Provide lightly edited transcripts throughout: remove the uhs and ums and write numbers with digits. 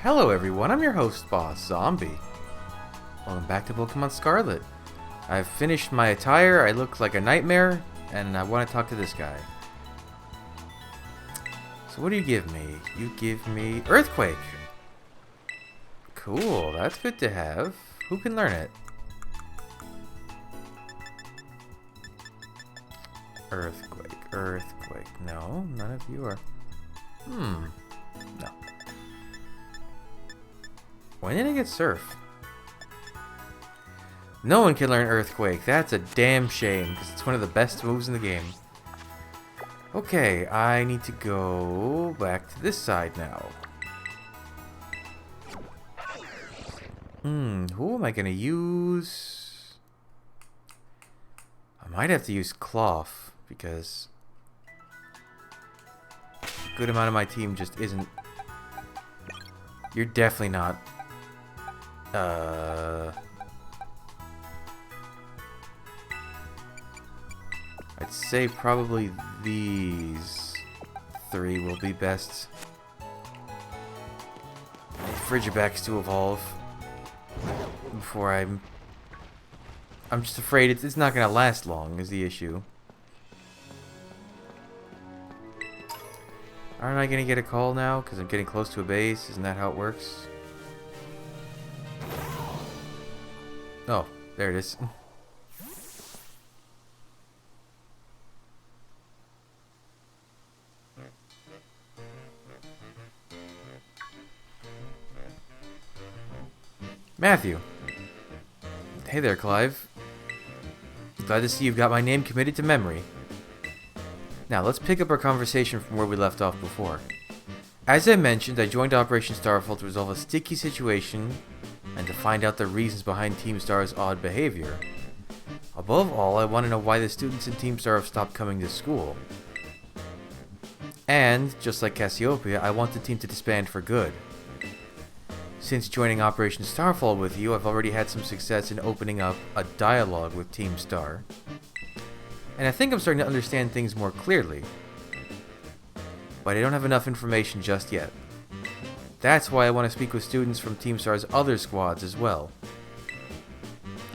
Hello everyone, I'm your host, Boss Zombie. Welcome back to Pokemon Scarlet. I've finished my attire, I look like a nightmare, and I want to talk to this guy. So what do you give me? You give me Earthquake. Cool, that's good to have. Who can learn it? Earthquake. No, none of you are. No. When did I get Surf? No one can learn Earthquake. That's a damn shame, because it's one of the best moves in the game. Okay, I need to go back to this side now. Who am I going to use? I might have to use Cloth, because a good amount of my team just isn't... You're definitely not... I'd say probably these three will be best. Frigibacks to evolve before I'm just afraid it's not gonna last long is the issue. Aren't I gonna get a call now because I'm getting close to a base? Isn't that how it works? Oh, there it is. Matthew. Hey there, Clive. Glad to see you've got my name committed to memory. Now, let's pick up our conversation from where we left off before. As I mentioned, I joined Operation Starfall to resolve a sticky situation and to find out the reasons behind Team Star's odd behavior. Above all, I want to know why the students in Team Star have stopped coming to school. And, just like Cassiopeia, I want the team to disband for good. Since joining Operation Starfall with you, I've already had some success in opening up a dialogue with Team Star. And I think I'm starting to understand things more clearly. But I don't have enough information just yet. That's why I want to speak with students from Team Star's other squads as well.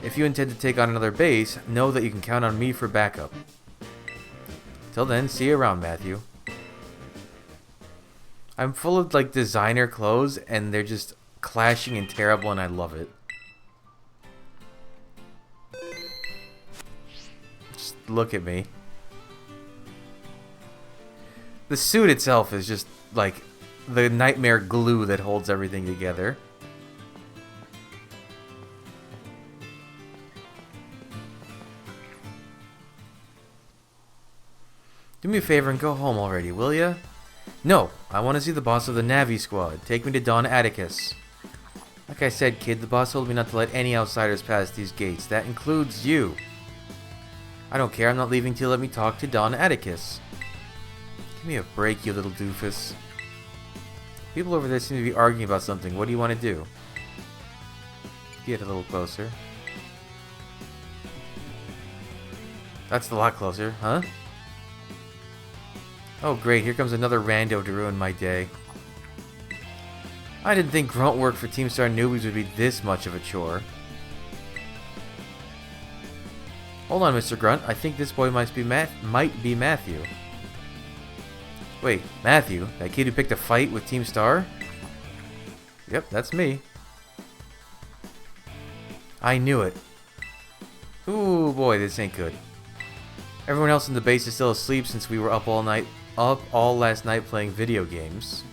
If you intend to take on another base, know that you can count on me for backup. Till then, see you around, Matthew. I'm full of, like, designer clothes, and they're just clashing and terrible, and I love it. Just look at me. The suit itself is just, like, the nightmare glue that holds everything together. Do me a favor and go home already, will ya? No, I want to see the boss of the Navi squad. Take me to Don Atticus. Like I said, kid, the boss told me not to let any outsiders pass these gates. That includes you. I don't care, I'm not leaving till let me talk to Don Atticus. Give me a break, you little doofus. People over there seem to be arguing about something. What do you want to do? Get a little closer. That's a lot closer, huh? Oh great, here comes another rando to ruin my day. I didn't think grunt work for Team Star newbies would be this much of a chore. Hold on, Mr. Grunt. I think this boy might be Matthew. Wait, Matthew? That kid who picked a fight with Team Star? Yep, that's me. I knew it. Ooh boy, this ain't good. Everyone else in the base is still asleep since we were up all last night playing video games.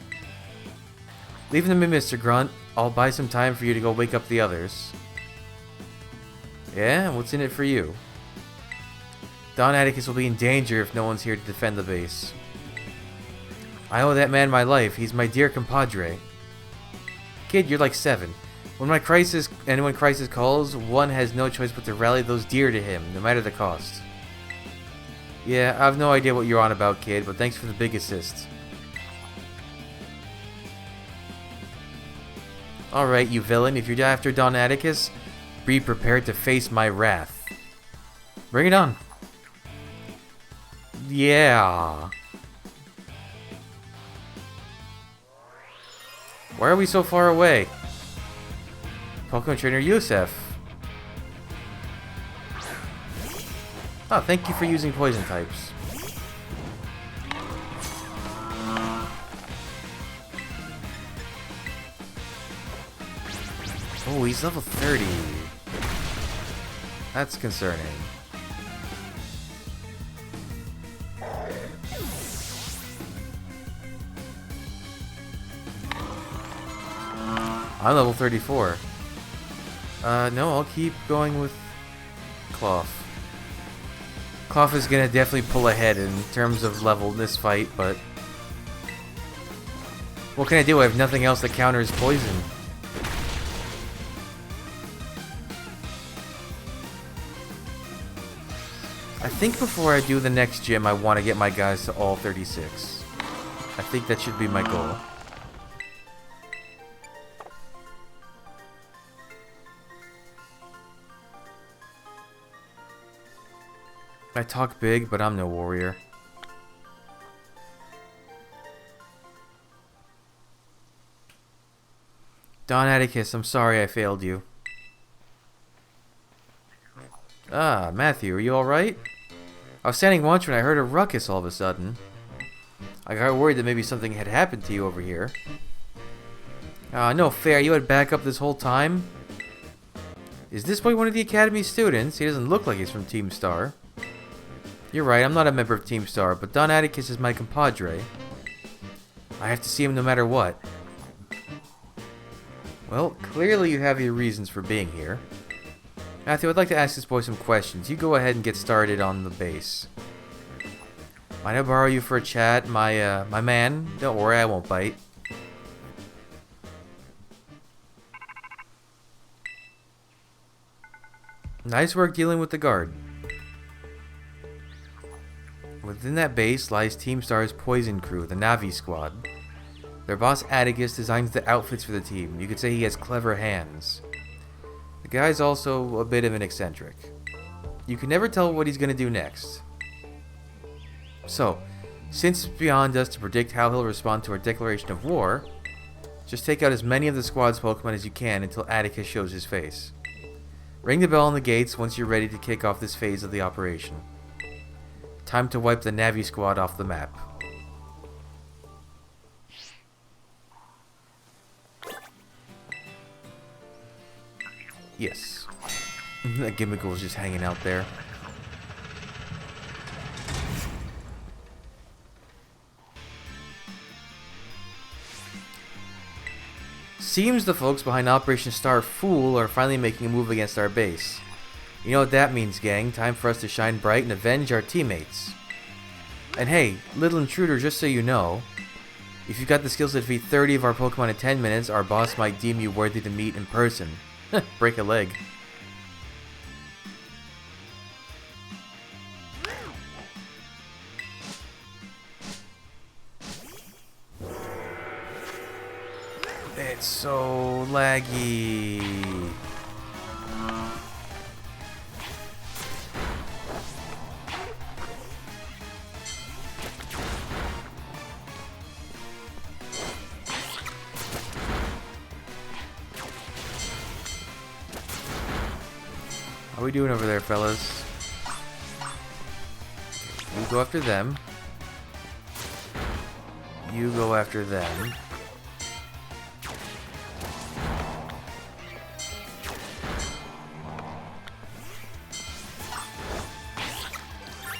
Leave them in, Mr. Grunt. I'll buy some time for you to go wake up the others. Yeah? What's in it for you? Don Atticus will be in danger if no one's here to defend the base. I owe that man my life. He's my dear compadre. Kid, you're like 7. When crisis calls, one has no choice but to rally those dear to him, no matter the cost. Yeah, I have no idea what you're on about, kid, but thanks for the big assist. Alright, you villain, if you're after Don Atticus, be prepared to face my wrath. Bring it on. Yeah. Why are we so far away? Pokemon Trainer Yusef. Oh, thank you for using poison types. Oh, he's level 30. That's concerning. I'm level 34. No, I'll keep going with Cloth. Cloth is gonna definitely pull ahead in terms of level in this fight, but what can I do? I have nothing else that counters poison. I think before I do the next gym, I want to get my guys to all 36. I think that should be my goal. I talk big, but I'm no warrior. Don Atticus, I'm sorry I failed you. Ah, Matthew, are you alright? I was standing watch when I heard a ruckus all of a sudden. I got worried that maybe something had happened to you over here. No fair, you had backup this whole time? Is this boy one of the Academy students? He doesn't look like he's from Team Star. You're right, I'm not a member of Team Star, but Don Atticus is my compadre. I have to see him no matter what. Well, clearly you have your reasons for being here. Matthew, I'd like to ask this boy some questions. You go ahead and get started on the base. Might I borrow you for a chat, my man? Don't worry, I won't bite. Nice work dealing with the guard. Within that base lies Team Star's Poison Crew, the Navi Squad. Their boss Atticus designs the outfits for the team. You could say he has clever hands. The guy's also a bit of an eccentric. You can never tell what he's going to do next. So, since it's beyond us to predict how he'll respond to our declaration of war, just take out as many of the squad's Pokemon as you can until Atticus shows his face. Ring the bell on the gates once you're ready to kick off this phase of the operation. Time to wipe the Navi Squad off the map. Yes. That gimmick was just hanging out there. Seems the folks behind Operation Star Fool are finally making a move against our base. You know what that means, gang. Time for us to shine bright and avenge our teammates. And hey, little intruder, just so you know, if you've got the skills to defeat 30 of our Pokemon in 10 minutes, our boss might deem you worthy to meet in person. Break a leg. It's so laggy. How are we doing over there, fellas? You go after them. You go after them.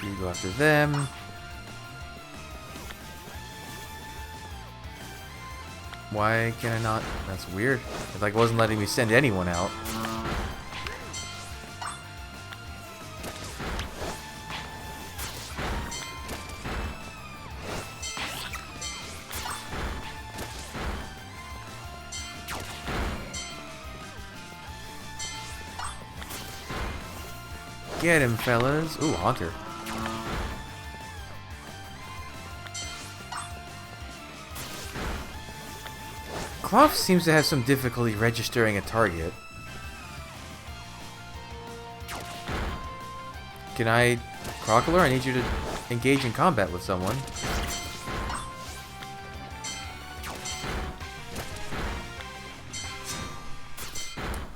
You go after them. Why can I not? That's weird. It like wasn't letting me send anyone out. Get him, fellas. Ooh, Haunter. Cloth seems to have some difficulty registering a target. Can I... Crocodile, I need you to engage in combat with someone.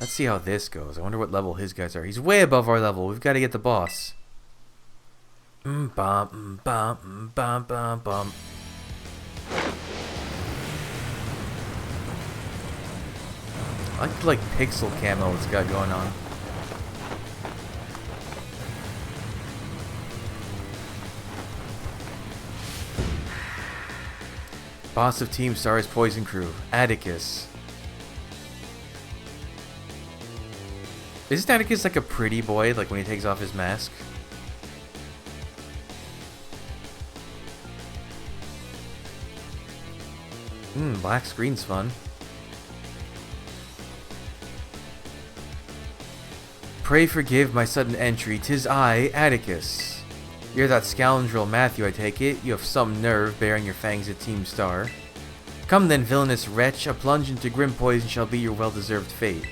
Let's see how this goes. I wonder what level his guys are. He's way above our level. We've got to get the boss. Bum, bum, bum, bum, bum. I like the pixel camo it's got going on. Boss of Team Star's Poison Crew, Atticus. Isn't Atticus like a pretty boy, like when he takes off his mask? Black screen's fun. Pray forgive my sudden entry, 'tis I, Atticus. You're that scoundrel Matthew, I take it. You have some nerve bearing your fangs at Team Star. Come then, villainous wretch, a plunge into grim poison shall be your well-deserved fate.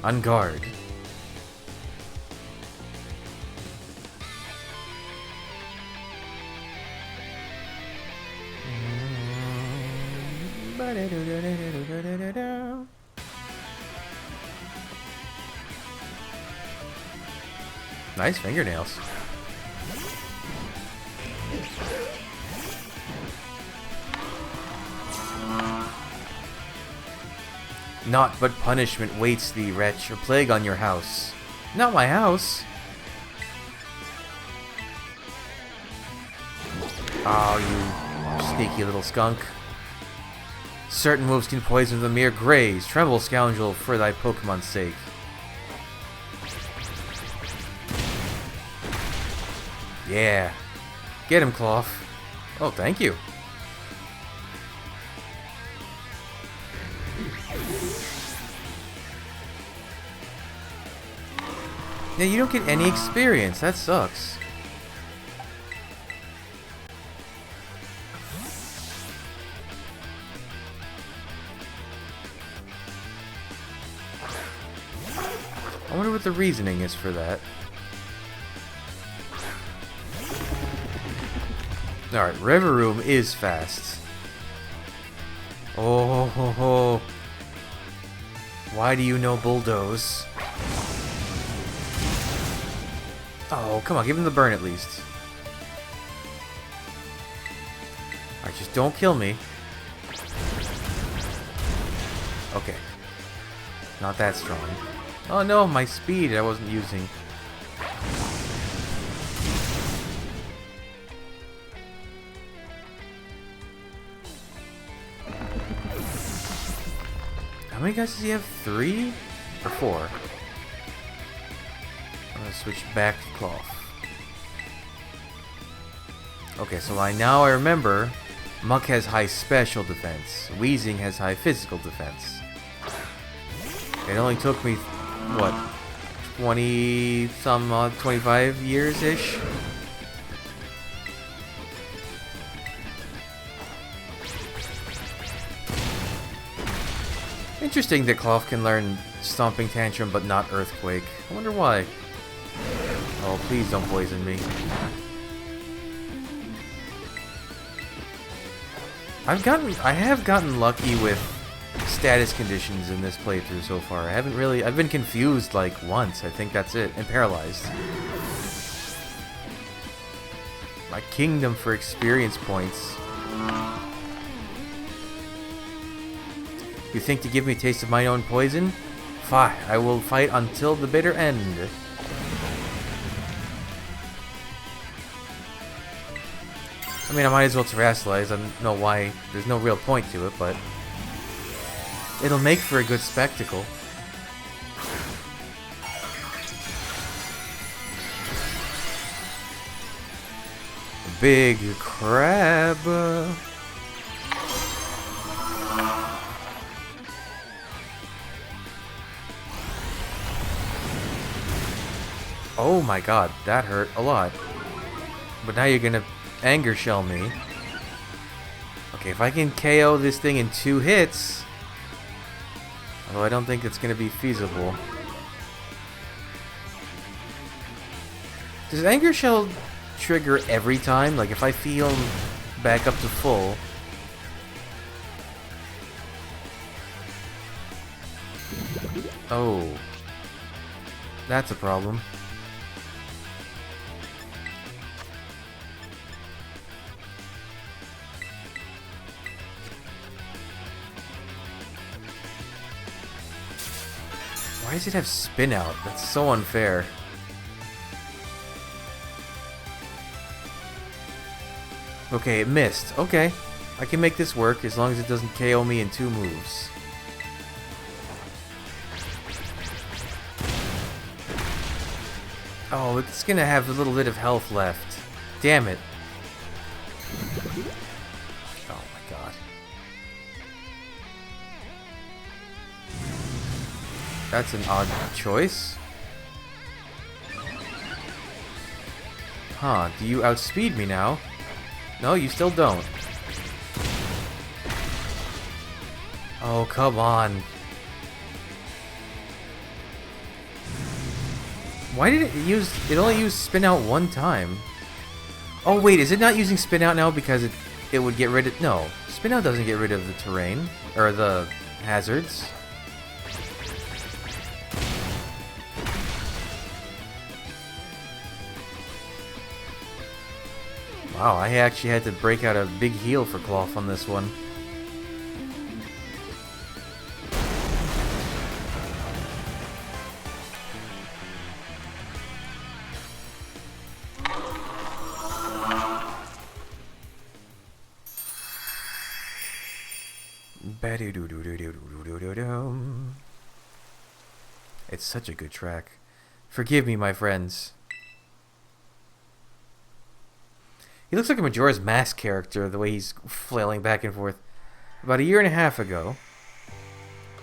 On guard. Nice fingernails. Naught but punishment waits thee, wretch, or plague on your house. Not my house! Oh, you sneaky little skunk. Certain moves can poison the mere graze. Tremble, scoundrel, for thy Pokemon's sake. Yeah. Get him, Cloth. Oh, thank you. Yeah, you don't get any experience. That sucks. I wonder what the reasoning is for that. Alright, River Room is fast. Oh, ho, ho. Why do you know Bulldoze? Oh, come on, give him the burn at least. Alright, just don't kill me. Okay. Not that strong. Oh no, my speed I wasn't using. How many guys does he have? 3? Or 4? I'm gonna switch back to Cloth. Okay, so now I remember Muck has high special defense. Weezing has high physical defense. It only took me, what, 20-some 25 years-ish? Interesting that Cloth can learn Stomping Tantrum but not Earthquake. I wonder why. Oh, please don't poison me. I have gotten lucky with status conditions in this playthrough so far. I've been confused like once, I think that's it, and paralyzed. My kingdom for experience points. You think to give me a taste of my own poison? Fine, I will fight until the bitter end. I mean, I might as well terrestrialize. I don't know why. There's no real point to it, but it'll make for a good spectacle. Big crab. Oh my god, that hurt a lot. But now you're gonna Anger Shell me. Okay, if I can KO this thing in 2 hits... Although I don't think it's gonna be feasible. Does Anger Shell trigger every time? Like if I feel back up to full... Oh. That's a problem. Why does it have spin out? That's so unfair. Okay, it missed. Okay. I can make this work as long as it doesn't KO me in 2 moves. Oh, it's gonna have a little bit of health left. Damn it. Oh my god. That's an odd choice. Huh, do you outspeed me now? No, you still don't. Oh, come on. Why did it only used spin out 1 time? Oh wait, is it not using spin out now because it would get rid of... No, spin out doesn't get rid of the terrain, or the hazards. Wow, I actually had to break out a big heal for Cloth on this one. It's such a good track. Forgive me, my friends. He looks like a Majora's Mask character, the way he's flailing back and forth. About 1.5 years ago.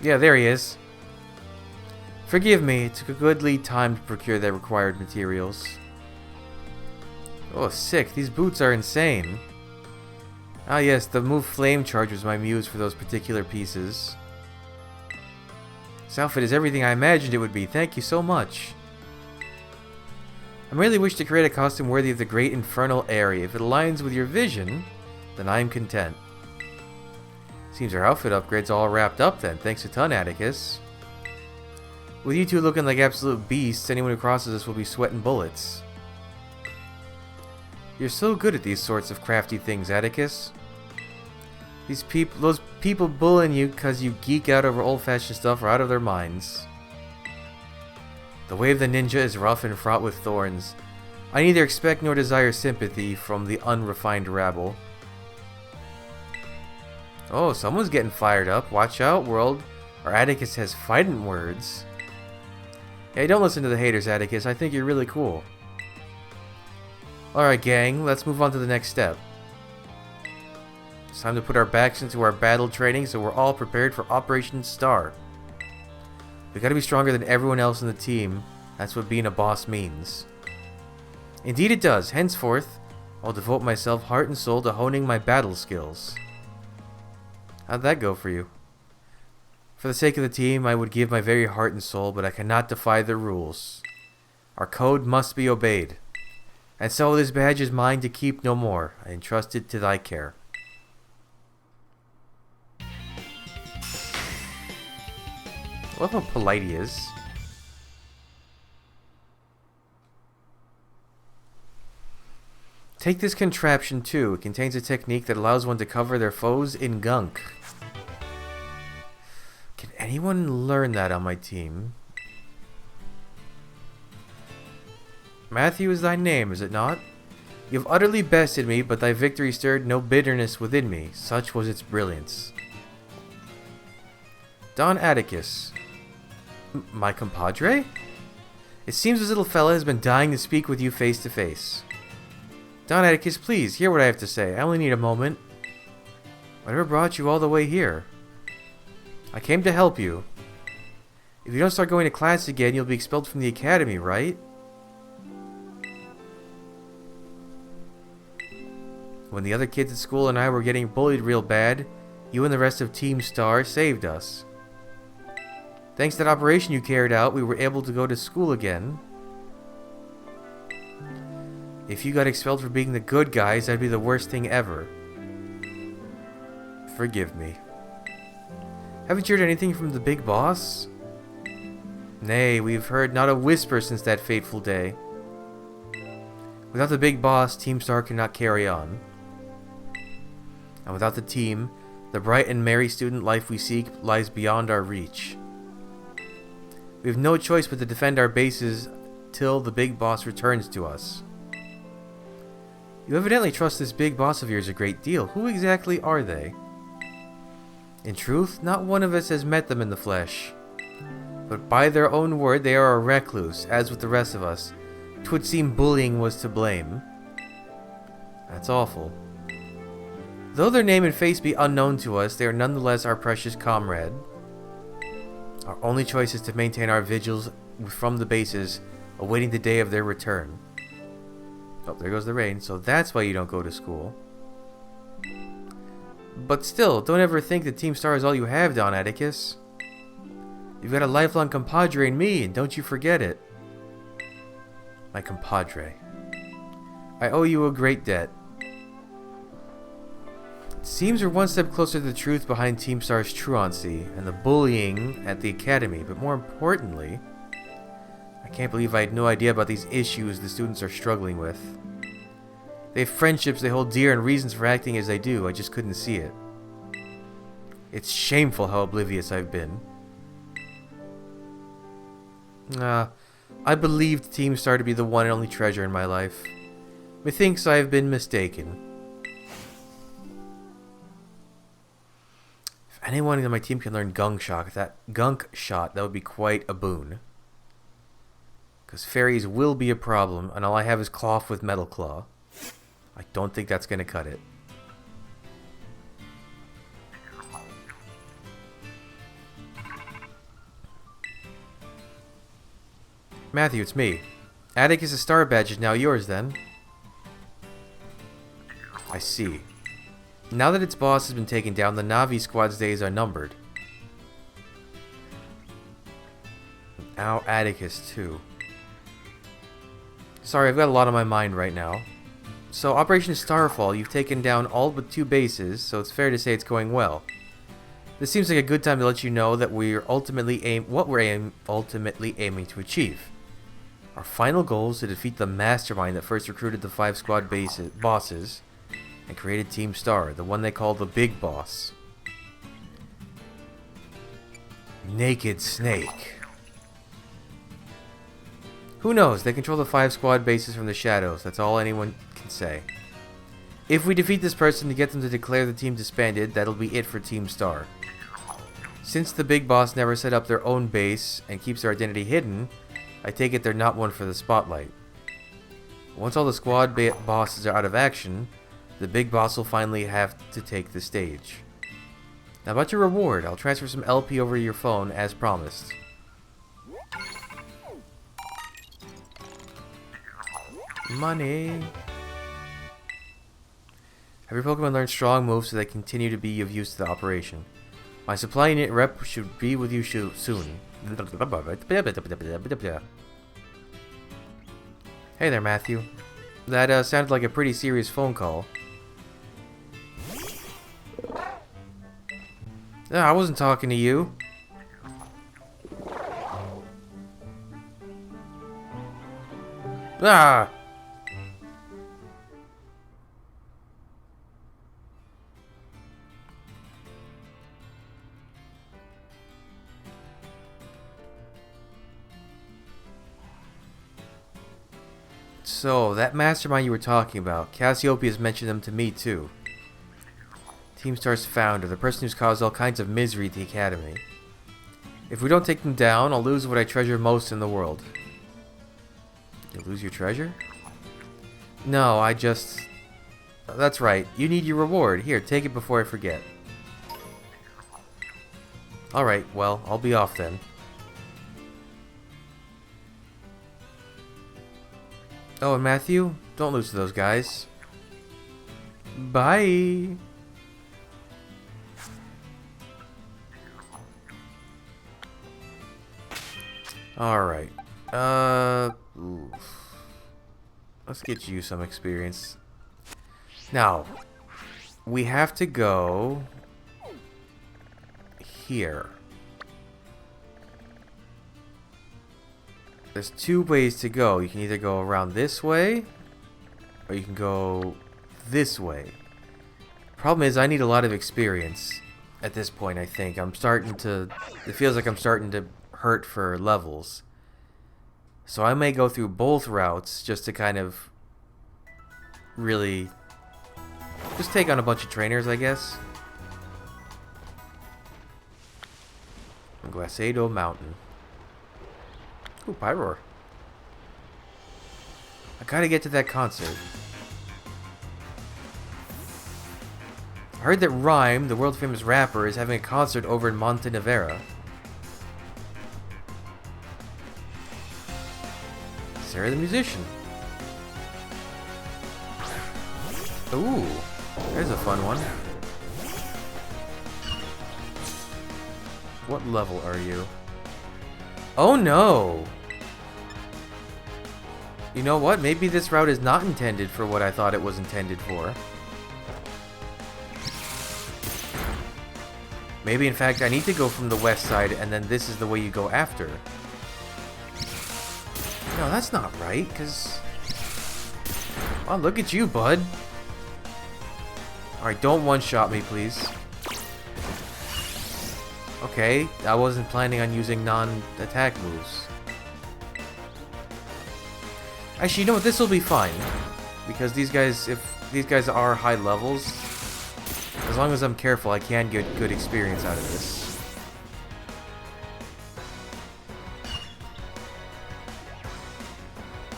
Yeah, there he is. Forgive me, it took a goodly time to procure the required materials. Oh, sick. These boots are insane. Ah yes, the move Flame Charge was my muse for those particular pieces. This outfit is everything I imagined it would be. Thank you so much. I merely wish to create a costume worthy of the great infernal area. If it aligns with your vision, then I am content. Seems our outfit upgrade's all wrapped up then. Thanks a ton, Atticus. With you two looking like absolute beasts, anyone who crosses us will be sweating bullets. You're so good at these sorts of crafty things, Atticus. Those people bullying you because you geek out over old-fashioned stuff are out of their minds. The way of the ninja is rough and fraught with thorns. I neither expect nor desire sympathy from the unrefined rabble. Oh, someone's getting fired up. Watch out, world. Our Atticus has fighting words. Hey, don't listen to the haters, Atticus. I think you're really cool. Alright, gang. Let's move on to the next step. It's time to put our backs into our battle training so we're all prepared for Operation Star. We gotta be stronger than everyone else in the team. That's what being a boss means. Indeed it does. Henceforth, I'll devote myself heart and soul to honing my battle skills. How'd that go for you? For the sake of the team, I would give my very heart and soul, but I cannot defy the rules. Our code must be obeyed. And so this badge is mine to keep no more. I entrust it to thy care. I love how polite he is. Take this contraption too. It contains a technique that allows one to cover their foes in gunk. Can anyone learn that on my team? Matthew is thy name, is it not? You have utterly bested me, but thy victory stirred no bitterness within me. Such was its brilliance. Don Atticus. My compadre? It seems this little fella has been dying to speak with you face to face. Don Atticus, please, hear what I have to say. I only need a moment. Whatever brought you all the way here? I came to help you. If you don't start going to class again, you'll be expelled from the academy, right? When the other kids at school and I were getting bullied real bad, you and the rest of Team Star saved us. Thanks to that operation you carried out, we were able to go to school again. If you got expelled for being the good guys, that'd be the worst thing ever. Forgive me. Haven't you heard anything from the big boss? Nay, we've heard not a whisper since that fateful day. Without the big boss, Team Star cannot carry on. And without the team, the bright and merry student life we seek lies beyond our reach. We have no choice but to defend our bases till the big boss returns to us. You evidently trust this big boss of yours a great deal. Who exactly are they? In truth, not one of us has met them in the flesh. But by their own word, they are a recluse, as with the rest of us. 'Twould seem bullying was to blame. That's awful. Though their name and face be unknown to us, they are nonetheless our precious comrade. Our only choice is to maintain our vigils from the bases, awaiting the day of their return. Oh, there goes the rain, so that's why you don't go to school. But still, don't ever think that Team Star is all you have, Don Atticus. You've got a lifelong compadre in me, and don't you forget it. My compadre. I owe you a great debt. It seems we're one step closer to the truth behind Team Star's truancy and the bullying at the academy, but more importantly, I can't believe I had no idea about these issues the students are struggling with. They have friendships they hold dear and reasons for acting as they do. I just couldn't see it. It's shameful how oblivious I've been. I believed Team Star to be the one and only treasure in my life. Methinks I have been mistaken. If anyone on my team can learn gunk shot, that would be quite a boon. Because fairies will be a problem, and all I have is cloth with metal claw. I don't think that's going to cut it. Matthew, it's me. Atticus' star badge is now yours, then. I see. Now that its boss has been taken down, the Navi squad's days are numbered. Now Atticus, too. Sorry, I've got a lot on my mind right now. So, Operation Starfall, you've taken down all but 2 bases, so it's fair to say it's going well. This seems like a good time to let you know that we're ultimately aiming to achieve. Our final goal is to defeat the mastermind that first recruited the 5 squad bosses and created Team Star, the one they call the Big Boss. Naked Snake. Who knows? They control the 5 squad bases from the shadows. That's all anyone can say. If we defeat this person to get them to declare the team disbanded, that'll be it for Team Star. Since the Big Boss never set up their own base and keeps their identity hidden, I take it they're not one for the spotlight. Once all the squad bosses are out of action, the Big Boss will finally have to take the stage. Now about your reward, I'll transfer some LP over your phone as promised. Money. Have your Pokemon learned strong moves so they continue to be of use to the operation. My supply unit rep should be with you soon. Hey there, Matthew. That sounded like a pretty serious phone call. No, I wasn't talking to you. Ah! So, that mastermind you were talking about, Cassiopeia's mentioned them to me too. Team Star's founder, the person who's caused all kinds of misery at the Academy. If we don't take them down, I'll lose what I treasure most in the world. You lose your treasure? No, I just... That's right, you need your reward. Here, take it before I forget. Alright, well, I'll be off then. Oh, and Matthew, don't lose to those guys. Bye! Alright. Let's get you some experience. Now, we have to go here. There's two ways to go. You can either go around this way, or you can go this way. Problem is, I need a lot of experience at this point, I think. I'm starting to... It feels like I'm starting to hurt for levels. So I may go through both routes just to kind of really just take on a bunch of trainers, I guess. Glaciado Mountain. Ooh, Pyroar. I gotta get to that concert. I heard that Rhyme, the world famous rapper, is having a concert over in Montenevera. Sarah the musician. Ooh, there's a fun one. What level are you? Oh no! You know what? Maybe this route is not intended for what I thought it was intended for. Maybe in fact I need to go from the west side and then this is the way you go after. No, that's not right, because... Oh, look at you, bud. Alright, don't one-shot me, please. Okay, I wasn't planning on using non-attack moves. Actually, you know what? This will be fine. Because these guys, if these guys are high levels, as long as I'm careful, I can get good experience out of this.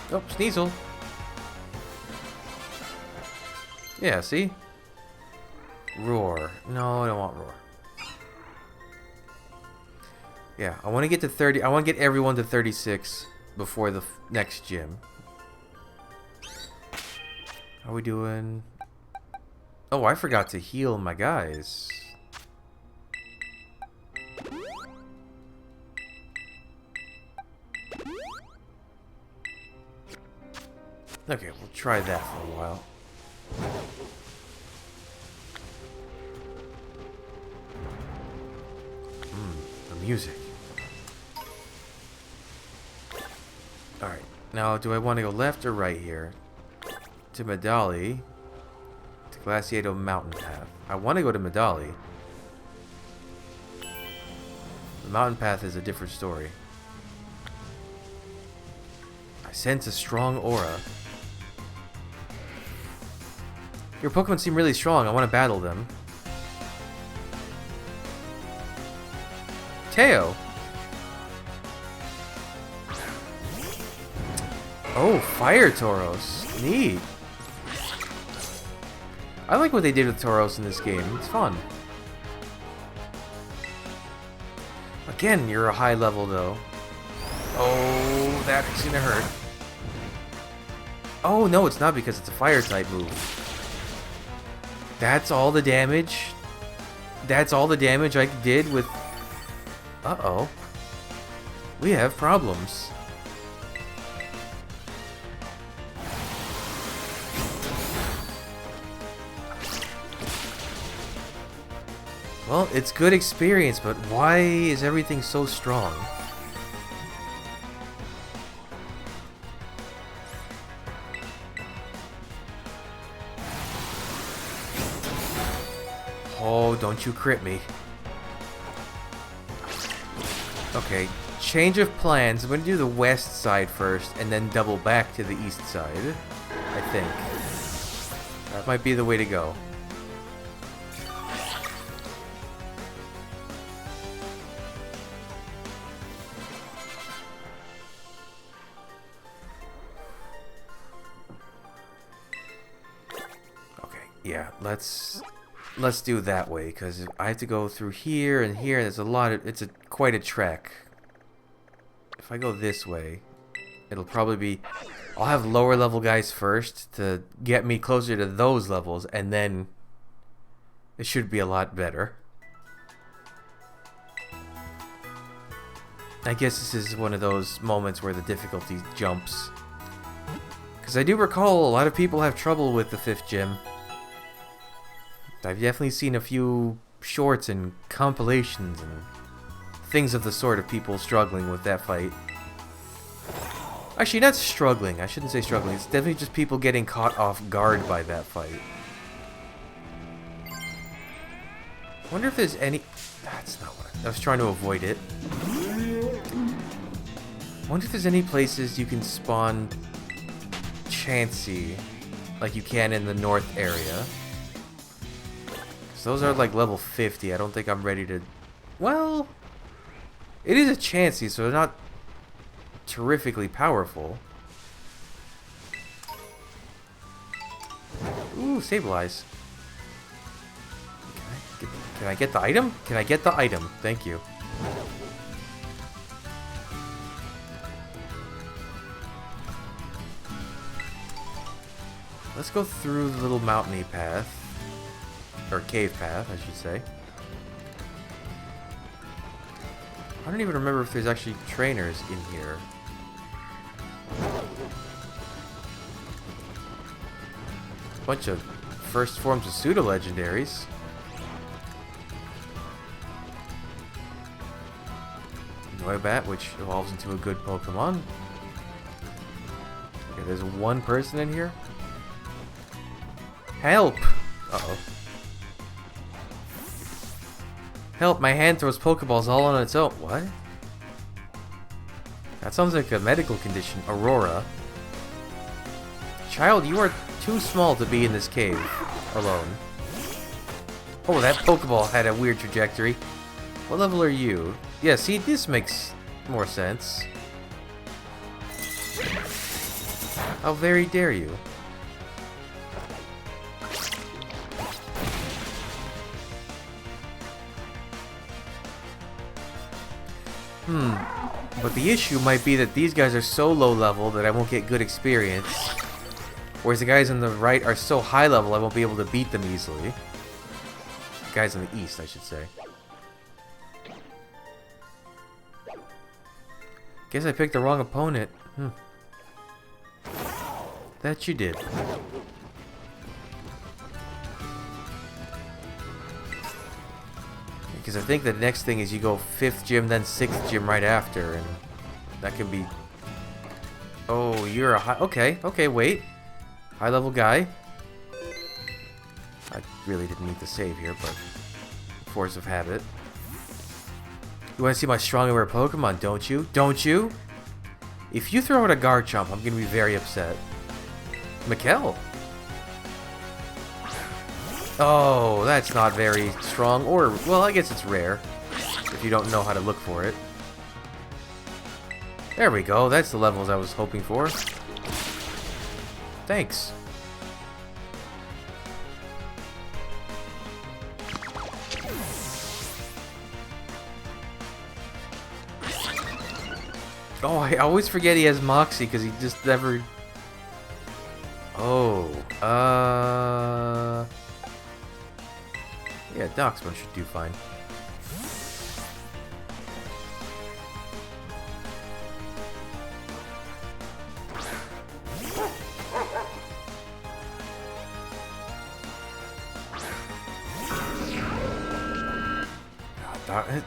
Oh, Sneasel. Yeah, see? Roar. No, I don't want Roar. Yeah, I want to get to 30. I want to get everyone to 36 before the next gym. How are we doing? Oh, I forgot to heal my guys. Okay, we'll try that for a while. The music. Alright, now do I want to go left or right here? To Medali. To Glaciado Mountain Path. I want to go to Medali. The mountain path is a different story. I sense a strong aura. Your Pokemon seem really strong. I want to battle them. Teo. Oh, Fire Tauros. Neat. I like what they did with Tauros in this game. It's fun. Again, you're a high level though. Oh, that's gonna hurt. Oh, no, it's not because it's a fire type move. That's all the damage? That's all the damage I did with... Uh-oh. We have problems. Well, it's good experience, but why is everything so strong? Oh, don't you crit me. Okay, change of plans. I'm going to do the west side first, and then double back to the east side. I think. That might be the way to go. Okay, yeah, let's do that way, because I have to go through here and here. There's a lot of... It's quite a trek. If I go this way, it'll probably be... I'll have lower level guys first to get me closer to those levels, and then it should be a lot better. I guess this is one of those moments where the difficulty jumps. Because I do recall a lot of people have trouble with the 5th gym. I've definitely seen a few shorts and compilations and things of the sort of people struggling with that fight. Actually, not struggling. I shouldn't say struggling. It's definitely just people getting caught off guard by that fight. I wonder if there's any... That's not what I was trying to avoid it. I wonder if there's any places you can spawn Chansey like you can in the north area. Because those are like level 50. I don't think I'm ready to... Well... It is a Chansey, so they're not terrifically powerful. Ooh, stabilize. Can I get the item? Can I get the item? Thank you. Let's go through the little mountainy path. Or cave path, I should say. I don't even remember if there's actually trainers in here. Bunch of first forms of pseudo-legendaries. Noibat, which evolves into a good Pokemon. Okay, there's one person in here. Help! Uh-oh. Help, my hand throws Pokeballs all on its own. What? That sounds like a medical condition. Aurora. Child, you are too small to be in this cave alone. Oh, that Pokeball had a weird trajectory. What level are you? Yeah, see, this makes more sense. How very dare you? But the issue might be that these guys are so low level that I won't get good experience. Whereas the guys on the right are so high level I won't be able to beat them easily. The guys on the east, I should say. Guess I picked the wrong opponent. That you did. Because I think the next thing is you go 5th gym, then 6th gym right after, and that could be... Oh, you're a high... Okay, wait. High level guy. I really didn't need to save here, but... Force of habit. You want to see my strong and rare Pokemon, don't you? Don't you? If you throw out a Garchomp, I'm going to be very upset. Mikkel. Oh, that's not very strong, or, well, I guess it's rare, if you don't know how to look for it. There we go, that's the levels I was hoping for. Thanks. Oh, I always forget he has Moxie, because he just never... Oh, yeah, Doxman should do fine.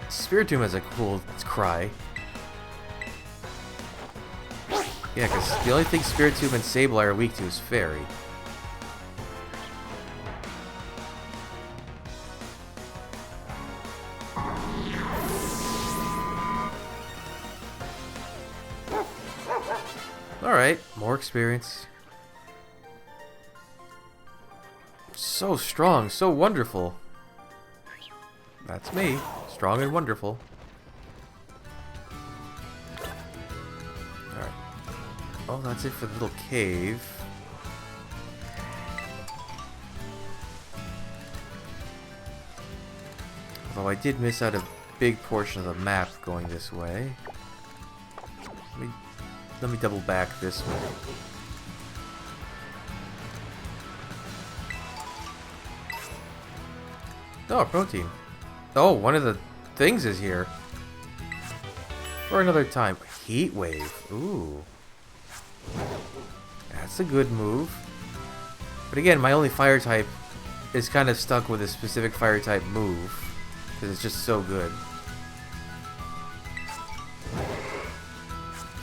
Spiritomb has a cool cry. Yeah, because the only thing Spiritomb and Sableye are weak to is Fairy. Alright, more experience. So strong, so wonderful. That's me, strong and wonderful. Alright. Oh, that's it for the little cave. Although I did miss out a big portion of the map going this way. Let me double back this way. Oh, protein. Oh, one of the things is here. For another time. Heat wave. Ooh. That's a good move. But again, my only fire type is kind of stuck with a specific fire type move. Because it's just so good.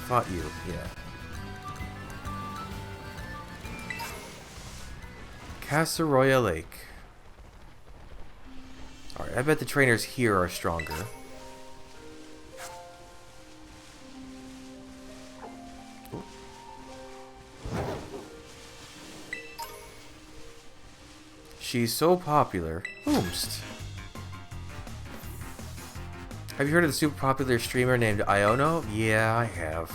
Fought you, yeah. Casseroya Lake. Alright, I bet the trainers here are stronger. Ooh. She's so popular. Oomst. Have you heard of the super popular streamer named Iono? Yeah, I have.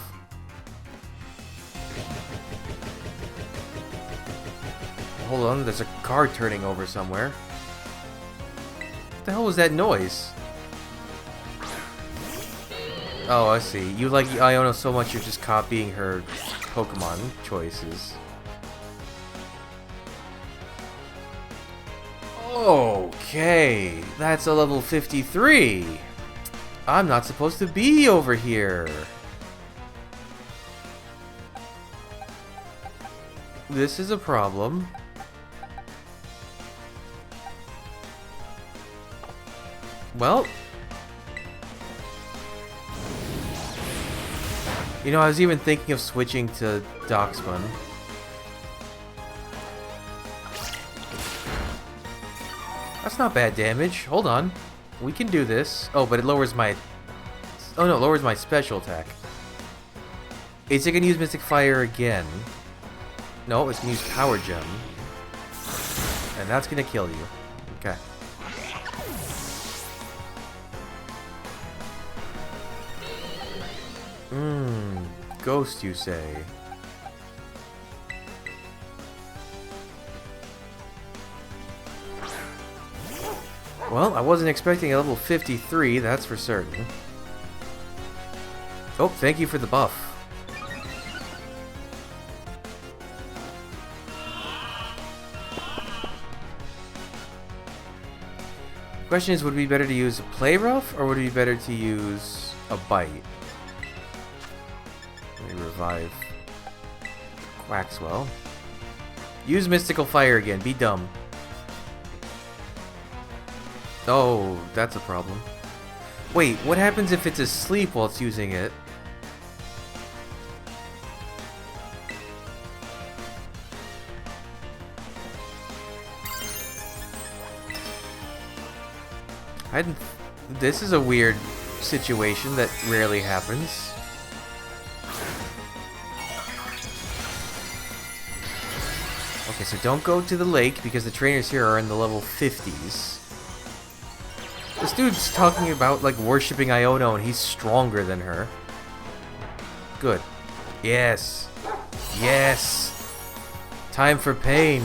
Hold on, there's a car turning over somewhere. What the hell was that noise? Oh, I see. You like Iono so much you're just copying her Pokemon choices. Okay, that's a level 53. I'm not supposed to be over here. This is a problem. Well, you know, I was even thinking of switching to Darkspawn. That's not bad damage. Hold on. We can do this. Oh, but it lowers my... Oh no, it lowers my special attack. Is it going to use Mystic Fire again? No, it's going to use Power Gem. And that's going to kill you. Okay. Ghost, you say? Well, I wasn't expecting a level 53, that's for certain. Oh, thank you for the buff. The question is, would it be better to use a Play Rough, or would it be better to use a Bite? Let me revive Quaxwell. Use Mystical Fire again, be dumb. Oh, that's a problem. Wait, what happens if it's asleep while it's using it? This is a weird situation that rarely happens. Okay, so don't go to the lake because the trainers here are in the level 50s. This dude's talking about, like, worshipping Iono and he's stronger than her. Good. Yes. Yes. Time for pain.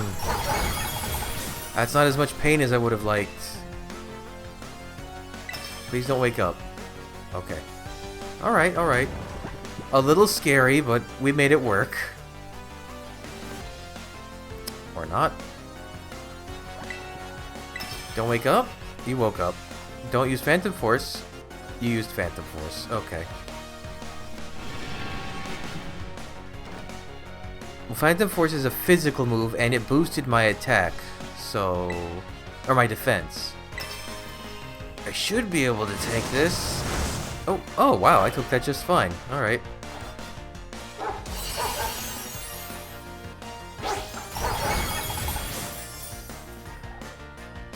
That's not as much pain as I would have liked. Please don't wake up. Okay. Alright, alright. A little scary, but we made it work. Or not. Don't wake up? You woke up. Don't use Phantom Force. You used Phantom Force. Okay. Well, Phantom Force is a physical move, and it boosted my attack, so... Or my defense. I should be able to take this. Oh, wow, I took that just fine. Alright.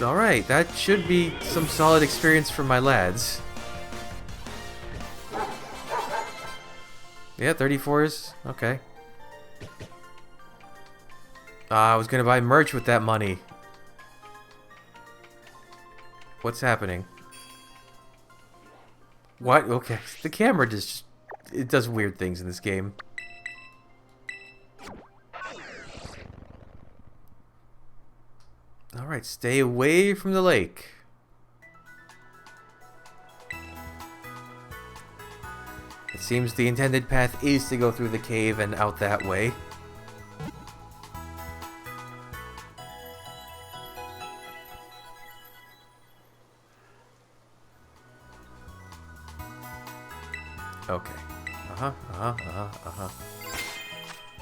Alright, that should be some solid experience for my lads. Yeah, 34s. Okay. I was gonna buy merch with that money. What's happening? What? Okay. The camera just... It does weird things in this game. Alright, stay away from the lake. It seems the intended path is to go through the cave and out that way. Okay.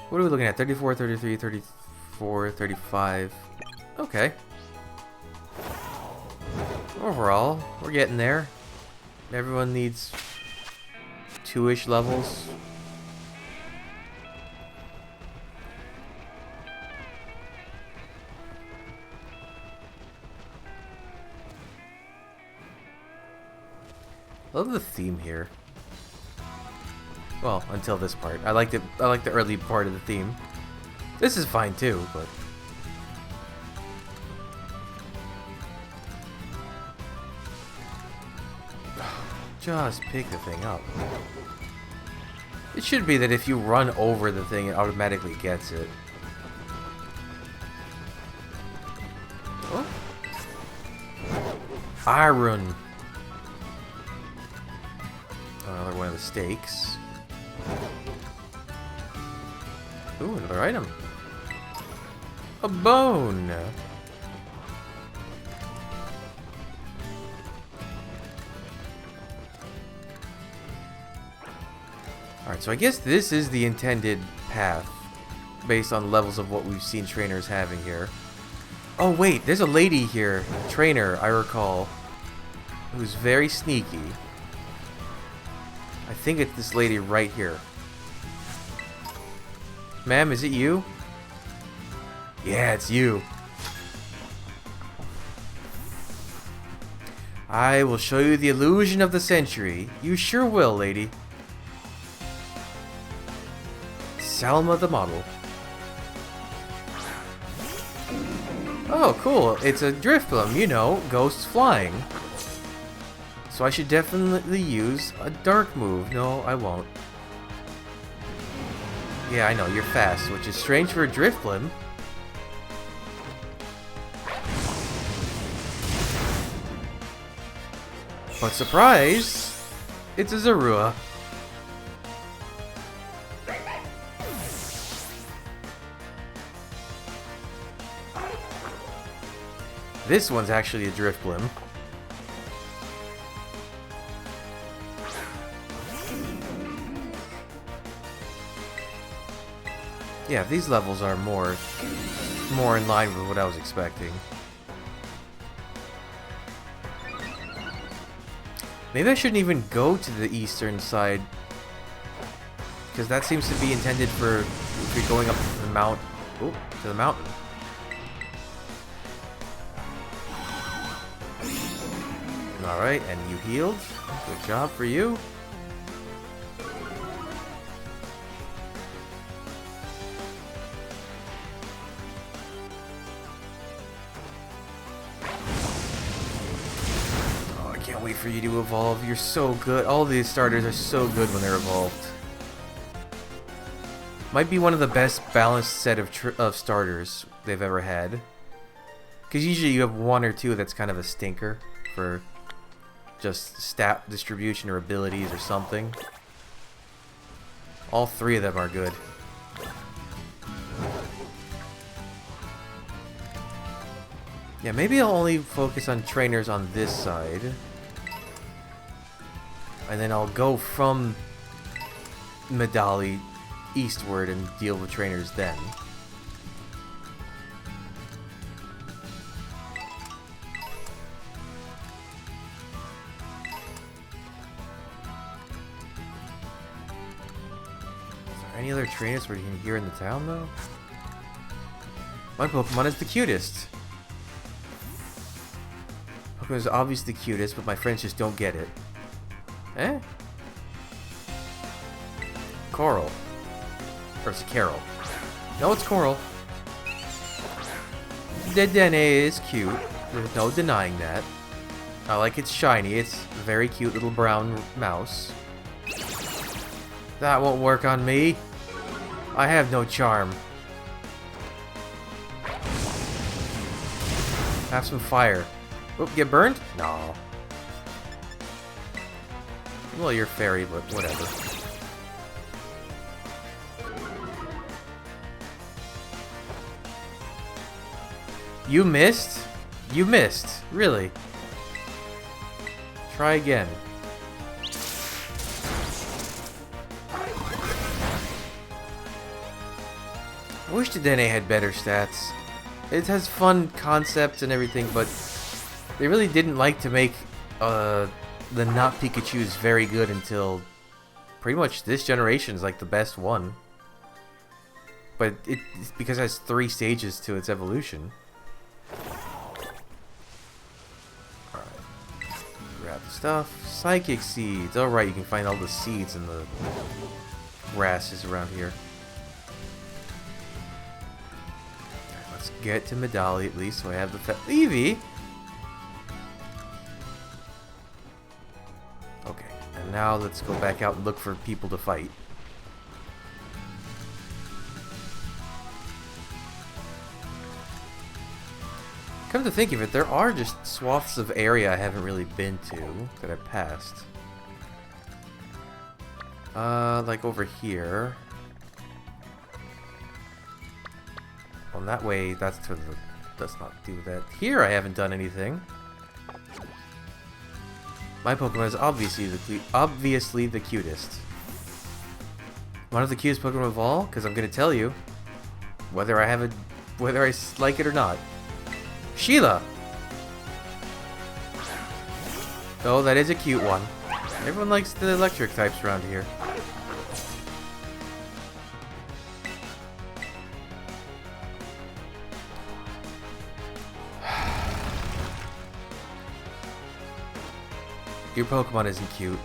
What are we looking at? 34, 33, 34, 35. Okay. Overall, we're getting there. Everyone needs 2-ish levels. Love the theme here. Well, until this part. I liked it. I like the early part of the theme. This is fine too, but just pick the thing up. It should be that if you run over the thing, it automatically gets it. Oh. Iron. Another one of the stakes. Ooh, another item. A bone. Alright, so I guess this is the intended path based on levels of what we've seen trainers having here. Oh wait, there's a lady here, a trainer, I recall, who's very sneaky. I think it's this lady right here. Ma'am, is it you? Yeah, it's you. I will show you the illusion of the century. You sure will, lady. Salma the model. Oh, cool. It's a Drifblim, you know, ghosts flying. So I should definitely use a dark move. No, I won't. Yeah, I know, you're fast, which is strange for a Drifblim. But surprise! It's a Zorua. This one's actually a Drifblim. Yeah, these levels are more in line with what I was expecting. Maybe I shouldn't even go to the eastern side, because that seems to be intended for if you're going up to the mount. Oh, to the mountain. Alright, and you healed. Good job for you. Oh, I can't wait for you to evolve. You're so good. All these starters are so good when they're evolved. Might be one of the best balanced set of starters they've ever had. Because usually you have one or two that's kind of a stinker for just stat distribution or abilities or something. All three of them are good. Yeah, maybe I'll only focus on trainers on this side. And then I'll go from Medali eastward and deal with trainers then. Any other trainers we're here in the town, though? My Pokemon is the cutest. Pokemon is obviously the cutest, but my friends just don't get it. Eh? Coral. Or is it Carol? No, it's Coral. Dedenne is cute. There's no denying that. I like its shiny. It's a very cute little brown mouse. That won't work on me. I have no charm. Have some fire. Oh, get burned? No. Well, you're fairy, but whatever. You missed? You missed. Really? Try again. I wish the Dedenne had better stats. It has fun concepts and everything, but they really didn't like to make the not Pikachus very good until pretty much this generation is like the best one. But it's because it has 3 stages to its evolution. Alright. Grab stuff. Psychic seeds. Alright, you can find all the seeds in the grasses around here. Right, let's get to Medali at least, so I have the Eevee! Okay, and now let's go back out and look for people to fight. Come to think of it, there are just swaths of area I haven't really been to that I passed. Like over here. Well, that way, that's to the... Let's not do that. Here I haven't done anything. My Pokemon is obviously the cutest. One of the cutest Pokemon of all, because I'm gonna tell you whether I like it or not. Sheila! Oh, that is a cute one. Everyone likes the electric types around here. Your Pokemon isn't cute.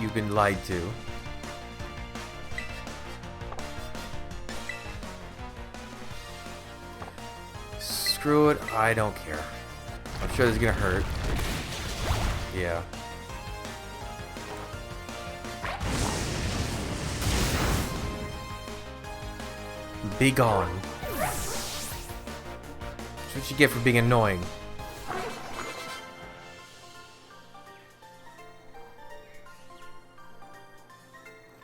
You've been lied to. Screw it, I don't care. I'm sure this is gonna hurt. Yeah. Be gone. That's what you get for being annoying.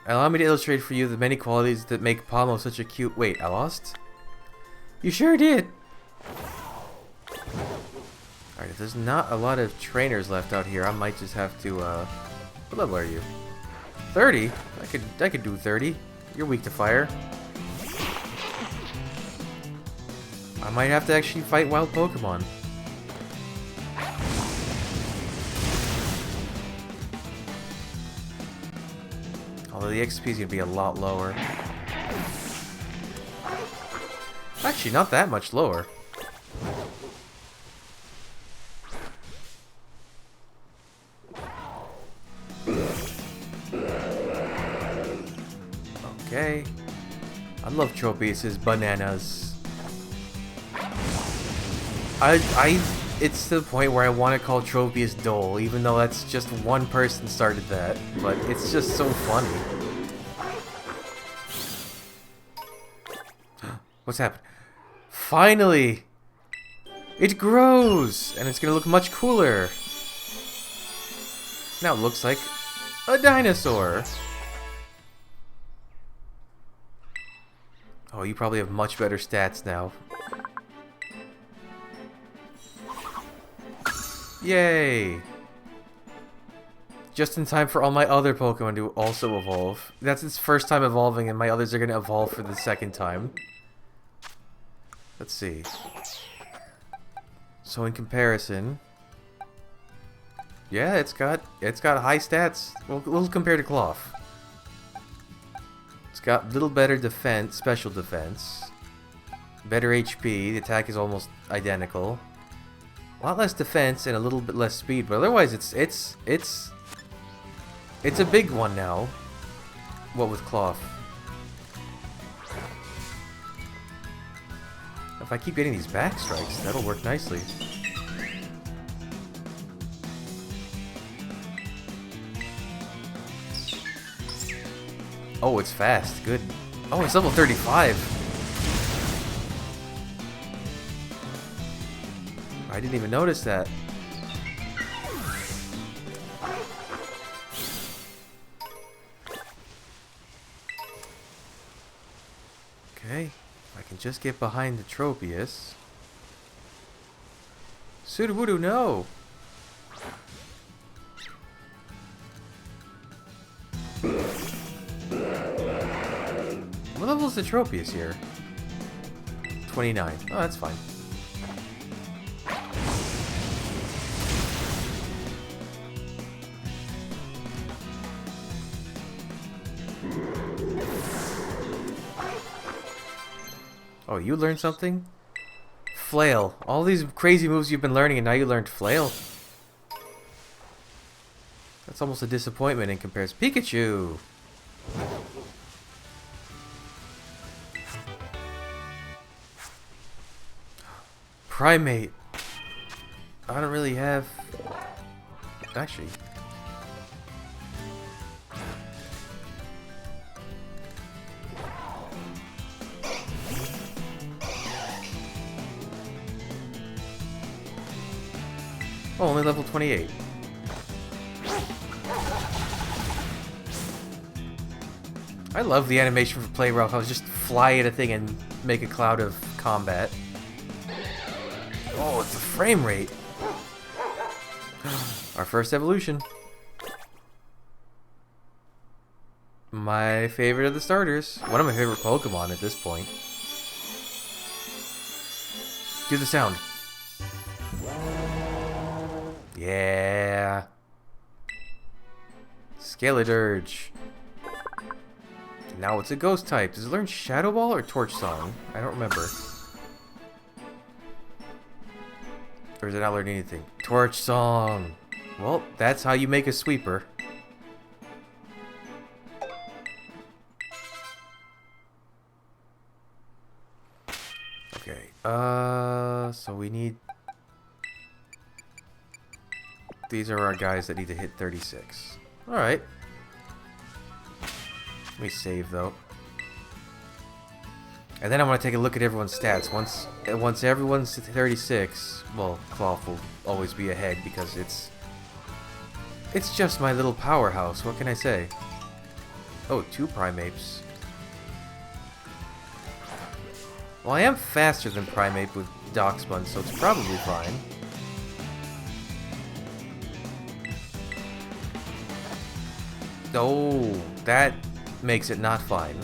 Allow me to illustrate for you the many qualities that make Pomo such a cute... Wait, I lost? You sure did! Alright, if there's not a lot of trainers left out here, I might just have to, what level are you? 30? I could do 30. You're weak to fire. I might have to actually fight wild Pokemon. Although the XP is going to be a lot lower. Actually, not that much lower. Okay. I love Tropius's bananas. It's to the point where I want to call Tropius Dole, even though that's just one person started that. But it's just so funny. What's happened? Finally! It grows! And it's gonna look much cooler. Now it looks like a dinosaur. Oh, you probably have much better stats now. Yay! Just in time for all my other Pokemon to also evolve. That's its first time evolving, and my others are going to evolve for the second time. Let's see. So in comparison... Yeah, it's got high stats. We'll compare to Cloth. It's got a little better defense, special defense. Better HP, the attack is almost identical. A lot less defense and a little bit less speed, but otherwise it's a big one now. What with Cloth? If I keep getting these back strikes, that'll work nicely. Oh, it's fast. Good. Oh, it's level 35. I didn't even notice that. Okay, if I can just get behind the Tropius. Sudowoodo, no! What level is the Tropius here? 29. Oh, that's fine. Oh, you learned something? Flail. All these crazy moves you've been learning and now you learned Flail? That's almost a disappointment in comparison. Pikachu! Primate. I don't really have... Actually... Oh, only level 28. I love the animation for Play Rough. I was just fly at a thing and make a cloud of combat. Oh, it's the frame rate. Our first evolution. My favorite of the starters. One of my favorite Pokemon at this point. Do the sound. Yeah. Scaladurge. Now it's a ghost type. Does it learn Shadow Ball or Torch Song? I don't remember. Or does it not learn anything? Torch Song. Well, that's how you make a sweeper. Okay. So we need... These are our guys that need to hit 36. Alright. Let me save, though. And then I want to take a look at everyone's stats. Once everyone's at 36, well, Cloth will always be ahead because it's just my little powerhouse. What can I say? Oh, 2 Primates. Well, I am faster than Primate with Darkspawn, so it's probably fine. Oh, that makes it not fine.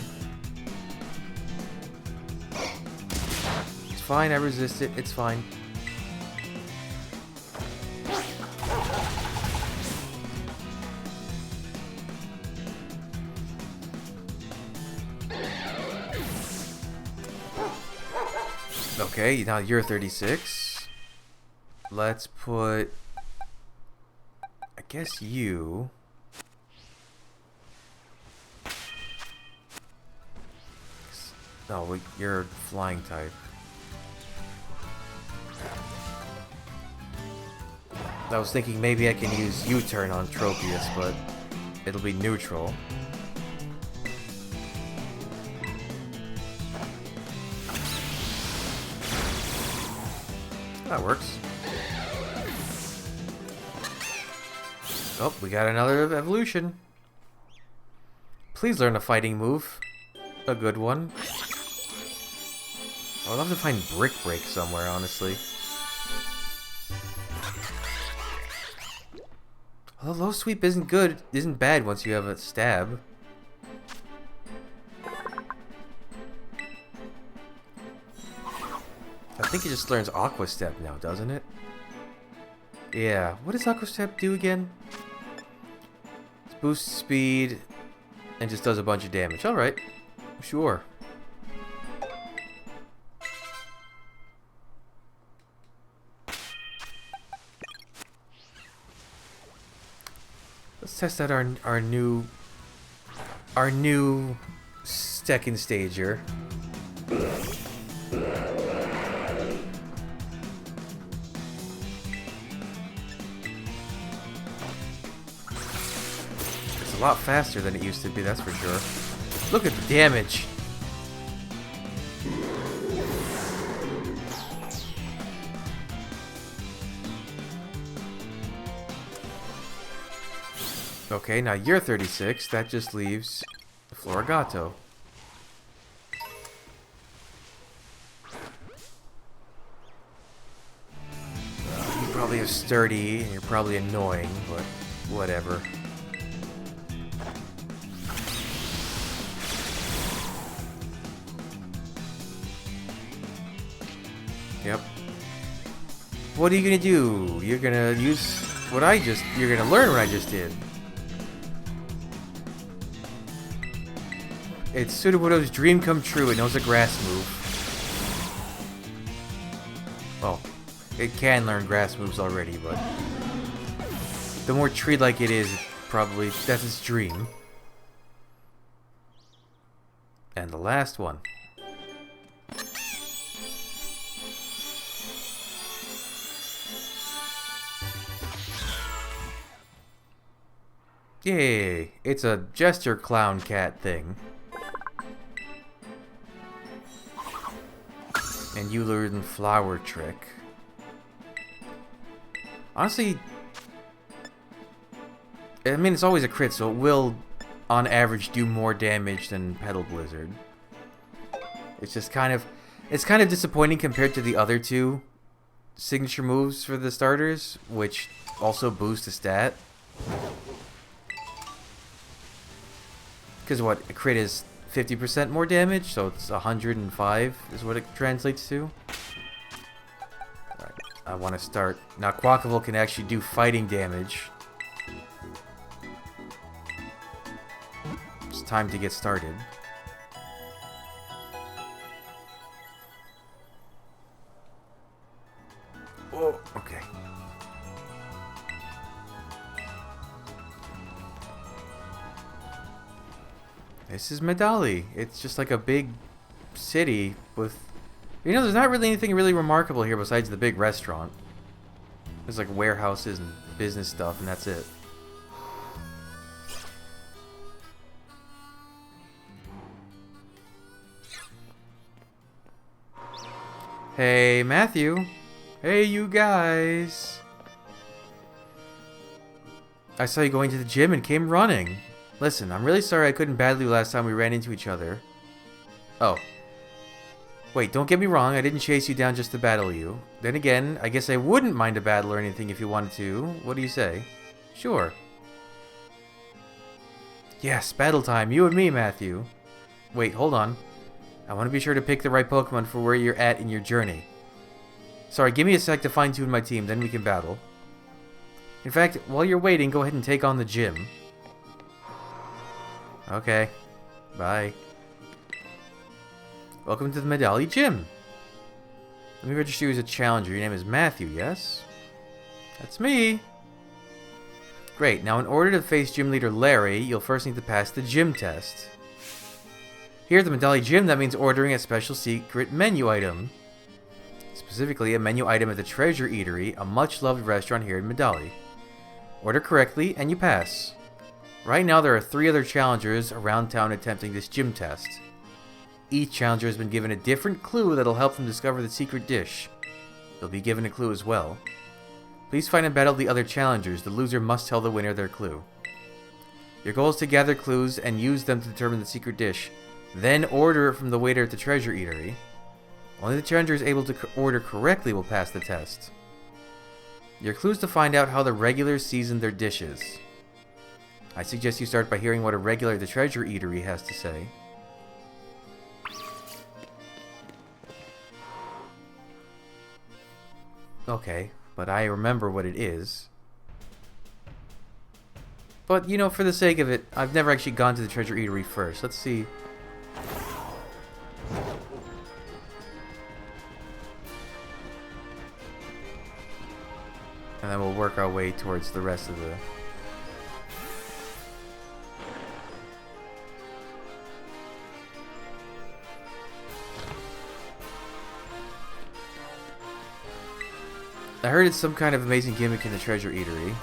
It's fine, I resist it. It's fine. Okay, now you're 36. Let's put... I guess you... No, you're flying type. I was thinking maybe I can use U-turn on Tropius, but it'll be neutral. That works. Oh, we got another evolution. Please learn a fighting move. A good one. I'd love to find Brick Break somewhere, honestly. Although Low Sweep isn't bad once you have a stab. I think it just learns Aqua Step now, doesn't it? Yeah. What does Aqua Step do again? It boosts speed and just does a bunch of damage. Alright. Sure. Let's test out our new second stager. It's a lot faster than it used to be, that's for sure. Look at the damage. Okay, now you're 36. That just leaves Florigato. You probably have Sturdy, and you're probably annoying, but whatever. Yep. What are you gonna do? You're gonna use what you're gonna learn what I just did. It's Sudowoodo's dream come true. It knows a grass move. Well, it can learn grass moves already, but the more tree-like it is, probably, that's his dream. And the last one. Yay! It's a gesture clown cat thing. And you learn flower trick. Honestly, I mean, it's always a crit, so it will, on average, do more damage than Petal Blizzard. It's just kind of, it's kind of disappointing compared to the other two signature moves for the starters, which also boost the stat. Because what, a crit is 50% more damage, so it's 105 is what it translates to. Alright, I want to start. Now Quackable can actually do fighting damage. It's time to get started. Oh, okay. This is Medali. It's just like a big city with... You know, there's not really anything really remarkable here besides the big restaurant. There's like warehouses and business stuff, and that's it. Hey, Matthew. Hey, you guys. I saw you going to the gym and came running. Listen, I'm really sorry I couldn't battle you last time we ran into each other. Oh. Wait, don't get me wrong, I didn't chase you down just to battle you. Then again, I guess I wouldn't mind a battle or anything if you wanted to. What do you say? Sure. Yes, battle time, you and me, Matthew. Wait, hold on. I want to be sure to pick the right Pokemon for where you're at in your journey. Sorry, give me a sec to fine-tune my team, then we can battle. In fact, while you're waiting, go ahead and take on the gym. Okay. Bye. Welcome to the Medali Gym. Let me register you as a challenger. Your name is Matthew, yes? That's me. Great. Now, in order to face Gym Leader Larry, you'll first need to pass the gym test. Here at the Medali Gym, that means ordering a special secret menu item. Specifically, a menu item at the Treasure Eatery, a much-loved restaurant here in Medali. Order correctly, and you pass. Right now, there are 3 other challengers around town attempting this gym test. Each challenger has been given a different clue that'll help them discover the secret dish. They'll be given a clue as well. Please find and battle the other challengers. The loser must tell the winner their clue. Your goal is to gather clues and use them to determine the secret dish. Then order it from the waiter at the Treasure Eatery. Only the challenger is able to order correctly will pass the test. Your clue is to find out how the regulars season their dishes. I suggest you start by hearing what a regular at the Treasure Eatery has to say. Okay, but I remember what it is. But, you know, for the sake of it, I've never actually gone to the Treasure Eatery first. Let's see. And then we'll work our way towards the rest of the... I heard it's some kind of amazing gimmick in the Treasure Eatery.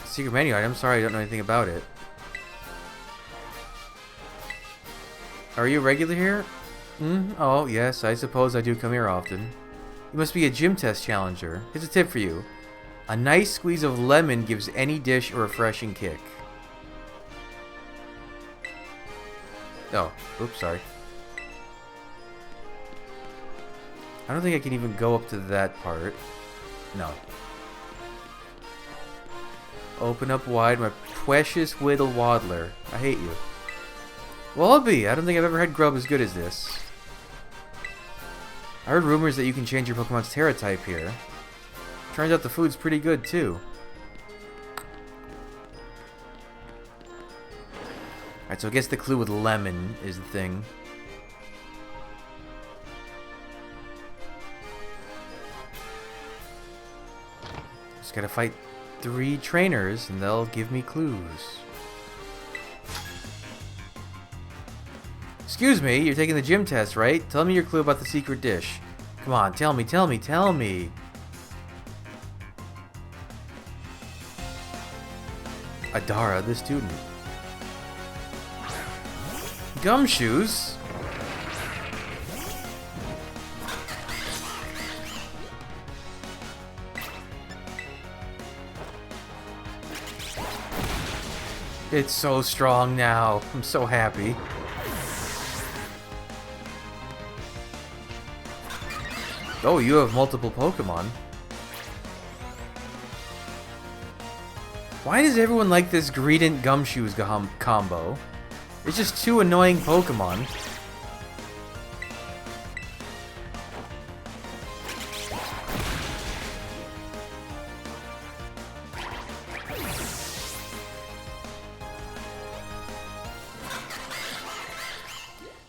Secret menu item? Sorry, I don't know anything about it. Are you a regular here? Oh, yes, I suppose I do come here often. You must be a gym test challenger. Here's a tip for you. A nice squeeze of lemon gives any dish a refreshing kick. Oh, oops, sorry. I don't think I can even go up to that part. No. Open up wide, my precious Whittle Waddler. I hate you. Well, I'll be. I don't think I've ever had grub as good as this. I heard rumors that you can change your Pokemon's Terra type here. Turns out the food's pretty good, too. Alright, so I guess the clue with lemon is the thing. Just gotta fight 3 trainers, and they'll give me clues. Excuse me, you're taking the gym test, right? Tell me your clue about the secret dish. Come on, tell me, tell me, tell me. Adara, the student. Gumshoes? It's so strong now. I'm so happy. Oh, you have multiple Pokemon. Why does everyone like this Greedent Gumshoes combo? It's just 2 annoying Pokemon.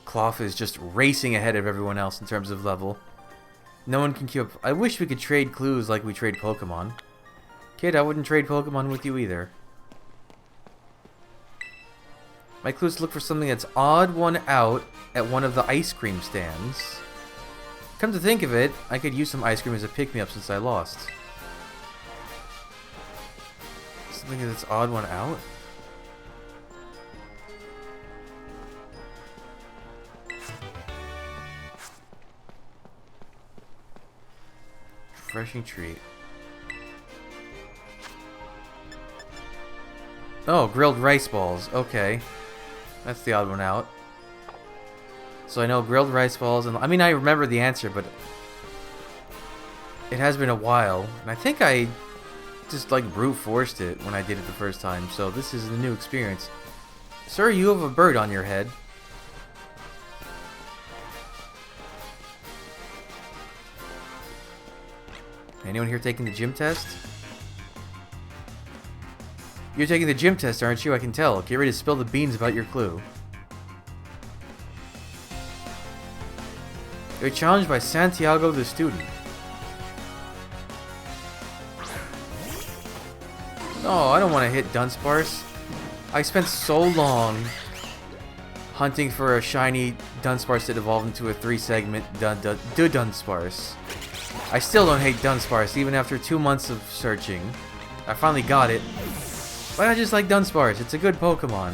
Cloth is just racing ahead of everyone else in terms of level. No one can keep up. I wish we could trade clues like we trade Pokemon. Kid, I wouldn't trade Pokemon with you either. My clue is to look for something that's odd one out at one of the ice cream stands. Come to think of it, I could use some ice cream as a pick-me-up since I lost. Something that's odd one out? Refreshing treat. Oh, grilled rice balls. Okay. That's the odd one out. So I know grilled rice balls, and I mean I remember the answer, but it has been a while. And I think I just like brute forced it when I did it the first time, so this is a new experience. Sir, you have a bird on your head. Anyone here taking the gym test? You're taking the gym test, aren't you? I can tell. Get ready to spill the beans about your clue. You're challenged by Santiago the student. Oh, I don't want to hit Dunsparce. I spent so long hunting for a shiny Dunsparce that evolved into a 3-segment Dunsparce. I still don't hate Dunsparce, even after 2 months of searching. I finally got it. But I just like Dunsparce. It's a good Pokemon.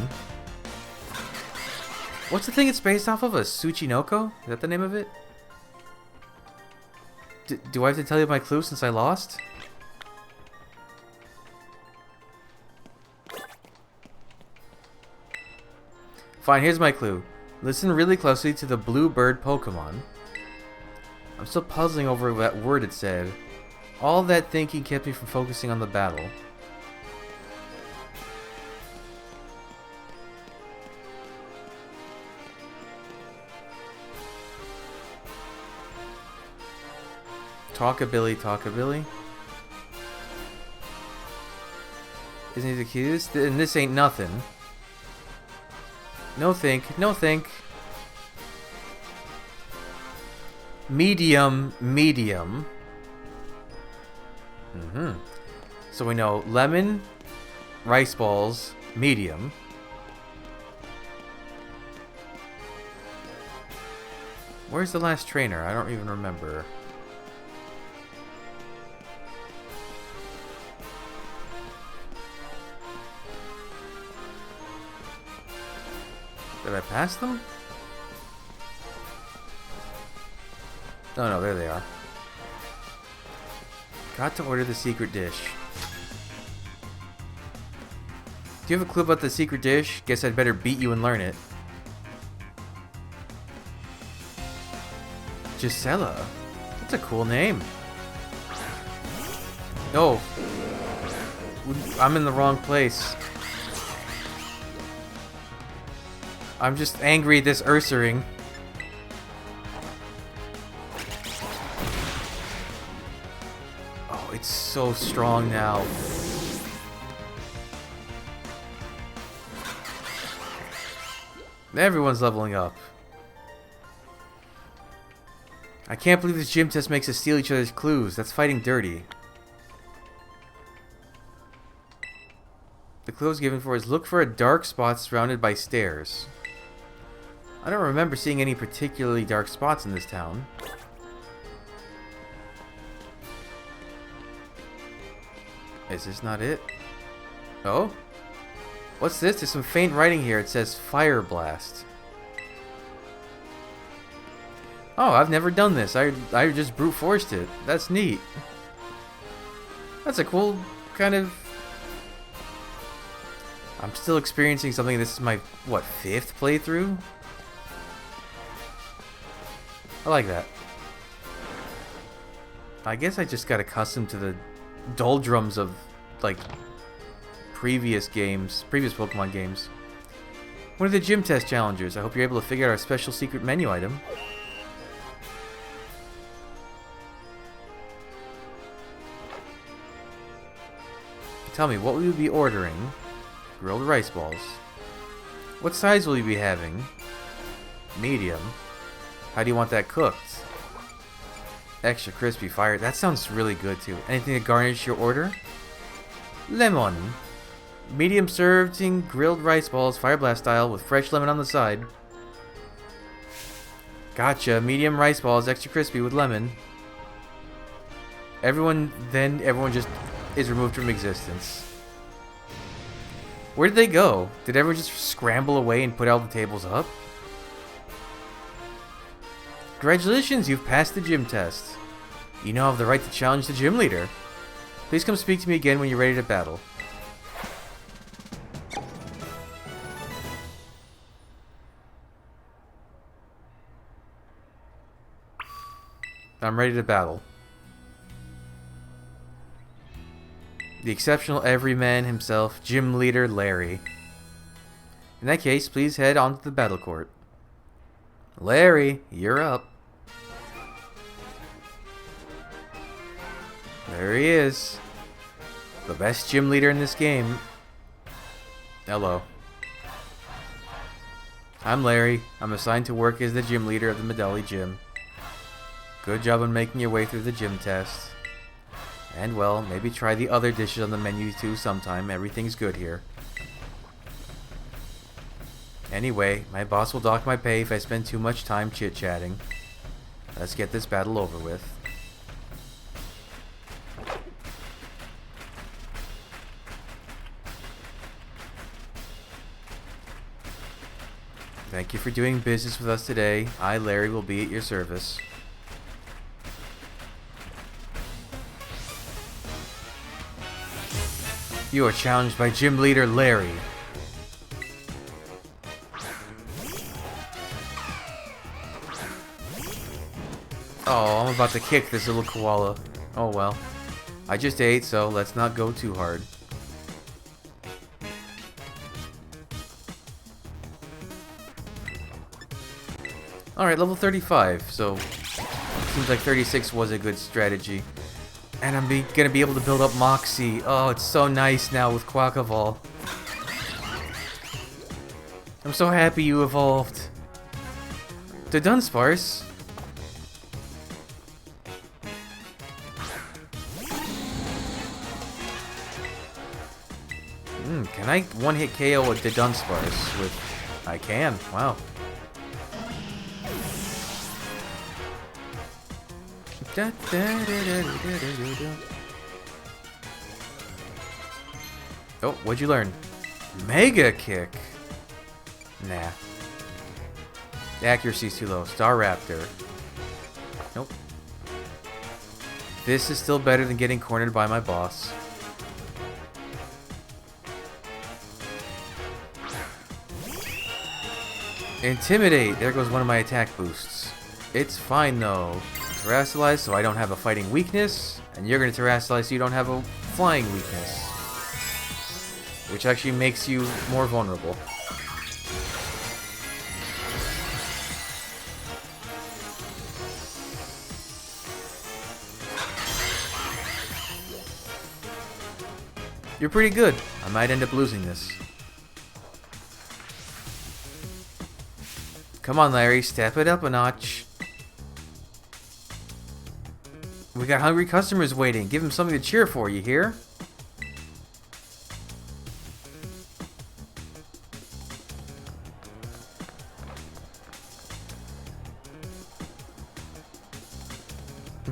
What's the thing it's based off of? A Tsuchinoko? Is that the name of it? Do I have to tell you my clue since I lost? Fine, here's my clue. Listen really closely to the blue bird Pokemon. I'm still puzzling over that word it said. All that thinking kept me from focusing on the battle. Talkabilly, Talkabilly. Isn't he the cutest? And this ain't nothing. No think, no think. Medium, medium. So we know lemon, rice balls, medium. Where's the last trainer? I don't even remember. Did I pass them? Oh no, there they are. Got to order the secret dish. Do you have a clue about the secret dish? Guess I'd better beat you and learn it. Gisela. That's a cool name. No. I'm in the wrong place. I'm just angry at this Ursaring. Oh, it's so strong now. Everyone's leveling up. I can't believe this gym test makes us steal each other's clues. That's fighting dirty. clue I was given for is look for a dark spot surrounded by stairs. I don't remember seeing any particularly dark spots in this town. Is this not it? Oh? What's this? There's some faint writing here. It says Fire Blast. Oh, I've never done this. I just brute forced it. That's neat. That's a cool kind of... I'm still experiencing something. This is my, what, 5th playthrough? I like that. I guess I just got accustomed to the doldrums of, like, previous Pokemon games. One of the gym test challengers. I hope you're able to figure out our special secret menu item. Tell me, what will you be ordering? Grilled rice balls. What size will you be having? Medium. How do you want that cooked? Extra crispy fire. That sounds really good too. Anything to garnish your order? Lemon. Medium serving grilled rice balls, Fire Blast style, with fresh lemon on the side. Gotcha. Medium rice balls, extra crispy with lemon. Everyone just is removed from existence. Where did they go? Did everyone just scramble away and put all the tables up? Congratulations, you've passed the gym test. You now have the right to challenge the gym leader. Please come speak to me again when you're ready to battle. I'm ready to battle. The exceptional everyman himself, gym leader Larry. In that case, please head on to the battle court. Larry, you're up. There he is. The best gym leader in this game. Hello. I'm Larry. I'm assigned to work as the gym leader of the Medali Gym. Good job on making your way through the gym test. And, well, maybe try the other dishes on the menu too sometime. Everything's good here. Anyway, my boss will dock my pay if I spend too much time chit-chatting. Let's get this battle over with. Thank you for doing business with us today. I, Larry, will be at your service. You are challenged by gym leader Larry. Oh, I'm about to kick this little koala. Oh well. I just ate, so let's not go too hard. Alright, level 35, so seems like 36 was a good strategy. And I'm gonna be able to build up Moxie. Oh, it's so nice now with Quackavall. I'm so happy you evolved. To Dunsparce. Can I one-hit KO with the Dunsparce? I can. Wow. Oh, what'd you learn? Mega Kick. Nah. The accuracy's too low. Star Raptor. Nope. This is still better than getting cornered by my boss. Intimidate. There goes one of my attack boosts. It's fine though. Terrasilize so I don't have a fighting weakness, and you're going to Terrasilize so you don't have a flying weakness. Which actually makes you more vulnerable. You're pretty good. I might end up losing this. Come on, Larry, step it up a notch. We got hungry customers waiting. Give them something to cheer for, you hear?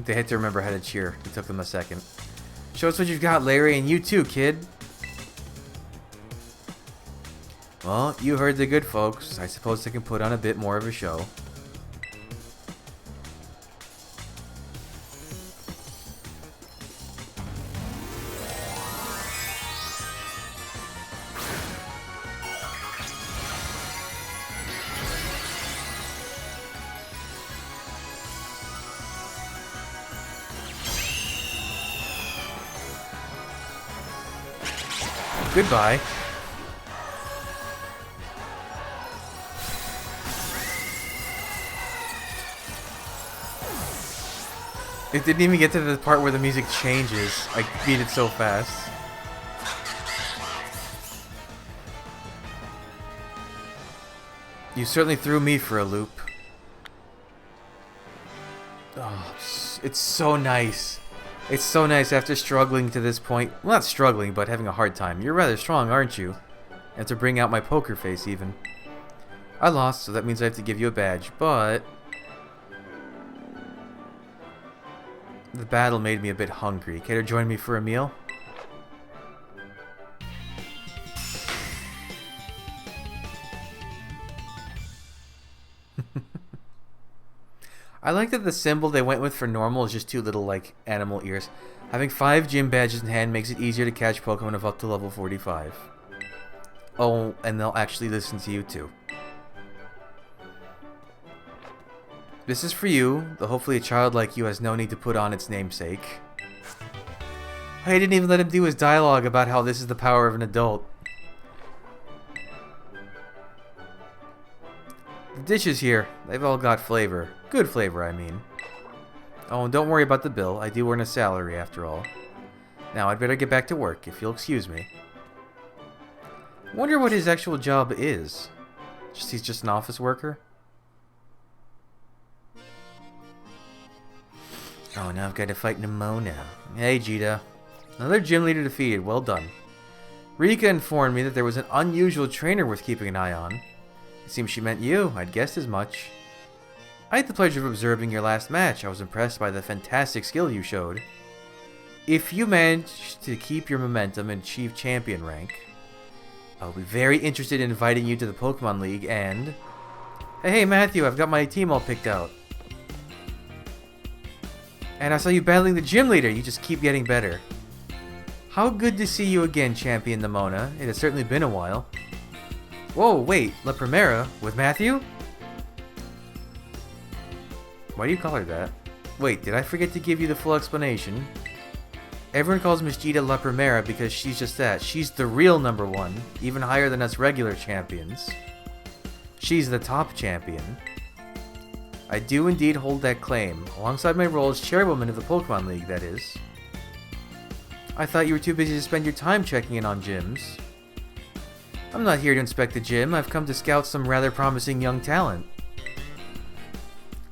They had to remember how to cheer. It took them a second. Show us what you've got, Larry, and you too, kid. Well, you heard the good folks. I suppose they can put on a bit more of a show. Goodbye. It didn't even get to the part where the music changes. I beat it so fast. You certainly threw me for a loop. Oh, it's so nice. It's so nice after struggling to this point. Well, not struggling, but having a hard time. You're rather strong, aren't you? And to bring out my poker face, even. I lost, so that means I have to give you a badge, but... the battle made me a bit hungry. Care to join me for a meal? I like that the symbol they went with for normal is just two little, like, animal ears. Having 5 gym badges in hand makes it easier to catch Pokemon of up to level 45. Oh, and they'll actually listen to you, too. This is for you, though hopefully a child like you has no need to put on its namesake. I didn't even let him do his dialogue about how this is the power of an adult. The dishes here, they've all got flavor. Good flavor, I mean. Oh, and don't worry about the bill. I do earn a salary, after all. Now, I'd better get back to work, if you'll excuse me. Wonder what his actual job is. He's just an office worker? Oh, now I've got to fight Nimona. Hey, Jita. Another gym leader defeated. Well done. Rika informed me that there was an unusual trainer worth keeping an eye on. It seems she meant you. I'd guessed as much. I had the pleasure of observing your last match. I was impressed by the fantastic skill you showed. If you manage to keep your momentum and achieve champion rank, I'll be very interested in inviting you to the Pokemon League and... Hey, Matthew, I've got my team all picked out. And I saw you battling the gym leader. You just keep getting better. How good to see you again, Champion Nimona. It has certainly been a while. Whoa, wait, La Primera? With Matthew? Why do you call her that? Wait, did I forget to give you the full explanation? Everyone calls Miss Jita La Primera because she's just that. She's the real #1, even higher than us regular champions. She's the top champion. I do indeed hold that claim, alongside my role as chairwoman of the Pokemon League, that is. I thought you were too busy to spend your time checking in on gyms. I'm not here to inspect the gym, I've come to scout some rather promising young talent.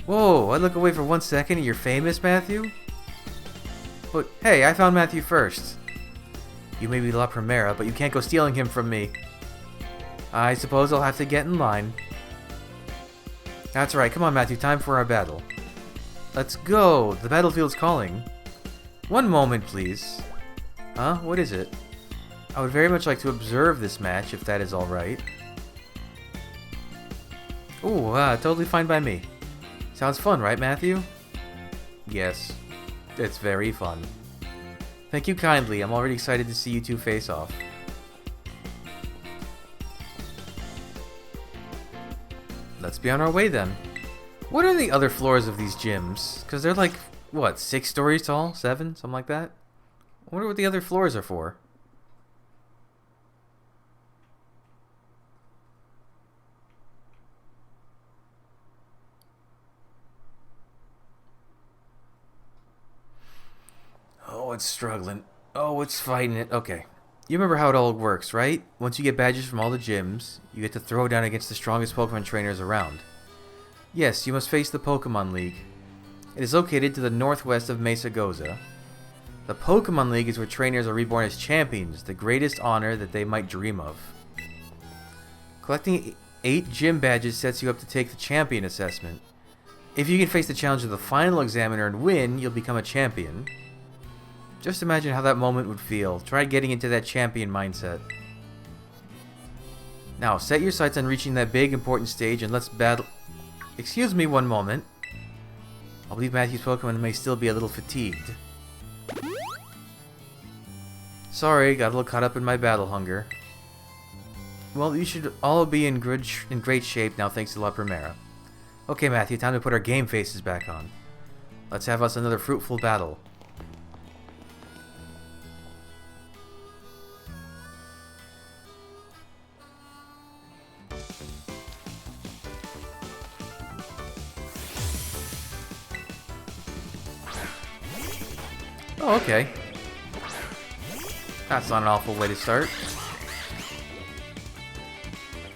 Whoa, I look away for 1 second and you're famous, Matthew? But hey, I found Matthew first. You may be La Primera, but you can't go stealing him from me. I suppose I'll have to get in line. That's right, come on Matthew, time for our battle. Let's go, the battlefield's calling. One moment, please. Huh? What is it? I would very much like to observe this match, if that is alright. Ooh, totally fine by me. Sounds fun, right, Matthew? Yes, it's very fun. Thank you kindly, I'm already excited to see you two face off. Let's be on our way then. What are the other floors of these gyms? Because they're like, what, 6 stories tall? 7? Something like that? I wonder what the other floors are for. Oh, it's struggling. Oh, it's fighting it. Okay. You remember how it all works, right? Once you get badges from all the gyms, you get to throw down against the strongest Pokemon trainers around. Yes, you must face the Pokemon League. It is located to the northwest of Mesa Goza. The Pokemon League is where trainers are reborn as champions, the greatest honor that they might dream of. Collecting 8 gym badges sets you up to take the champion assessment. If you can face the challenge of the final examiner and win, you'll become a champion. Just imagine how that moment would feel. Try getting into that champion mindset. Now, set your sights on reaching that big, important stage and let's battle... Excuse me one moment. I believe Matthew's Pokemon may still be a little fatigued. Sorry, got a little caught up in my battle hunger. Well, you should all be in great shape now thanks to La Primera. Okay, Matthew, time to put our game faces back on. Let's have us another fruitful battle. Oh, okay. That's not an awful way to start.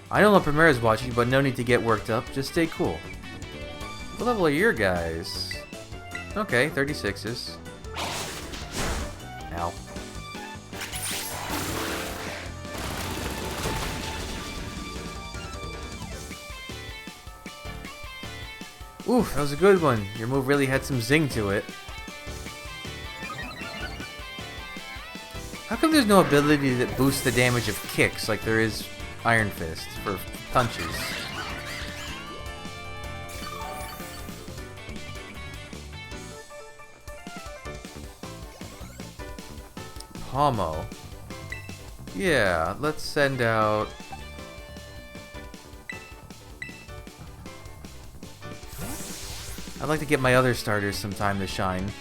I know La Primera's watching, but no need to get worked up. Just stay cool. What level are your guys? Okay, 36s. Ow. Oof, that was a good one. Your move really had some zing to it. How come there's no ability that boosts the damage of kicks like there is Iron Fist for punches? Pomo. Yeah, let's send out... I'd like to get my other starters some time to shine.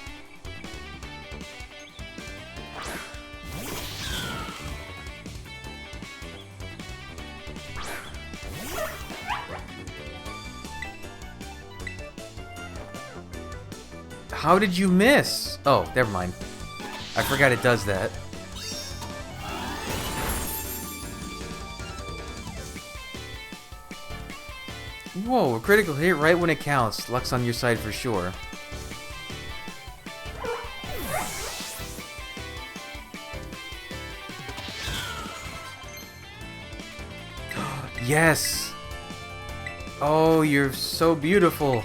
How did you miss? Oh, never mind. I forgot it does that. Whoa, a critical hit right when it counts. Luck's on your side for sure. Yes! Oh, you're so beautiful.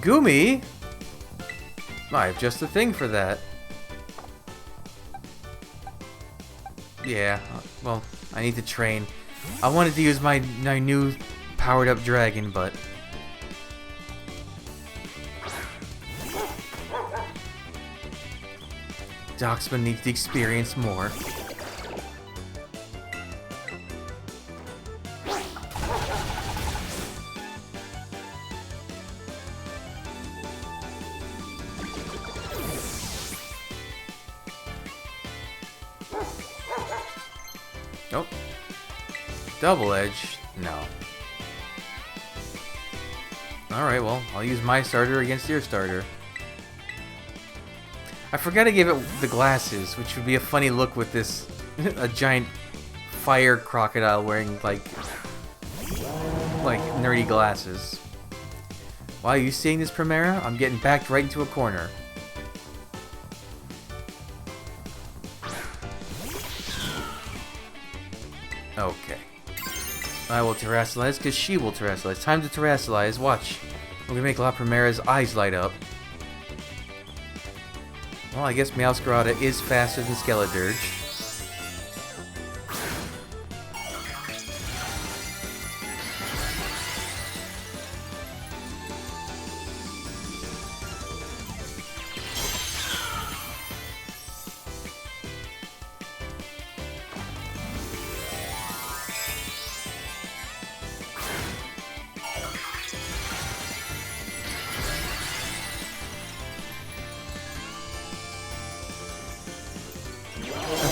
Gumi? I have just a thing for that. Yeah, well, I need to train. I wanted to use my new powered-up dragon, but... Doxman needs to experience more. Nope. Double edge? No. Alright, well, I'll use my starter against your starter. I forgot to give it the glasses, which would be a funny look with this a giant fire crocodile wearing like nerdy glasses. Wow, you seeing this, Primera? I'm getting backed right into a corner. Okay. I will terrasilize because she will terrasilize. Time to terrasilize. Watch. We're gonna make La Primera's eyes light up. Well, I guess Meowscarada is faster than Skeledirge.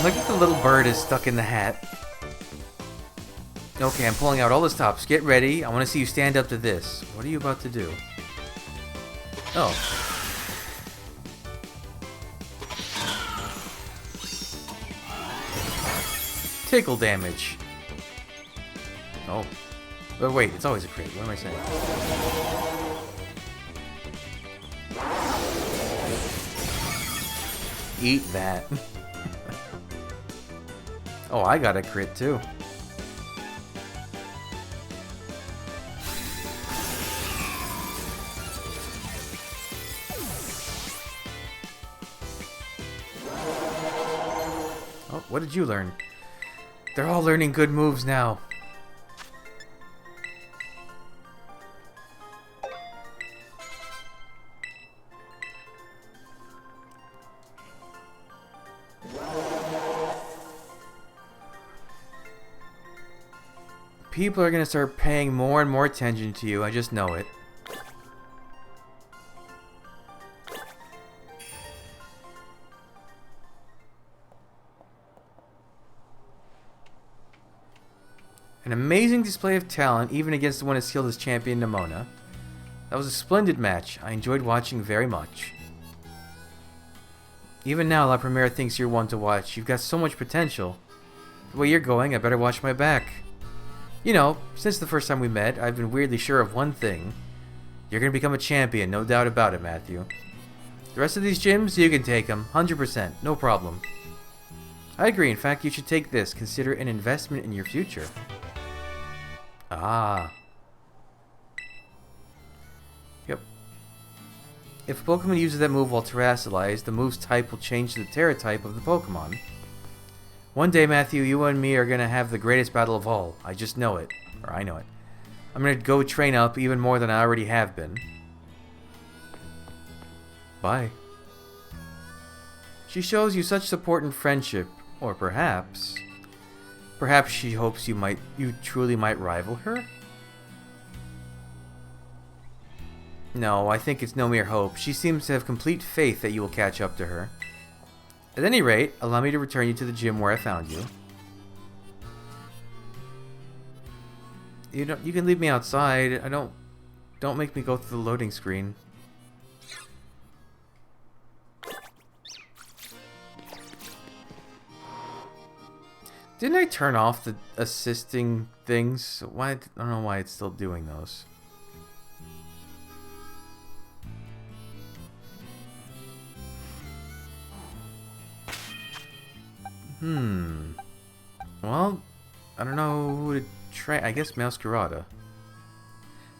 Look at the little bird is stuck in the hat. Okay, I'm pulling out all the stops. Get ready. I want to see you stand up to this. What are you about to do? Oh. Tickle damage. Oh. Oh wait, it's always a crit. What am I saying? Eat that. Oh, I got a crit too. Oh, what did you learn? They're all learning good moves now. People are gonna start paying more and more attention to you, I just know it. An amazing display of talent, even against the one as skilled as Champion Nimona. That was a splendid match. I enjoyed watching very much. Even now, La Primera thinks you're one to watch. You've got so much potential. The way you're going, I better watch my back. You know, since the first time we met, I've been weirdly sure of one thing. You're gonna become a champion, no doubt about it, Matthew. The rest of these gyms, you can take them. 100%, no problem. I agree, in fact, you should take this. Consider it an investment in your future. Ah. Yep. If a Pokemon uses that move while terrestrialized, the move's type will change to the Terra type of the Pokemon. One day, Matthew, you and me are gonna have the greatest battle of all. I just know it. Or I know it. I'm gonna go train up even more than I already have been. Bye. She shows you such support and friendship. Or perhaps... Perhaps she hopes you truly might rival her? No, I think it's no mere hope. She seems to have complete faith that you will catch up to her. At any rate, allow me to return you to the gym where I found you. You can leave me outside. Don't make me go through the loading screen. Didn't I turn off the assisting things? Why? I don't know why it's still doing those. Well, I don't know who to train. I guess Masquerada.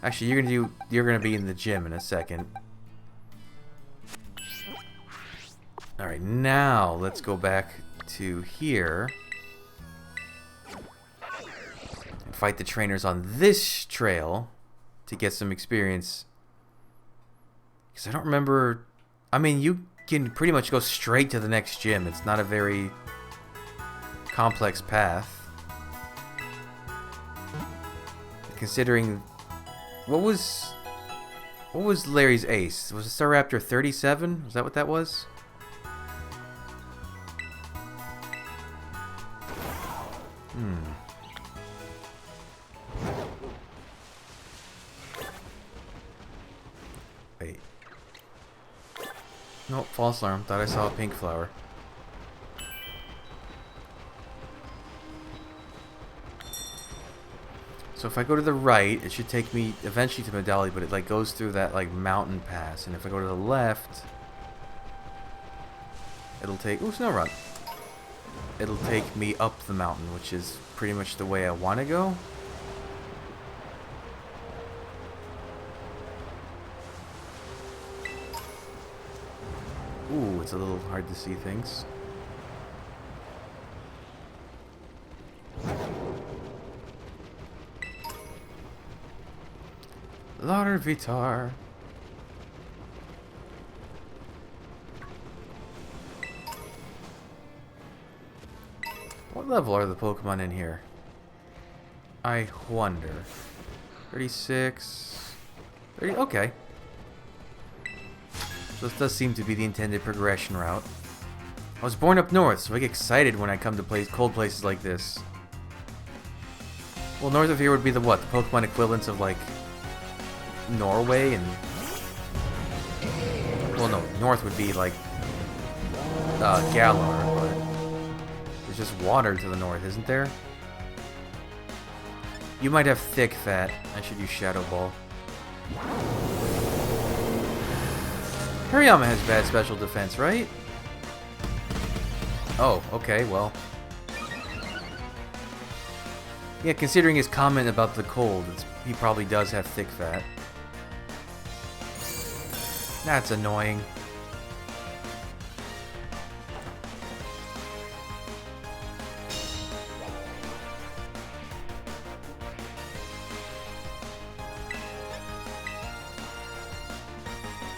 Actually, you're gonna be in the gym in a second. All right, now let's go back to here. Fight the trainers on this trail to get some experience. Because I don't remember... I mean, you can pretty much go straight to the next gym. It's not a very complex path. Considering... What was Larry's ace? Was it Staraptor 37? Was that what that was? Wait. Nope, false alarm. Thought I saw a pink flower. So if I go to the right, it should take me eventually to Medali, but it like goes through that like mountain pass. And if I go to the left, it'll take... Ooh, snow run. It'll take me up the mountain, which is pretty much the way I want to go. Ooh, it's a little hard to see things. Larvitar. What level are the Pokemon in here? I wonder. 36... 30, okay. So this does seem to be the intended progression route. I was born up north, so I get excited when I come to cold places like this. Well, north of here would be the what? The Pokemon equivalents of, like, Norway and... Well, no, north would be, like, Galar, but... There's just water to the north, isn't there? You might have thick fat. I should use Shadow Ball. Hariyama has bad special defense, right? Oh, okay, well. Yeah, considering his comment about the cold, he probably does have thick fat. That's annoying.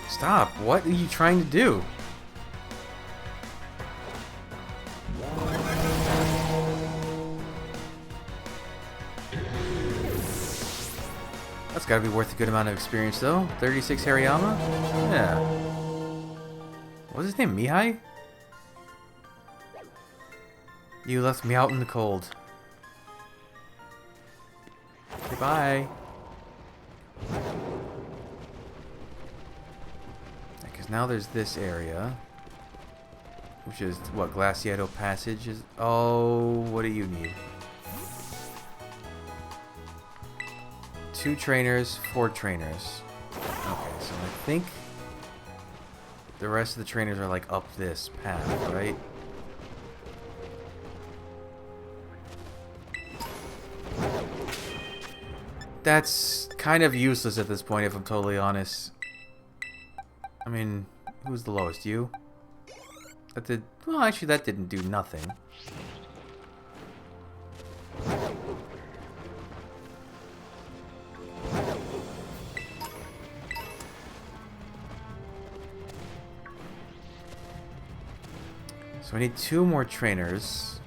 Stop! What are you trying to do? That's gotta be worth a good amount of experience, though. 36 Hariyama? Yeah. What's his name? Mihai? You left me out in the cold. Goodbye. Because now there's this area. Which is, what, Glaciato Passage is... Oh, what do you need? 2 trainers, 4 trainers. Okay, so I think the rest of the trainers are like up this path, right? That's kind of useless at this point, if I'm totally honest. I mean, who's the lowest? You? That did... Well, actually, that didn't do nothing. So I need 2 more trainers.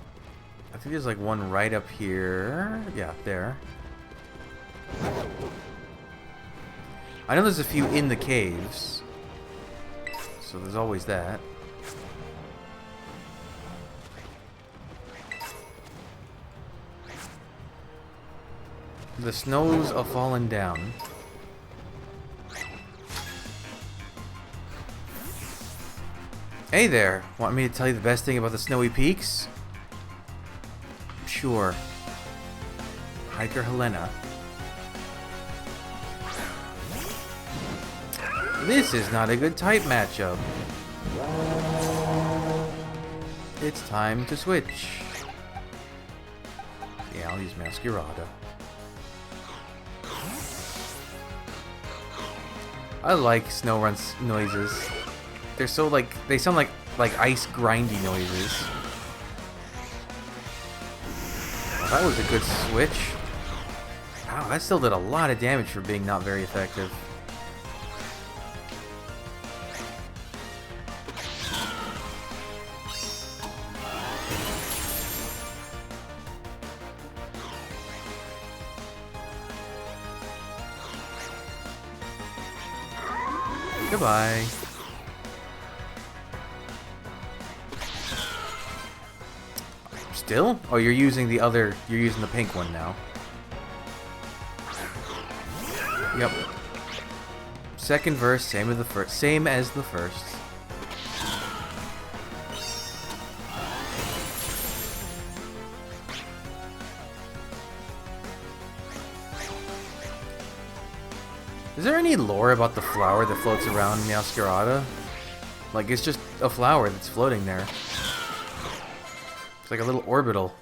I think there's like one right up here. Yeah, there. I know there's a few in the caves. So there's always that. The snows are falling down. Hey there! Want me to tell you the best thing about the snowy peaks? Sure. Hiker Helena. This is not a good type matchup. It's time to switch. Yeah, I'll use Masquerada. I like snow runs noises. They're so like, they sound like ice grindy noises. Well, that was a good switch. Wow, that still did a lot of damage for being not very effective. Goodbye. Still? Oh, you're using the other... You're using the pink one now. Yep. Second verse, same as the first. Same as the first. Is there any lore about the flower that floats around Masquerada? Like, it's just a flower that's floating there. It's like a little orbital.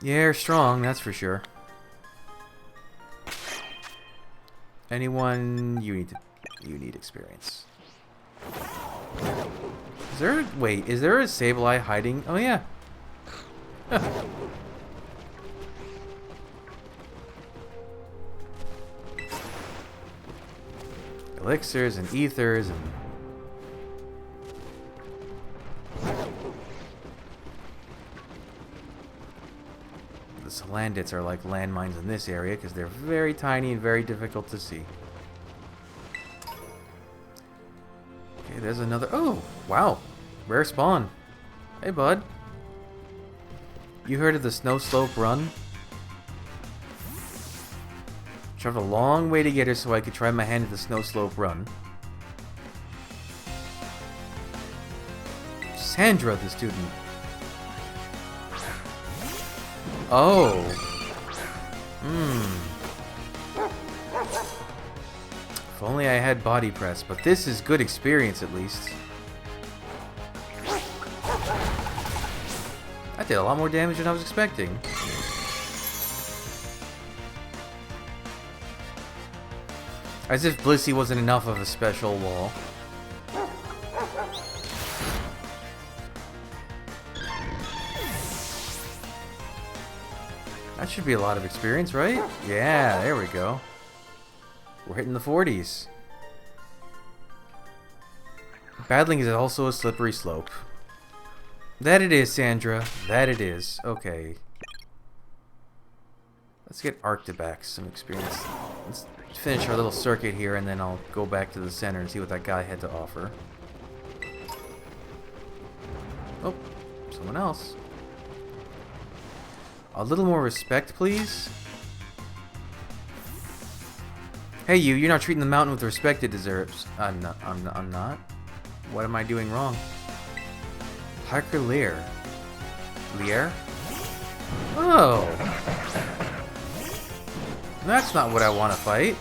Yeah, you're strong, that's for sure. Anyone... You need experience. Is there... Wait, is there a Sableye hiding? Oh, yeah. Elixirs and ethers and... The Salandits are like landmines in this area because they're very tiny and very difficult to see. Okay, there's another... Oh, wow. Rare spawn. Hey, bud. You heard of the Snow Slope Run? Traveled a long way to get here so I could try my hand at the Snow Slope Run. Sandra, the student. Oh. If only I had body press, but this is good experience at least. That did a lot more damage than I was expecting. As if Blissey wasn't enough of a special wall. That should be a lot of experience, right? Yeah, there we go. We're hitting the 40s. Battling is also a slippery slope. That it is, Sandra. That it is. Okay. Let's get Arctibax some experience. Let's finish our little circuit here, and then I'll go back to the center and see what that guy had to offer. Oh, someone else. A little more respect, please. Hey, you're not treating the mountain with the respect it deserves. I'm not. What am I doing wrong? Harker Lear. Lear? Oh. That's not what I want to fight.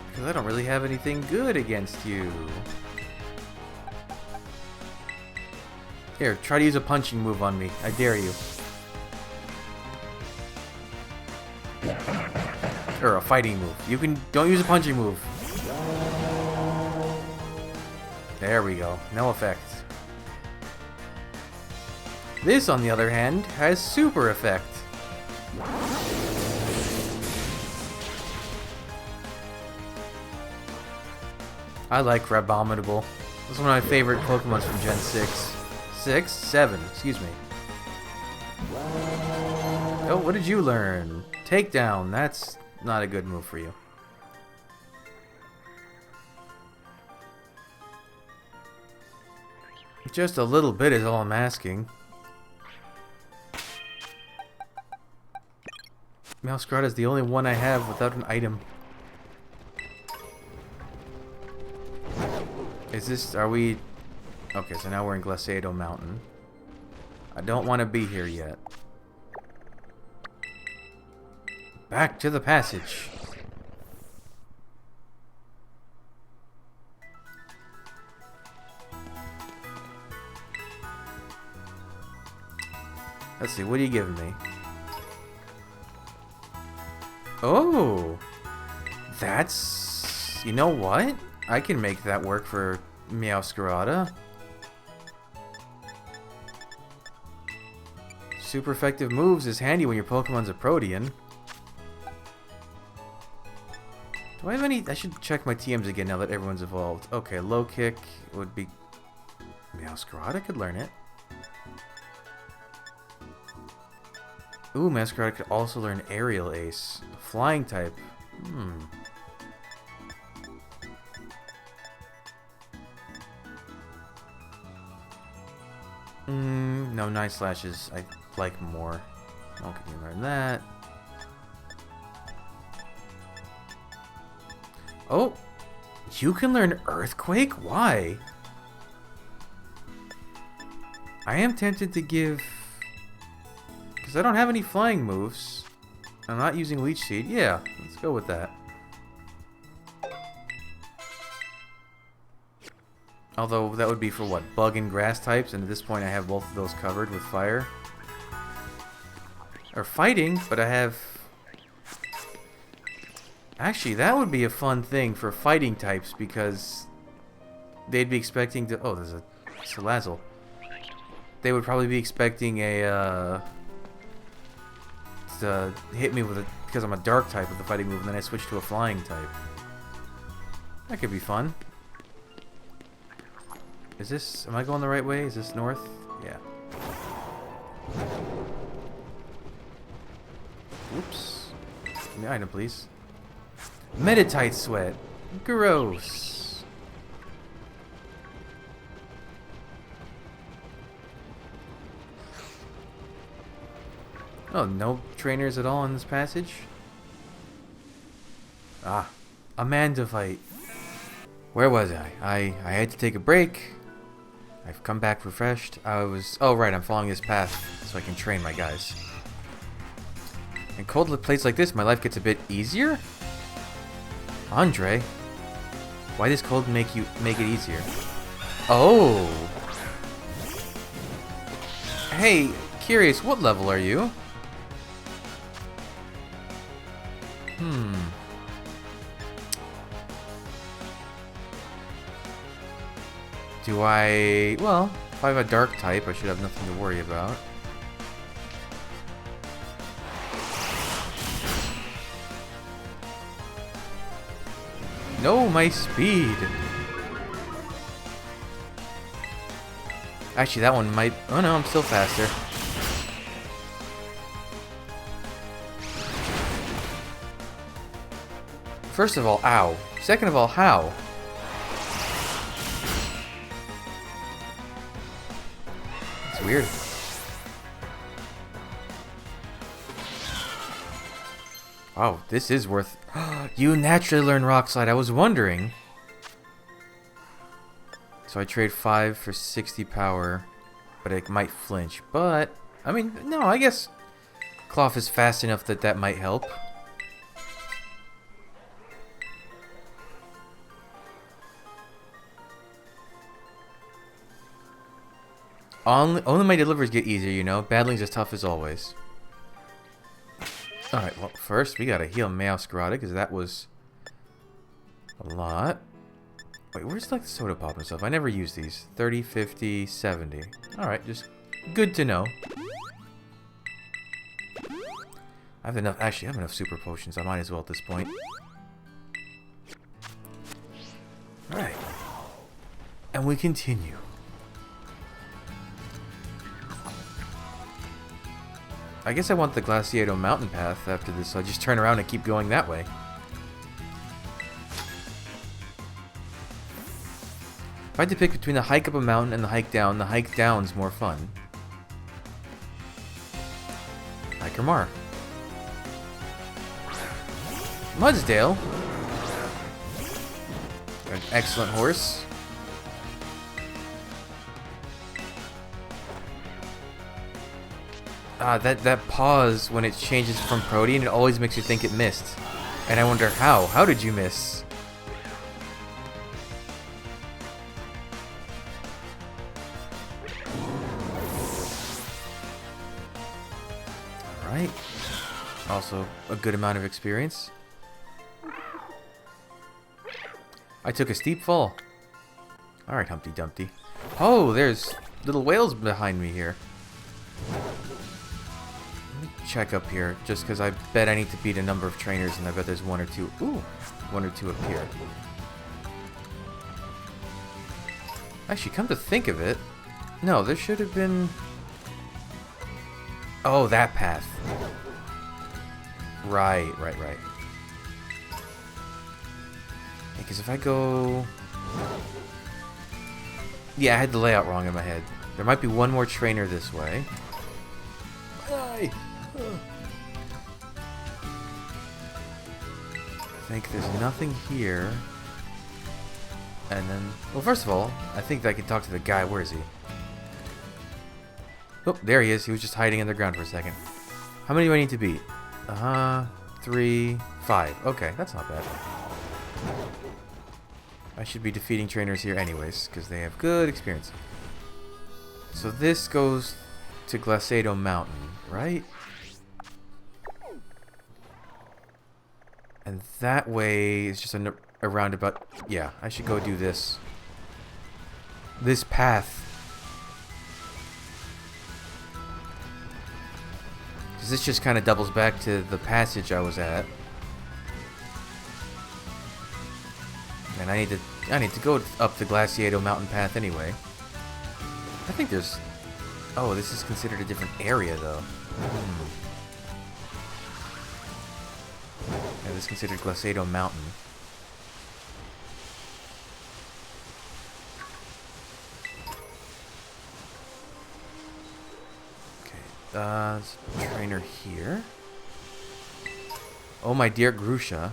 Because I don't really have anything good against you. Here, try to use a punching move on me. I dare you. Or a fighting move. Don't use a punching move. There we go. No effect. This, on the other hand, has super effect. I like Rabominable. This is one of my favorite Pokemon from Gen 6. 7, excuse me. Oh, what did you learn? Takedown. That's not a good move for you. Just a little bit is all I'm asking. Meowscarada is the only one I have without an item. Are we... Okay, so now we're in Glaceado Mountain. I don't want to be here yet. Back to the passage. Let's see, what are you giving me? Oh! That's... You know what? I can make that work for Meowscarada. Super effective moves is handy when your Pokemon's a Protean. Do I have any... I should check my TMs again now that everyone's evolved. Okay, low kick would be... Meowscarada could learn it. Ooh, Meowscarada could also learn Aerial Ace. Flying type. No, 9 slashes I like more. How can you learn that? Oh! You can learn Earthquake? Why? I am tempted to give... Because I don't have any flying moves. I'm not using Leech Seed. Yeah, let's go with that. Although that would be for what? Bug and grass types, and at this point I have both of those covered with fire. Or fighting, but I have... Actually, that would be a fun thing for fighting types, because they'd be expecting to... Oh, there's a Salazzle. They would probably be expecting a... to hit me with it because I'm a dark type with the fighting move, and then I switch to a flying type. That could be fun. Is this... Am I going the right way? Is this north? Yeah. Oops. Give me an item, please. Meditite Sweat. Gross. Oh, no trainers at all in this passage? Ah, Amanda fight. Where was I? I had to take a break. I've come back refreshed. Oh right, I'm following this path so I can train my guys. In cold places like this, my life gets a bit easier? Andre? Why does cold make it easier? Oh! Hey, curious, what level are you? Do I... Well, if I have a dark type, I should have nothing to worry about. No, my speed! Actually, that one might... Oh no, I'm still faster. First of all, ow. Second of all, how? It's weird. Wow, this is worth... You naturally learn Rock Slide. I was wondering. So I trade 5 for 60 power, but it might flinch. But, I mean, no, I guess Cloth is fast enough that that might help. Only my deliveries get easier, you know. Battling's as tough as always. Alright, well, first we gotta heal Scarlet, because that was a lot. Wait, where's like the soda pop and stuff? I never use these. 30, 50, 70. Alright, just good to know. I have enough, actually, I have enough super potions. I might as well at this point. Alright. And we continue. I guess I want the Glaciado mountain path after this, so I just turn around and keep going that way. If I had to pick between the hike up a mountain and the hike down's more fun. Hiker Mar. Mudsdale. An excellent horse. That pause when it changes from Protean, it always makes you think it missed. And I wonder how. How did you miss? Alright. Also, a good amount of experience. I took a steep fall. Alright, Humpty Dumpty. Oh, there's little whales behind me here. Check up here, just because I bet I need to beat a number of trainers, and I bet there's one or two. Ooh, one or two up here. Actually, come to think of it, no, there should have been. Oh, that path. Right. Because if I go, yeah, I had the layout wrong in my head. There might be one more trainer this way. I think there's nothing here. And then, well, first of all, I think that I can talk to the guy. Where is he? Oh, there he is. He was just hiding in the ground for a second. How many do I need to beat? 3, 5. Okay, that's not bad. I should be defeating trainers here anyways, because they have good experience. So this goes to Glaciado Mountain, right? And that way is just a roundabout. Yeah, I should go do this. This path. Because this just kind of doubles back to the passage I was at. And I need to go up the Glaciado Mountain path anyway. I think there's... Oh, this is considered a different area, though. Yeah, this is considered Glaciado Mountain. Okay, there's a trainer here. Oh, my dear Grusha.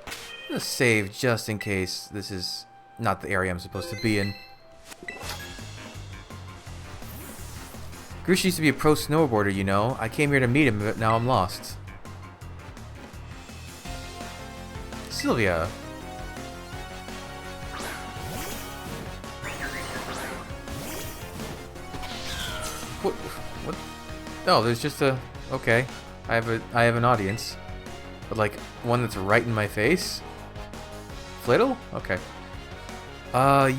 I'm gonna save just in case this is not the area I'm supposed to be in. Grusha used to be a pro snowboarder, you know. I came here to meet him, but now I'm lost. Sylvia. What? What? Oh, there's just a... Okay. I have an audience. But, like, one that's right in my face? Flittle? Okay.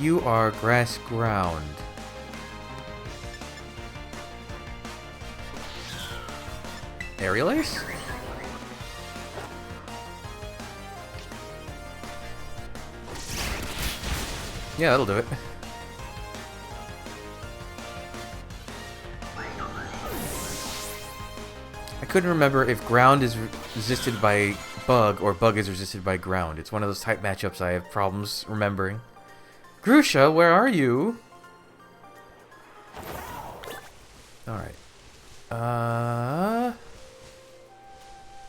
You are grass ground. Aerial Ace? Yeah, that'll do it. I couldn't remember if ground is resisted by bug or bug is resisted by ground. It's one of those type matchups I have problems remembering. Grusha, where are you? Alright.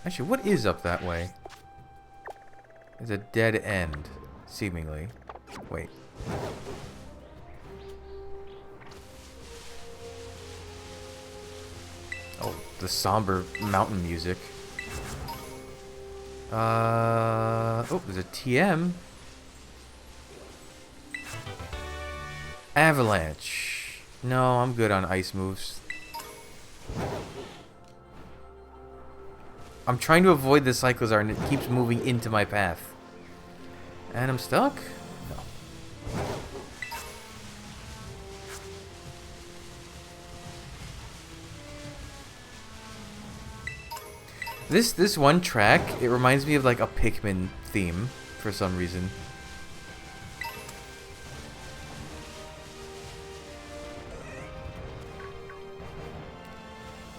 Actually, what is up that way? There's a dead end, seemingly. Wait. Oh, the somber mountain music. Oh, there's a TM. Avalanche. No, I'm good on ice moves. I'm trying to avoid the Cyclozar and it keeps moving into my path. And I'm stuck? No. This one track, it reminds me of like a Pikmin theme for some reason.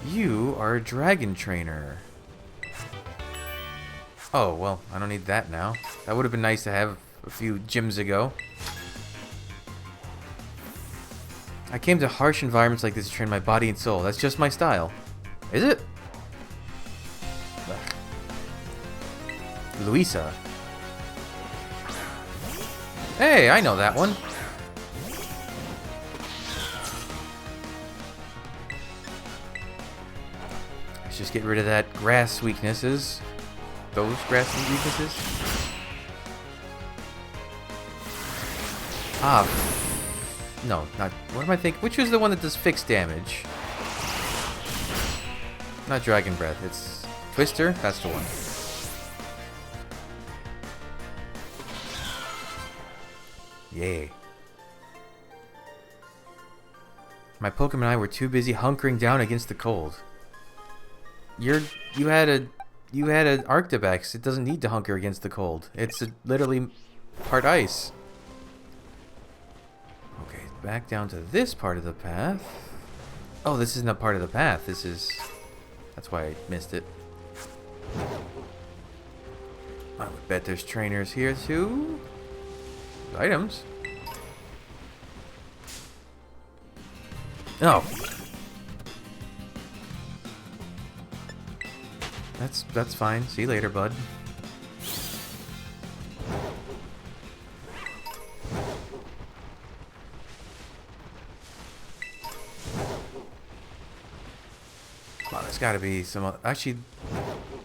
You are a dragon trainer. Oh, well, I don't need that now. That would have been nice to have a few gyms ago. I came to harsh environments like this to train my body and soul. That's just my style. Is it? Luisa. Hey, I know that one. Let's just get rid of that grass weaknesses. Those grass weaknesses. Ah. No, not... What am I thinking? Which is the one that does fixed damage? Not Dragon Breath. It's Twister. That's the one. Yay. My Pokemon and I were too busy hunkering down against the cold. You had an Arctibex. It doesn't need to hunker against the cold. It's literally part ice. Okay, back down to this part of the path. Oh, this isn't a part of the path. This is... That's why I missed it. I would bet there's trainers here too. Items. Oh. That's fine. See you later, bud. Well, there's got to be some... Actually,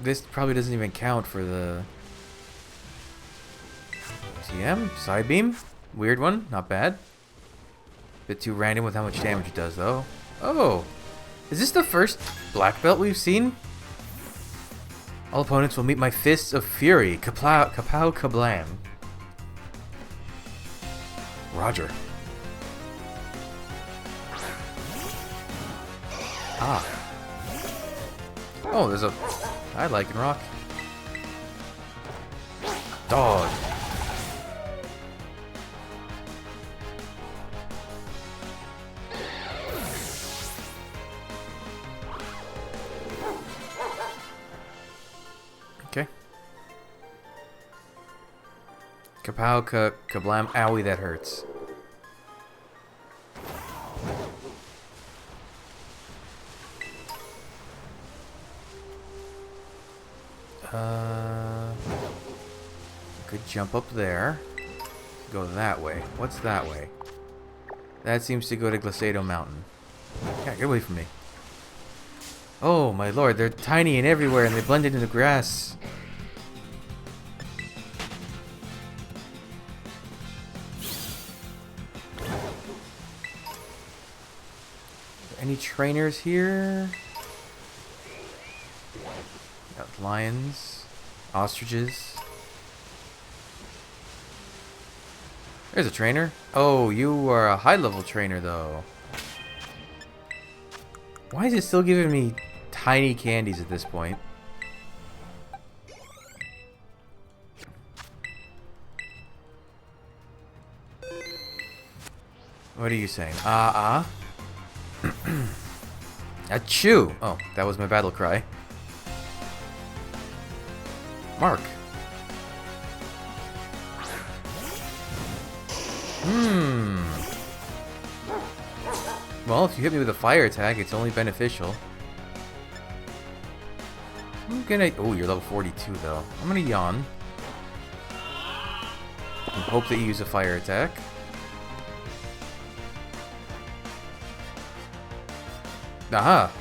this probably doesn't even count for the... TM? Side beam? Weird one. Not bad. Bit too random with how much damage it does, though. Oh! Is this the first black belt we've seen? All opponents will meet my fists of fury. Kapow, kapow, kablam. Roger. Ah. Oh, there's a... I like and rock. Dog. Okay. Kapow, kablam, owie, that hurts. Could jump up there. Go that way. What's that way? That seems to go to Glacado Mountain. Yeah, get away from me. Oh my lord, they're tiny and everywhere and they blend into the grass. Any trainers here? Got lions, ostriches. There's a trainer. Oh, you are a high-level trainer, though. Why is it still giving me tiny candies at this point? What are you saying? Achoo! Oh, that was my battle cry. Mark. Well, if you hit me with a fire attack, it's only beneficial. I'm gonna... Oh, you're level 42, though. I'm gonna yawn. And hope that you use a fire attack. Aha!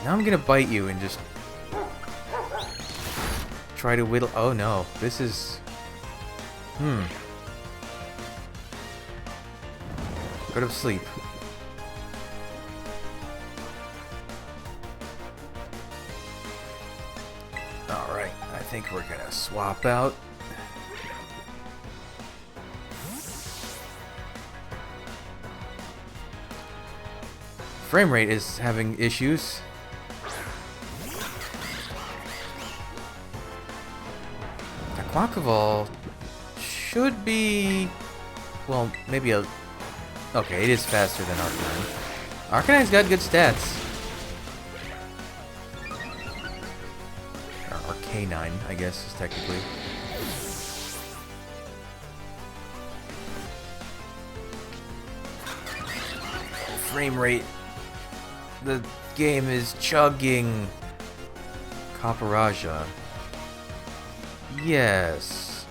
Now I'm gonna bite you and just... try to whittle... Oh, no. This is... Go to sleep. Alright, I think we're gonna swap out. Frame rate is having issues. The Quackball should be... well, maybe a... Okay, it is faster than Arcanine. Arcanine's got good stats. Or Arcanine, I guess, is technically. Frame rate. The game is chugging. Caparaja. Yes.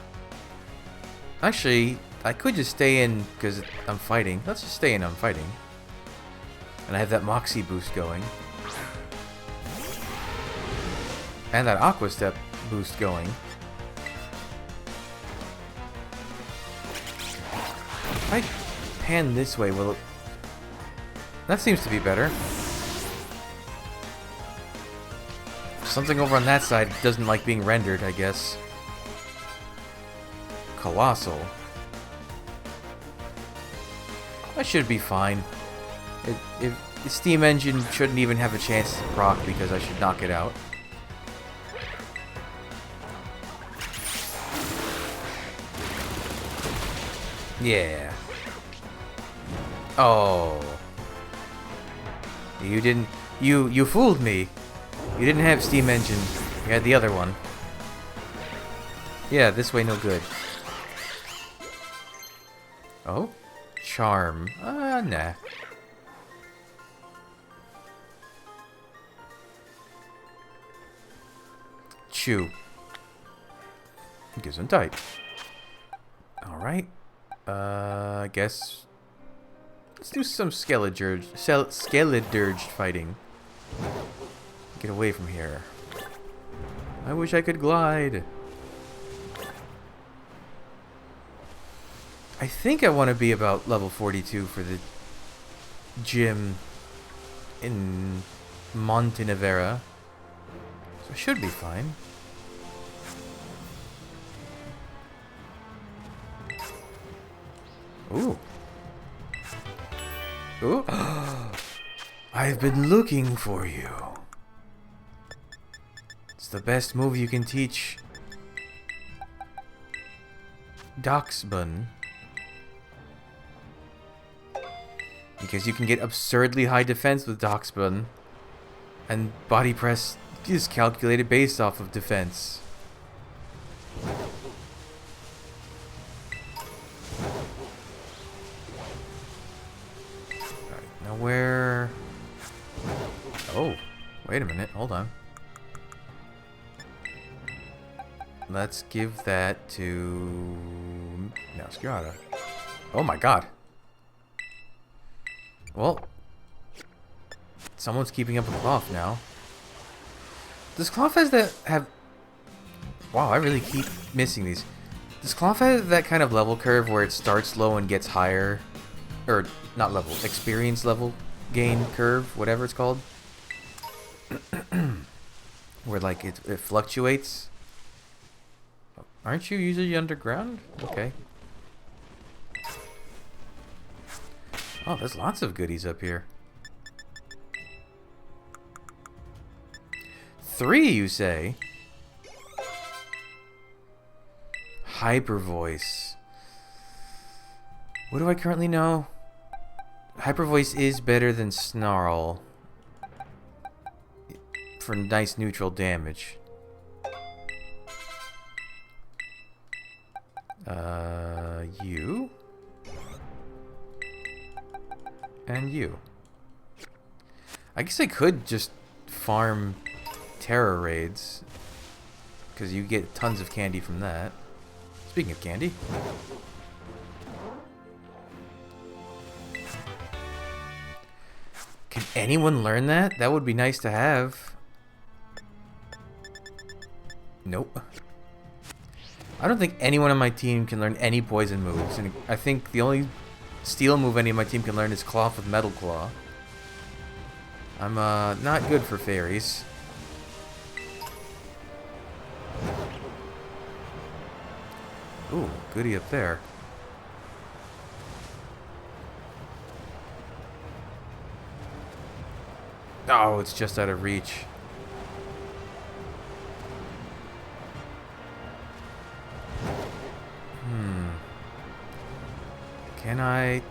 Actually... I could just stay in because I'm fighting. Let's just stay in, I'm fighting. And I have that Moxie boost going. And that Aqua Step boost going. If I pan this way, will it... That seems to be better. Something over on that side doesn't like being rendered, I guess. Colossal. That should be fine. The Steam Engine shouldn't even have a chance to proc because I should knock it out. Yeah. Oh. You didn't... You fooled me. You didn't have Steam Engine. You had the other one. Yeah, this way no good. Oh? Charm. Nah. Chew. Gives him type. Alright. I guess... Let's do some Skeledirge fighting. Get away from here. I wish I could glide. I think I want to be about level 42 for the gym in Montenevera. So it should be fine. Ooh. Ooh. I've been looking for you. It's the best move you can teach Doxbun. Because you can get absurdly high defense with Doxbun. And body press is calculated based off of defense. Alright, now where... Oh, wait a minute, hold on. Let's give that to... Masquerada. Oh my god. Well, someone's keeping up with Cloth now. Does Cloth have... Wow, I really keep missing these. Does Cloth have that kind of level curve where it starts low and gets higher or not level, experience level gain curve, whatever it's called. Where like it fluctuates. Aren't you usually underground? Okay. Oh, there's lots of goodies up here. 3, you say? Hyper voice. What do I currently know? Hyper voice is better than snarl for nice neutral damage. You and you. I guess I could just farm terror raids, because you get tons of candy from that. Speaking of candy. Can anyone learn that? That would be nice to have. Nope. I don't think anyone on my team can learn any poison moves, and I think the only steel move any of my team can learn is Cloth with Metal Claw. I'm not good for fairies. Ooh, goodie up there. Oh, it's just out of reach. Can I...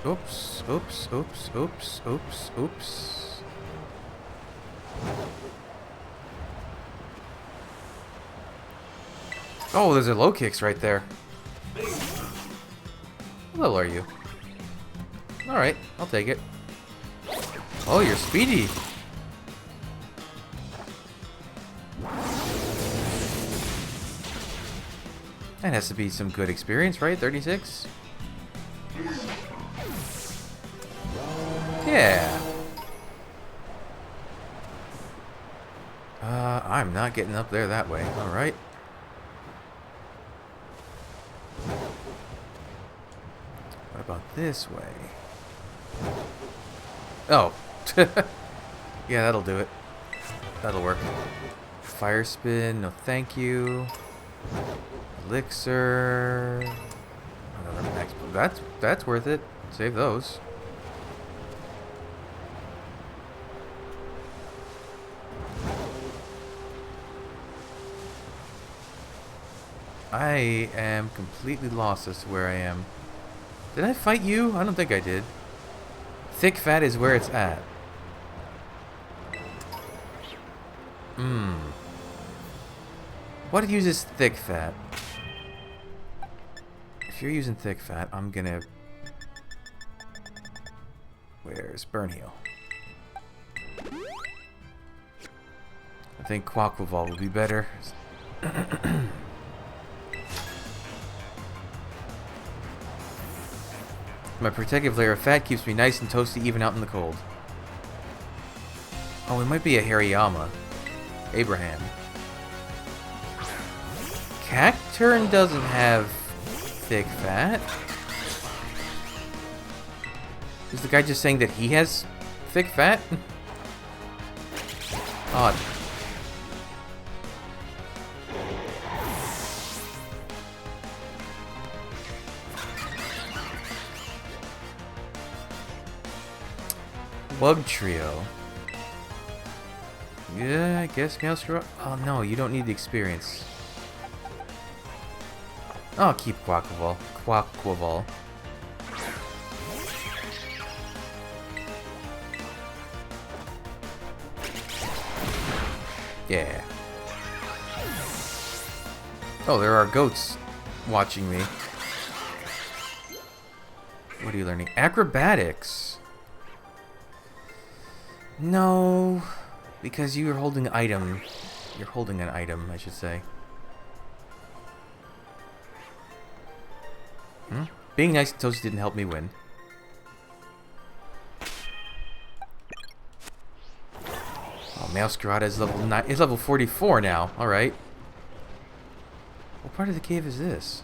Oops, oops, oops, oops, oops, oops. Oh, there's a low kicks right there. What level are you? Alright, I'll take it. Oh, you're speedy. That has to be some good experience, right? 36? Yeah. I'm not getting up there that way. Alright. What about this way? Oh. Yeah, that'll do it. That'll work. Fire spin, no thank you. Elixir. Another max. That's worth it. Save those. I am completely lost as to where I am. Did I fight you? I don't think I did. Thick fat is where it's at. What uses thick fat? If you're using thick fat, I'm gonna... Where's Burn Heal? I think Quaquaval will be better. My protective layer of fat keeps me nice and toasty even out in the cold. Oh, it might be a Hariyama. Abraham. Cacturn doesn't have thick fat. Is the guy just saying that he has thick fat? Odd. Bug Trio. Yeah, I guess Meowscarada. Oh no, you don't need the experience. I'll keep Quaquaval. Quaquaval. Yeah. Oh, there are goats watching me. What are you learning? Acrobatics. No, because you're holding an item. You're holding an item, I should say. Being nice and toasty didn't help me win. Oh, Meowscarada is level 9. It's level 44 now. All right. What part of the cave is this?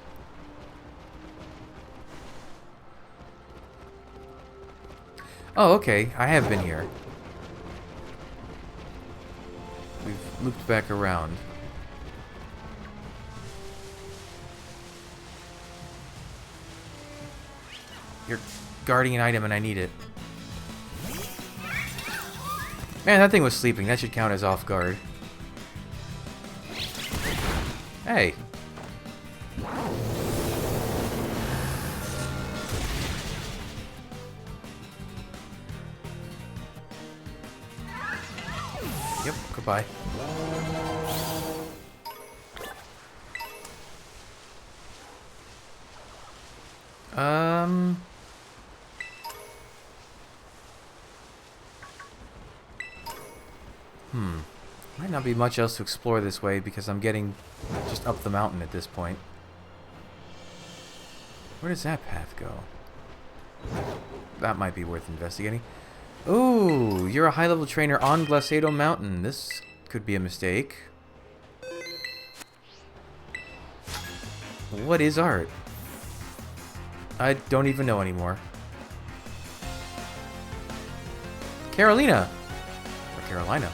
Oh, okay. I have been here. We've looped back around. You're guarding an item and I need it. Man, that thing was sleeping. That should count as off guard. Hey. Yep, goodbye. Might not be much else to explore this way because I'm getting just up the mountain at this point. Where does that path go? That might be worth investigating. Ooh, you're a high-level trainer on Glaciado Mountain. This could be a mistake. What is art? I don't even know anymore. Carolina! Or Carolina.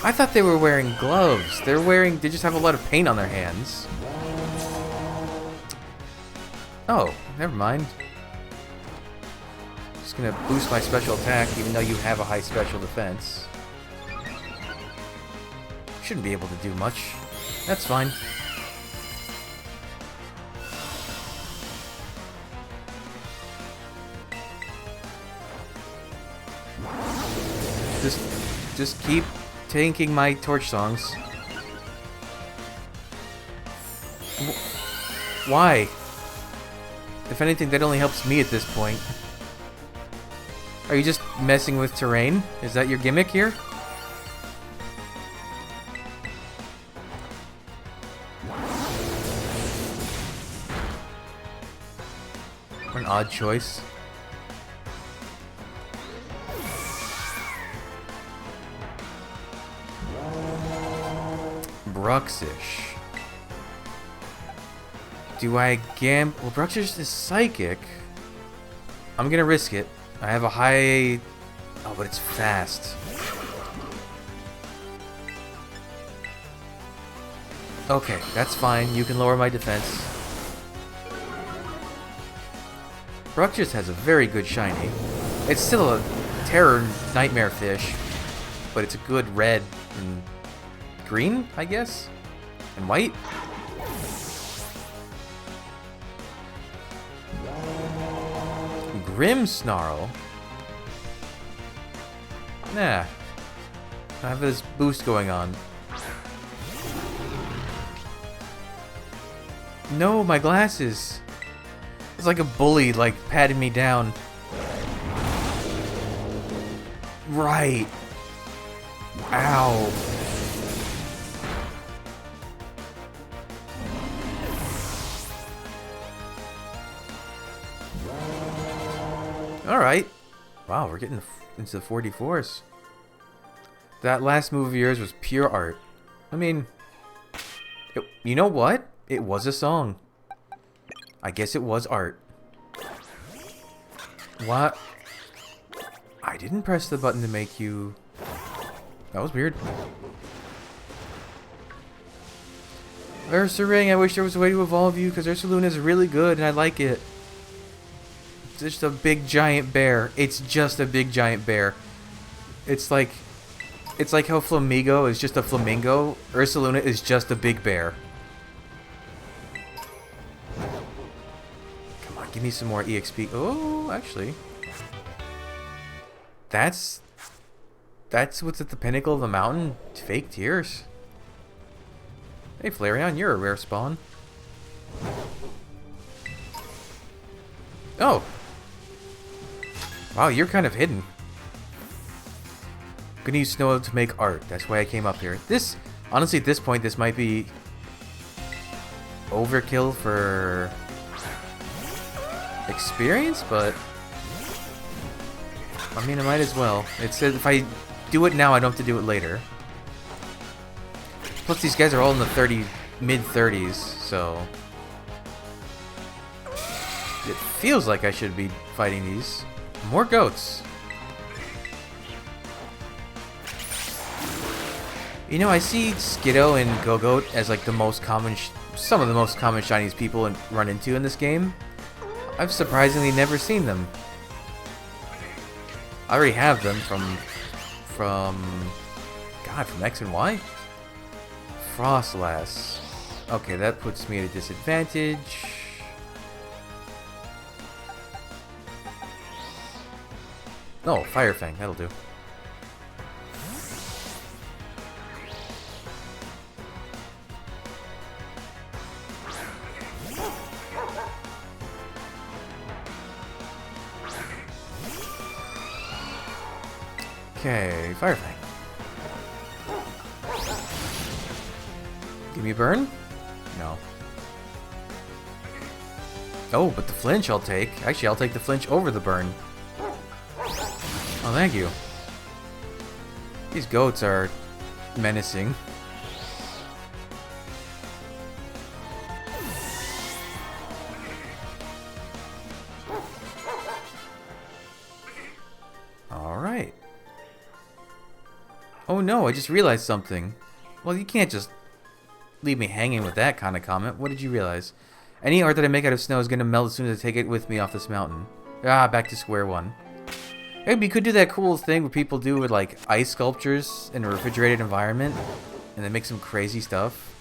I thought they were wearing gloves. They just have a lot of paint on their hands. Oh, never mind. Just gonna boost my special attack even though you have a high special defense. Shouldn't be able to do much. That's fine. Just keep tanking my torch songs. Why? If anything, that only helps me at this point. Are you just messing with terrain? Is that your gimmick here? What an odd choice. Bruxish. Do I Well, Bruxish is psychic. I'm gonna risk it. I have a high... Oh, but it's fast. Okay, that's fine. You can lower my defense. Bruxish has a very good shiny. It's still a terror nightmare fish, but it's a good red and green, I guess? And white? Grimmsnarl? Nah. I have this boost going on. No, my glasses! It's like a bully, like, patting me down. Right. Ow. Alright. Wow, we're getting into the 44s. That last move of yours was pure art. I mean, you know what? It was a song. I guess it was art. What? I didn't press the button to make you... That was weird. Ursaring, I wish there was a way to evolve you, because Ursaluna is really good, and I like it. It's just a big giant bear. It's just a big giant bear. It's like how Flamigo is just a flamingo. Ursaluna is just a big bear. Come on, give me some more EXP. Oh, actually. That's what's at the pinnacle of the mountain? Fake tears. Hey, Flareon, you're a rare spawn. Oh. Wow, you're kind of hidden. Gonna use snow to make art. That's why I came up here. Honestly, at this point, this might be overkill for experience, but I mean, I might as well. It says if I do it now, I don't have to do it later. Plus, these guys are all in the mid-30s, so it feels like I should be fighting these More goats. You know, I see Skiddo and Go-Goat as like the most common, some of the most common shinies people run into in this game. I've surprisingly never seen them. I already have them from X and Y? Frostlass. Okay, that puts me at a disadvantage. Oh, Firefang, that'll do. Okay, Firefang. Give me a burn? No. Oh, but the flinch I'll take. Actually, I'll take the flinch over the burn. Oh, thank you. These goats are menacing. Alright. Oh no, I just realized something. Well, you can't just leave me hanging with that kind of comment. What did you realize? Any art that I make out of snow is going to melt as soon as I take it with me off this mountain. Ah, back to square one. Maybe you could do that cool thing where people do with like ice sculptures in a refrigerated environment and they make some crazy stuff.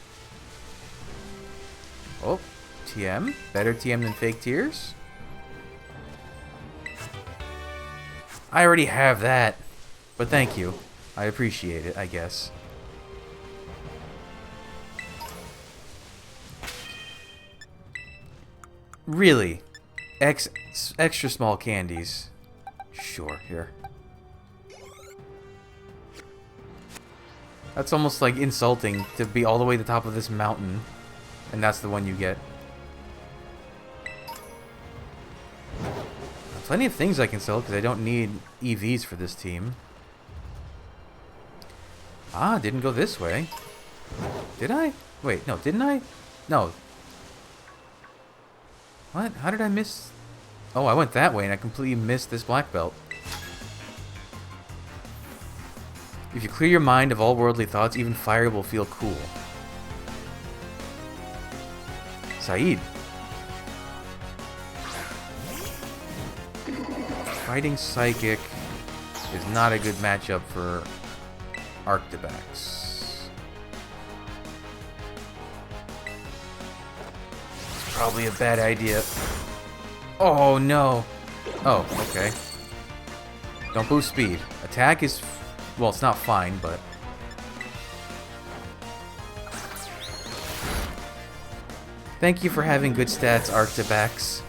Oh, TM. Better TM than fake tears. I already have that, but thank you. I appreciate it, I guess. Really? Extra small candies. Sure, here. That's almost like insulting to be all the way to the top of this mountain, and that's the one you get. Plenty of things I can sell because I don't need EVs for this team. Ah, didn't go this way. Did I? Wait, no, didn't I? No. What? How did I miss? Oh, I went that way and I completely missed this black belt. If you clear your mind of all worldly thoughts, even fire will feel cool. Saeed. Fighting Psychic is not a good matchup for Arctibax. It's probably a bad idea. Oh no. Oh, okay. Don't boost speed. Attack is, well, it's not fine, but thank you for having good stats, Arctibax.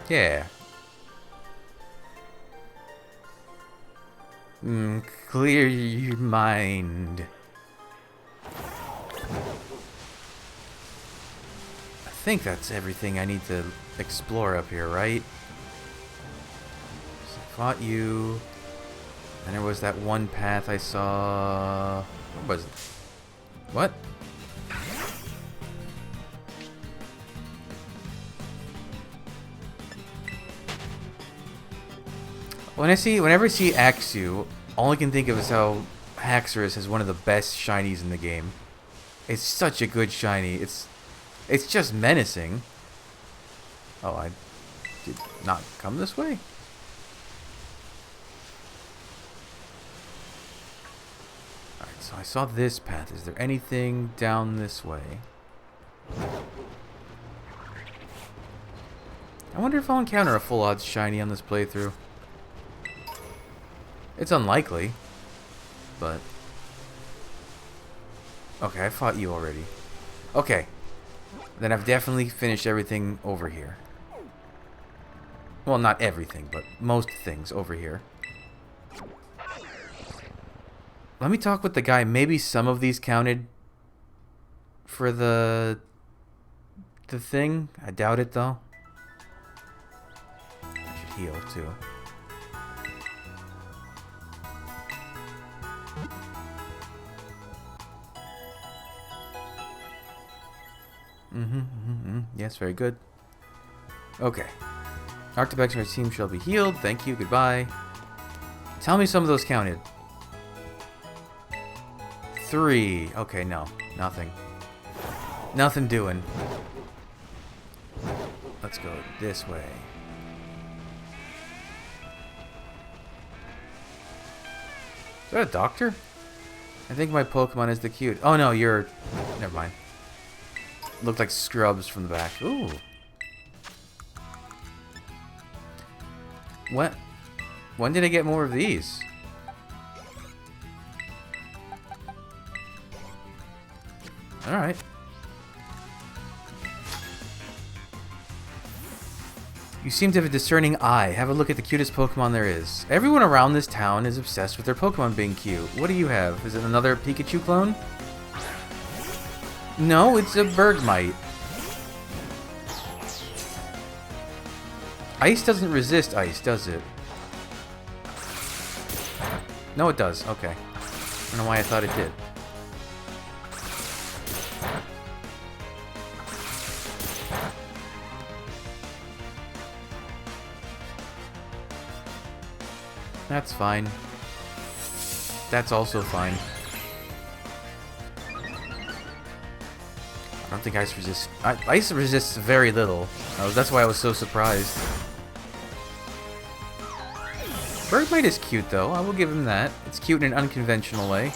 Yeah. Clear your mind. I think that's everything I need to explore up here, right? So I fought you. And there was that one path I saw. What was it? What? Whenever I see Axew, all I can think of is how Haxorus is one of the best shinies in the game. It's such a good shiny. It's just menacing. Oh, I did not come this way? Alright, so I saw this path. Is there anything down this way? I wonder if I'll encounter a full odds shiny on this playthrough. It's unlikely, but okay, I fought you already. Okay, then I've definitely finished everything over here. Well, not everything, but most things over here. Let me talk with the guy. Maybe some of these counted for the thing. I doubt it, though. I should heal, too. Yes, very good. Okay. Arctibex and our team shall be healed. Thank you. Goodbye. Tell me some of those counted. 3. Okay, no. Nothing. Nothing doing. Let's go this way. Is that a doctor? I think my Pokemon is the cute. Oh no, you're... Never mind. Looked like scrubs from the back. Ooh. What? When did I get more of these? Alright. You seem to have a discerning eye. Have a look at the cutest Pokemon there is. Everyone around this town is obsessed with their Pokemon being cute. What do you have? Is it another Pikachu clone? No, it's a Bergmite. Ice doesn't resist ice, does it? No, it does. Okay. I don't know why I thought it did. That's fine. That's also fine. I don't think ice resists. Ice resists very little. That's why I was so surprised. Bergmite is cute, though. I will give him that. It's cute in an unconventional way.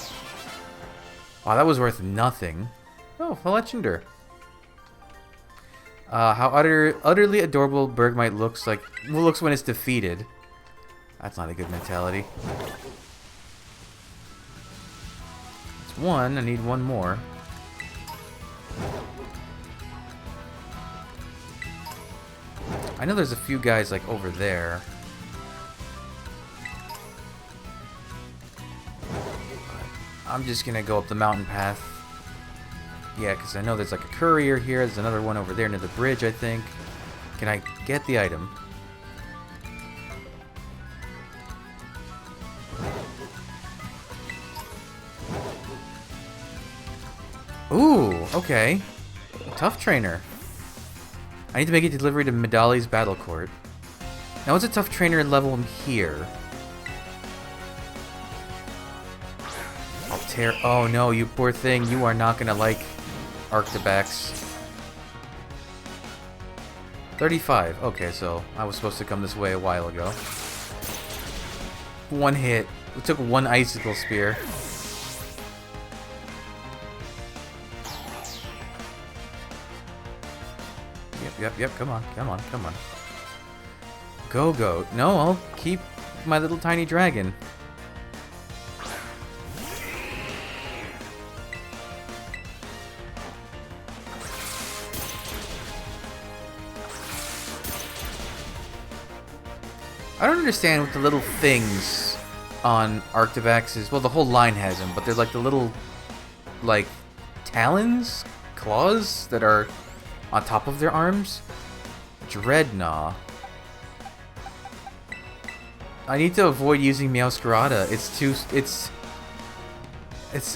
Wow, that was worth nothing. Oh, a Legender. How utterly adorable Bergmite looks when it's defeated. That's not a good mentality. It's 1. I need 1 more. I know there's a few guys like over there. But I'm just gonna go up the mountain path. Yeah, because I know there's like a courier here. There's another one over there near the bridge, I think. Can I get the item? Ooh, okay. Tough trainer. I need to make a delivery to Medali's Battle Court. Now, what's a tough trainer level here? I'll tear... Oh, no, you poor thing. You are not going to like Arctibex. 35. Okay, so I was supposed to come this way a while ago. 1 hit. It took 1 Icicle Spear. Yep, come on. Go. No, I'll keep my little tiny dragon. I don't understand what the little things on Arctibex. Well, the whole line has them, but they're like the little, like, talons? Claws that are on top of their arms? Dreadnought. I need to avoid using Meowscarada.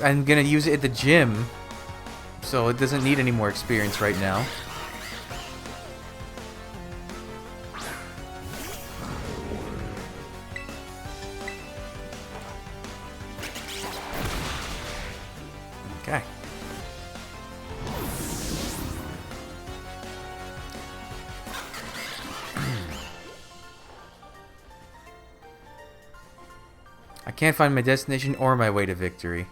I'm gonna use it at the gym, so it doesn't need any more experience right now. Okay. I can't find my destination or my way to victory.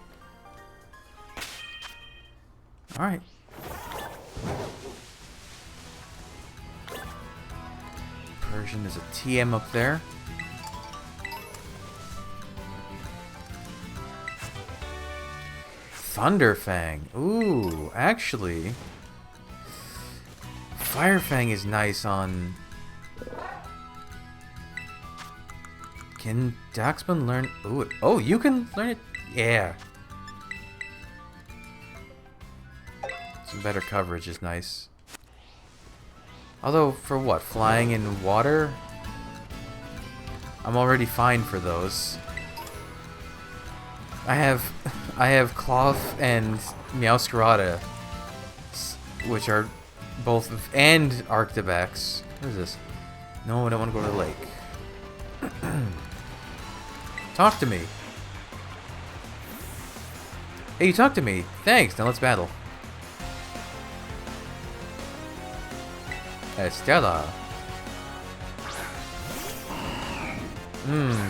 Alright. Persian, there's a TM up there. Thunderfang. Ooh, actually, Firefang is nice on... Can Daxman learn... Ooh, oh, you can learn it? Yeah. Some better coverage is nice. Although, for what? Flying in water? I'm already fine for those. I have Cloth and Meowscarada, which are Both and Arctibax. What is this? No, I don't want to go to the lake. Talk to me. Hey, you talked to me. Thanks. Now let's battle. Estella.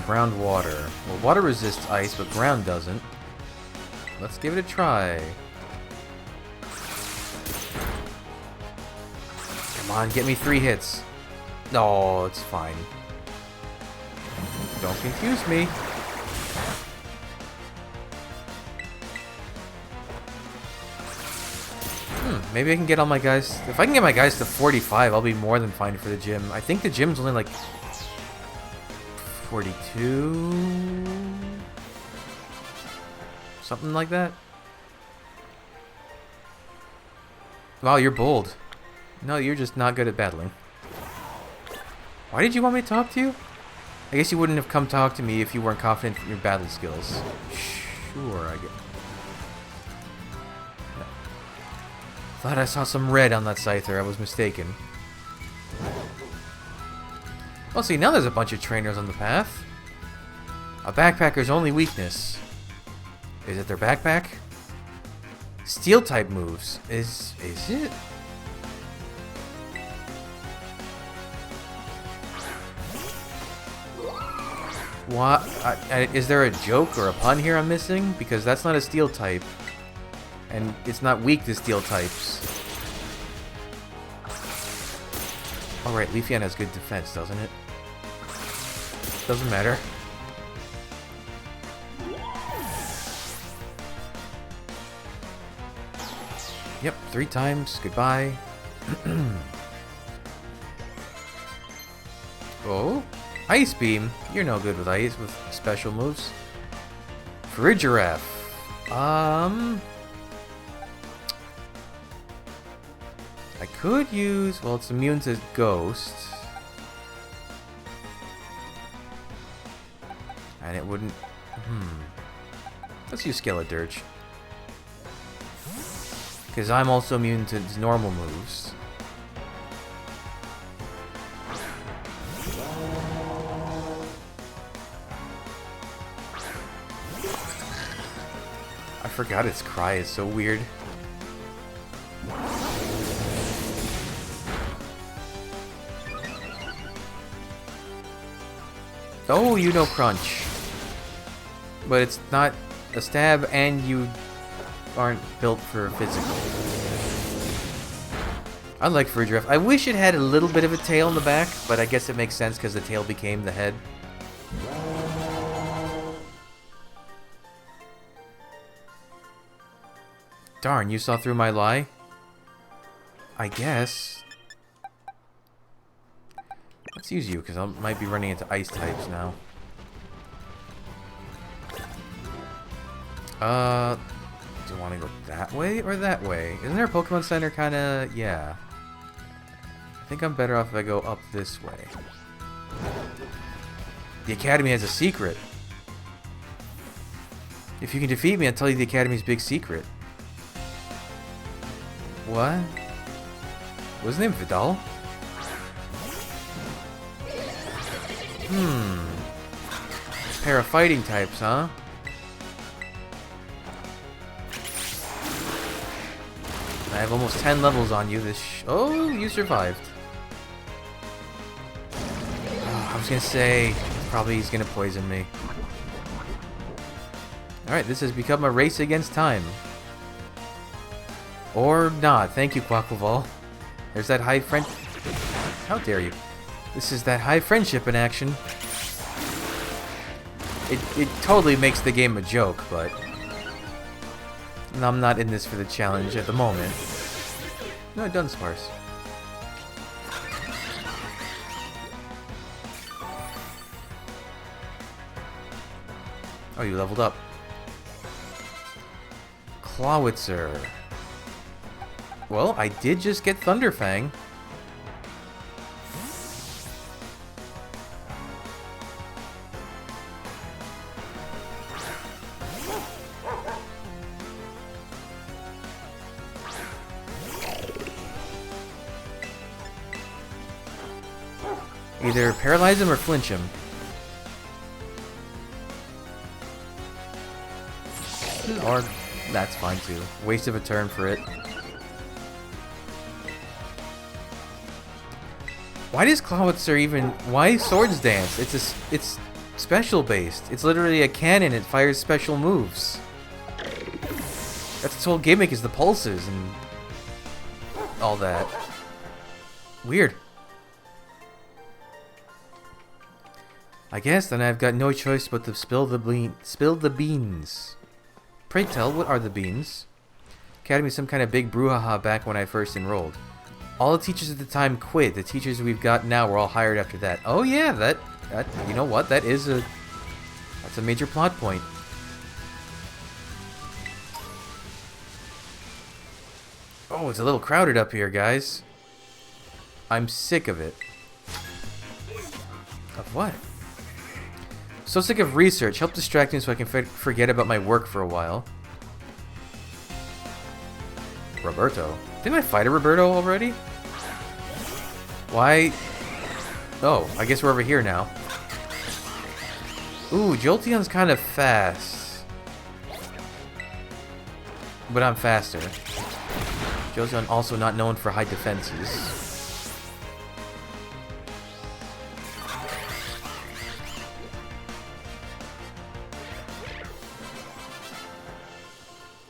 Brown water. Well, water resists ice, but ground doesn't. Let's give it a try. Come on, get me 3 hits. No, it's fine. Don't confuse me. Maybe I can get all my guys... If I can get my guys to 45, I'll be more than fine for the gym. I think the gym's only like 42? Something like that? Wow, you're bold. No, you're just not good at battling. Why did you want me to talk to you? I guess you wouldn't have come talk to me if you weren't confident in your battle skills. Sure, I get... Thought I saw some red on that Scyther. I was mistaken. Well, see, now there's a bunch of trainers on the path. A backpacker's only weakness. Is it their backpack? Steel-type moves. Is it? What? Is there a joke or a pun here I'm missing? Because that's not a steel type. And it's not weak to steel types. Alright, Leafeon has good defense, doesn't it? Doesn't matter. Yep, 3 times. Goodbye. Oh? Ice Beam? You're no good with ice, with special moves. Frigiraf. I could use... Well, it's immune to Ghost. And it wouldn't... Let's use Skeledirge. Because I'm also immune to normal moves. I forgot its cry is so weird. Oh, you know Crunch. But it's not a stab and you aren't built for physical. I like Frigiraf. I wish it had a little bit of a tail in the back, but I guess it makes sense because the tail became the head. Darn, you saw through my lie? I guess. Let's use you, because I might be running into ice types now. Do you want to go that way or that way? Isn't there a Pokemon Center kinda... Yeah. I think I'm better off if I go up this way. The Academy has a secret. If you can defeat me, I'll tell you the Academy's big secret. What? Was his name Vidal? Pair of fighting types, huh? I have almost 10 levels on you. Oh, you survived. Oh, I was gonna say, probably he's gonna poison me. Alright, this has become a race against time. Or not. Thank you, Quaquaval. There's that high friend... How dare you? This is that high friendship in action. It totally makes the game a joke, but... I'm not in this for the challenge at the moment. No, Dunsparce. Oh, you leveled up. Clawitzer. Well, I did just get Thunderfang. Either paralyze him or flinch him. Or that's fine too. Waste of a turn for it. Why does Clawitzer even... Why Swords Dance? It's special based. It's literally a cannon. It fires special moves. That's its whole gimmick, is the pulses and all that. Weird. I guess then I've got no choice but to spill the beans. Pray tell, what are the beans? Academy, some kind of big brouhaha back when I first enrolled. All the teachers at the time quit. The teachers we've got now were all hired after that. Oh yeah, that you know what? That's a major plot point. Oh, it's a little crowded up here, guys. I'm sick of it. Of what? So sick of research. Help distract me so I can forget about my work for a while. Roberto. Didn't I fight a Roberto already? Why? Oh, I guess we're over here now. Ooh, Jolteon's kind of fast. But I'm faster. Jolteon also not known for high defenses.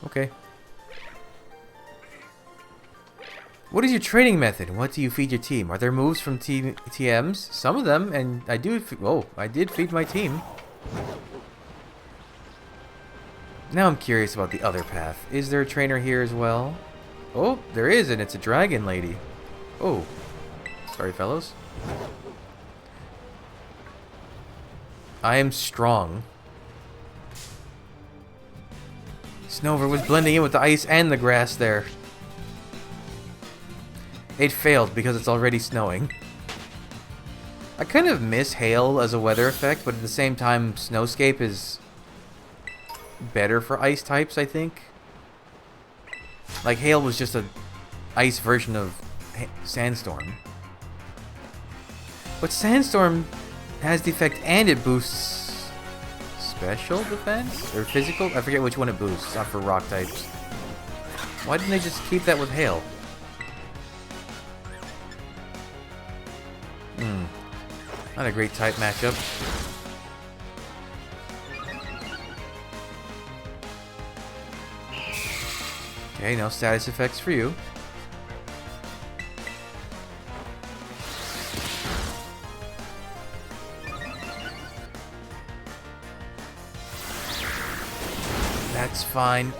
Okay. What is your training method? What do you feed your team? Are there moves from TMs? Some of them, and I did feed my team. Now I'm curious about the other path. Is there a trainer here as well? Oh, there is, and it's a dragon lady. Oh, sorry, fellows. I am strong. Snover was blending in with the ice and the grass there. It failed because it's already snowing. I kind of miss hail as a weather effect, but at the same time, Snowscape is better for ice types, I think. Like, hail was just a ice version of Sandstorm. But Sandstorm has the effect and it boosts special defense? Or physical? I forget which one it boosts. Not for rock types. Why didn't they just keep that with hail? Not a great type matchup. Okay, no status effects for you. That's fine.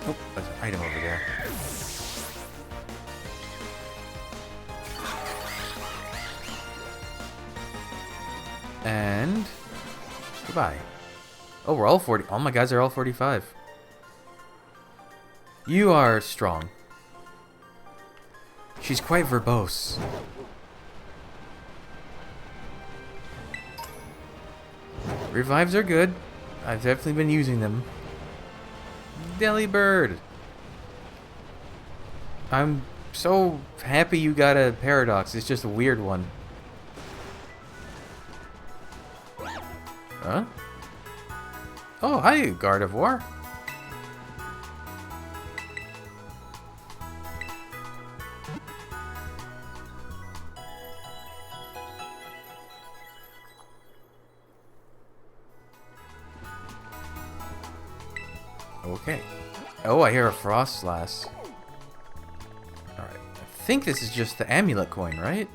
Oh, there's an item over there. And goodbye. Oh, we're all 40. All my guys are all 45. You are strong. She's quite verbose. Revives are good. I've definitely been using them. Delibird. I'm so happy you got a paradox. It's just a weird one. Huh? Oh, hi, Gardevoir. Okay. Oh, I hear a Frostlass. Alright. I think this is just the amulet coin, right?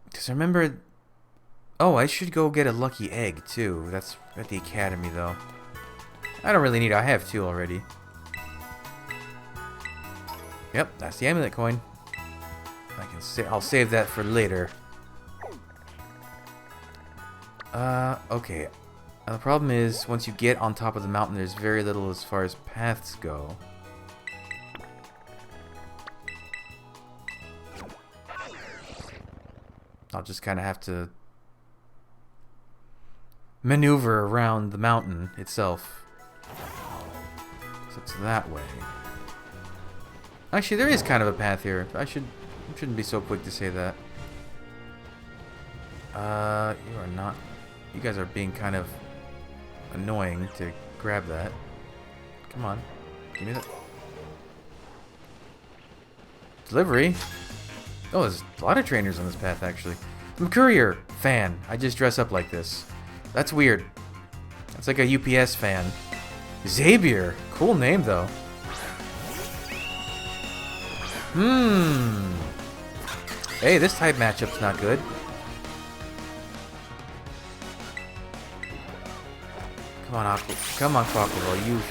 Because I remember... Oh, I should go get a lucky egg, too. That's at the academy, though. I don't really need it. I have two already. Yep, that's the amulet coin. I'll save that for later. Okay. Now, the problem is, once you get on top of the mountain, there's very little as far as paths go. I'll just kind of have to maneuver around the mountain itself. So it's that way. Actually, there is kind of a path here. I shouldn't be so quick to say that. You are not... You guys are being kind of annoying to grab that. Come on. Give me that. Delivery? Oh, there's a lot of trainers on this path, actually. I'm a courier fan. I just dress up like this. That's weird. That's like a UPS fan. Xavier. Cool name, though. Hey, this type matchup's not good. Come on, Aqua. Come on, Aqua. You.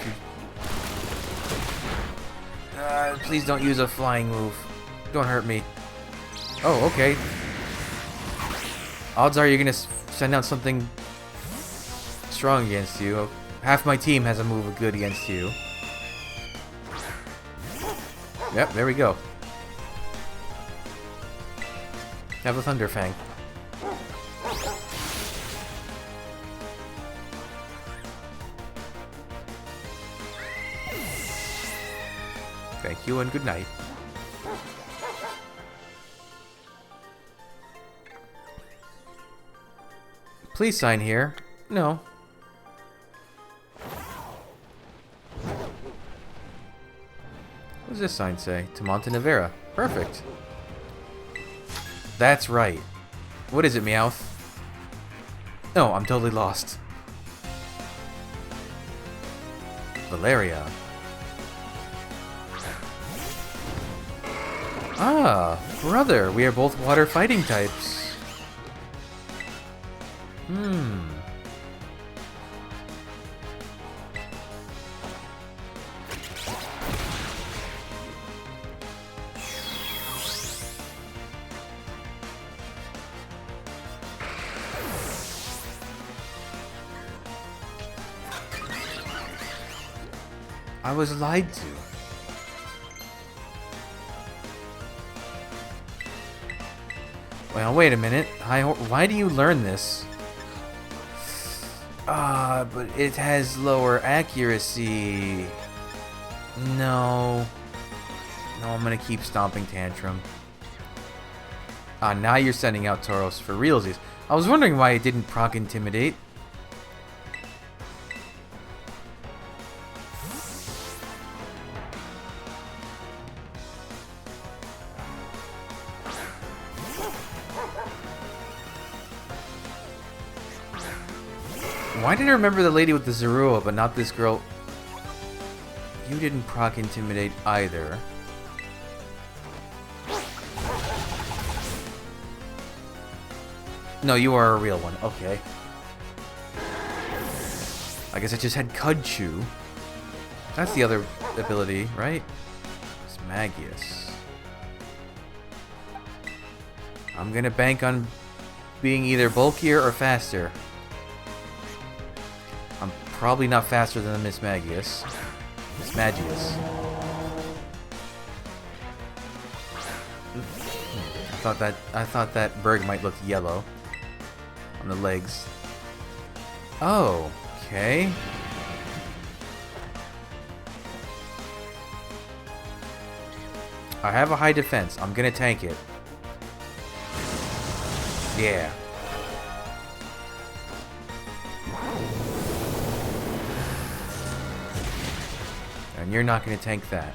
Please don't use a flying move. Don't hurt me. Oh, okay. Odds are you're gonna send out something strong against you. Half my team has a move good against you. Yep, there we go. Have a Thunder Fang. Thank you and good night. Please sign here. No. What does this sign say? To Montenevera. Perfect. That's right. What is it, Meowth? No, I'm totally lost. Valeria. Ah, brother, we are both water fighting types. I was lied to. Well, wait a minute. Why do you learn this? But it has lower accuracy. No. No, I'm gonna keep stomping Tantrum. Now you're sending out Tauros for realsies. I was wondering why it didn't proc Intimidate. Why did I remember the lady with the Zorua, but not this girl? You didn't proc Intimidate either. No, you are a real one. Okay. I guess I just had Cudchew. That's the other ability, right? It's Magius. I'm gonna bank on being either bulkier or faster. I'm probably not faster than Miss Magius. Miss Magius. I thought that Berg might look yellow on the legs. Oh, okay. I have a high defense. I'm gonna tank it. Yeah. And you're not gonna tank that.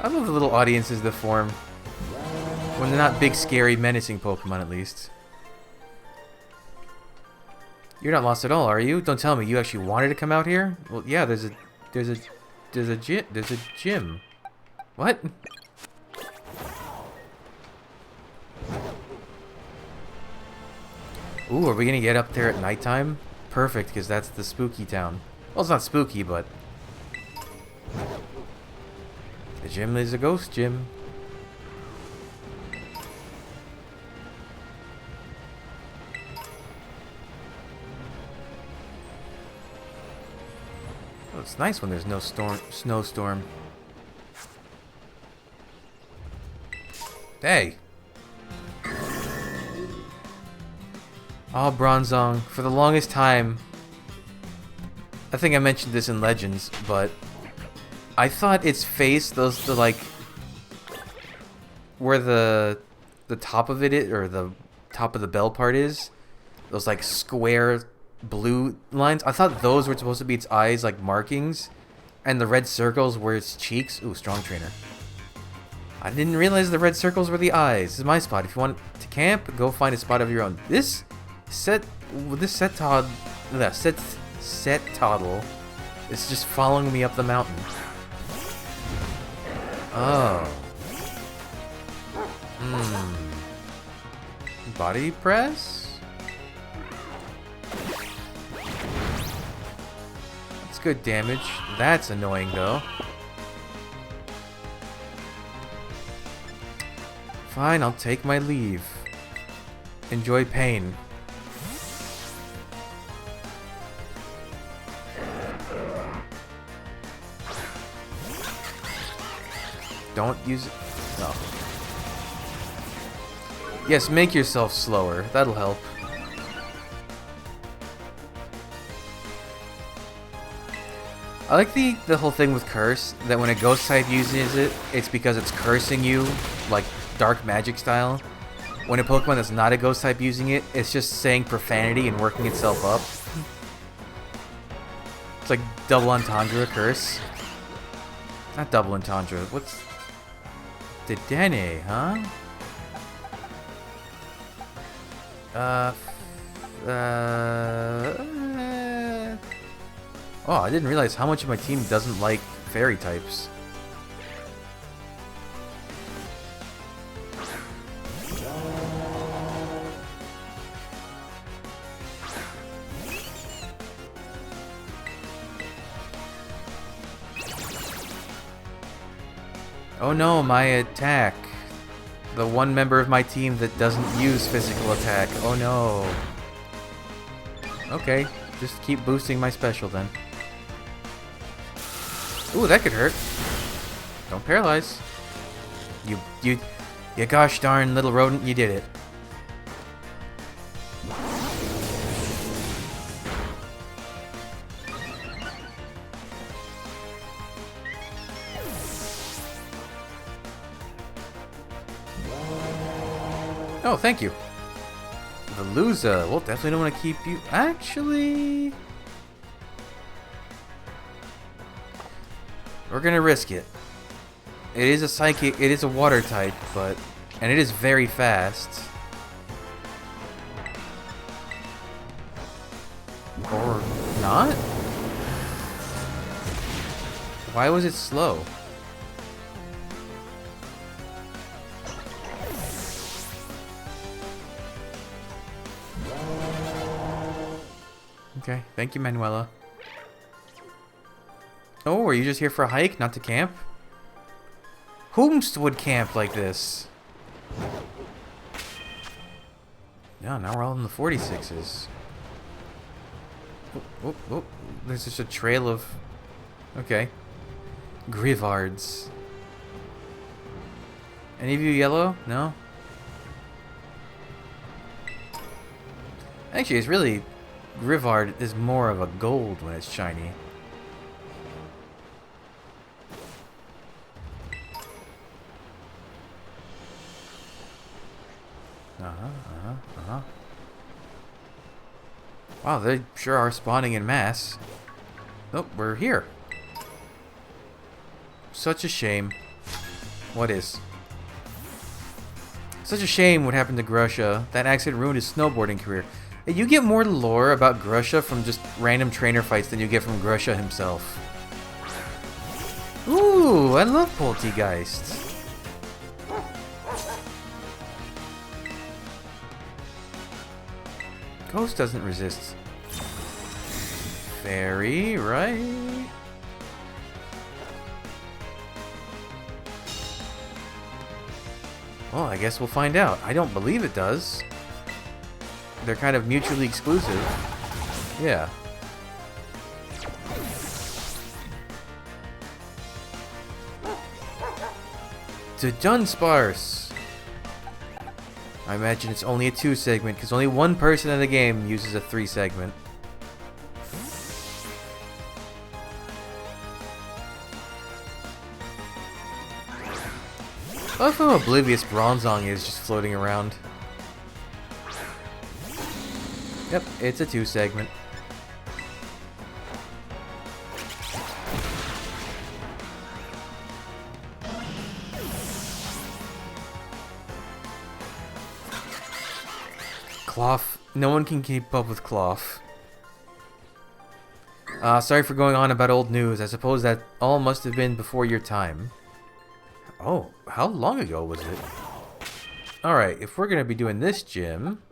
I love the little audiences that form when they're not big, scary, menacing Pokemon, at least. You're not lost at all, are you? Don't tell me you actually wanted to come out here. Well, yeah. There's a gym. What? Ooh, are we gonna get up there at nighttime? Perfect, because that's the spooky town. Well, it's not spooky, but the gym is a ghost gym. Oh, it's nice when there's no snowstorm. Oh, Bronzong. For the longest time, I think I mentioned this in Legends, but I thought its face, like, where the top of it, or the top of the bell part is, those like square blue lines, I thought those were supposed to be its eyes, like markings, and the red circles were its cheeks. Ooh, strong trainer. I didn't realize the red circles were the eyes. This is my spot. If you want to camp, go find a spot of your own. This set toddle is just following me up the mountain. Oh. Body press? That's good damage. That's annoying though. Fine, I'll take my leave. Enjoy pain. Don't use it. No. Yes, make yourself slower. That'll help. I like the whole thing with curse, that when a ghost type uses it, it's because it's cursing you, like dark magic style. When a Pokemon that's not a ghost type using it, it's just saying profanity and working itself up. It's like double entendre curse. Not double entendre. What's Dedenne, huh? Oh, I didn't realize how much of my team doesn't like fairy types. Oh no, my attack. The one member of my team that doesn't use physical attack. Oh no. Okay, just keep boosting my special then. Ooh, that could hurt. Don't paralyze. You gosh darn little rodent, you did it. Oh, thank you. Veluza. Well, definitely don't want to keep you. Actually, we're gonna risk it. It is a psychic. It is a water type, and it is very fast. Or not? Why was it slow? Okay, thank you, Manuela. Oh, are you just here for a hike, not to camp? Whomst would camp like this? Yeah, now we're all in the 46s. Oh, there's just a trail of... Okay. Grivards. Any of you yellow? No? Actually, it's really... Grivard is more of a gold when it's shiny. Wow, they sure are spawning in mass. Oh, we're here. Such a shame. What is? Such a shame what happened to Grusha. That accident ruined his snowboarding career. You get more lore about Grusha from just random trainer fights than you get from Grusha himself. Ooh, I love Poltegeist. Ghost doesn't resist Fairy, right? Well, I guess we'll find out. I don't believe it does. They're kind of mutually exclusive. Yeah. To Dunsparce. I imagine it's only a 2-segment, because only one person in the game uses a 3-segment. I love how oblivious Bronzong is just floating around. Yep, it's a 2-segment. Cloth. No one can keep up with Cloth. Sorry for going on about old news. I suppose that all must have been before your time. Oh, how long ago was it? Alright, if we're going to be doing this gym,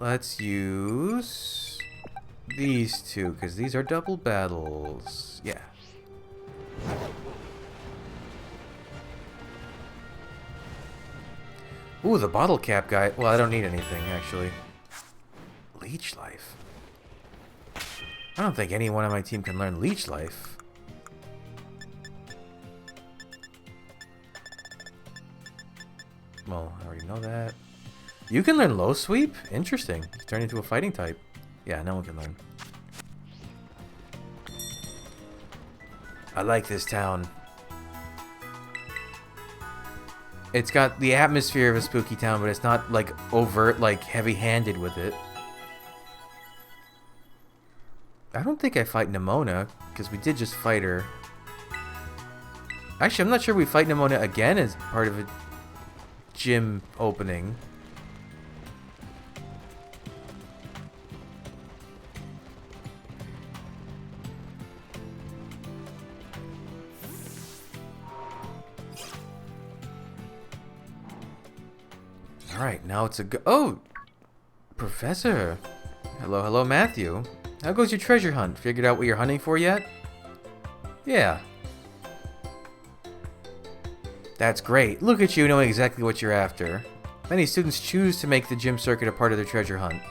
let's use these two, because these are double battles. Yeah. Ooh, the bottle cap guy. Well, I don't need anything, actually. Leech Life. I don't think anyone on my team can learn Leech Life. Well, I already know that. You can learn Low Sweep? Interesting. Turn into a fighting type. Yeah, no one can learn. I like this town. It's got the atmosphere of a spooky town, but it's not, like, overt, like, heavy-handed with it. I don't think I fight Nimona, because we did just fight her. Actually, I'm not sure we fight Nimona again as part of a gym opening. Alright, now it's a go- Oh! Professor! Hello, hello, Matthew. How goes your treasure hunt? Figured out what you're hunting for yet? Yeah. That's great. Look at you knowing exactly what you're after. Many students choose to make the gym circuit a part of their treasure hunt.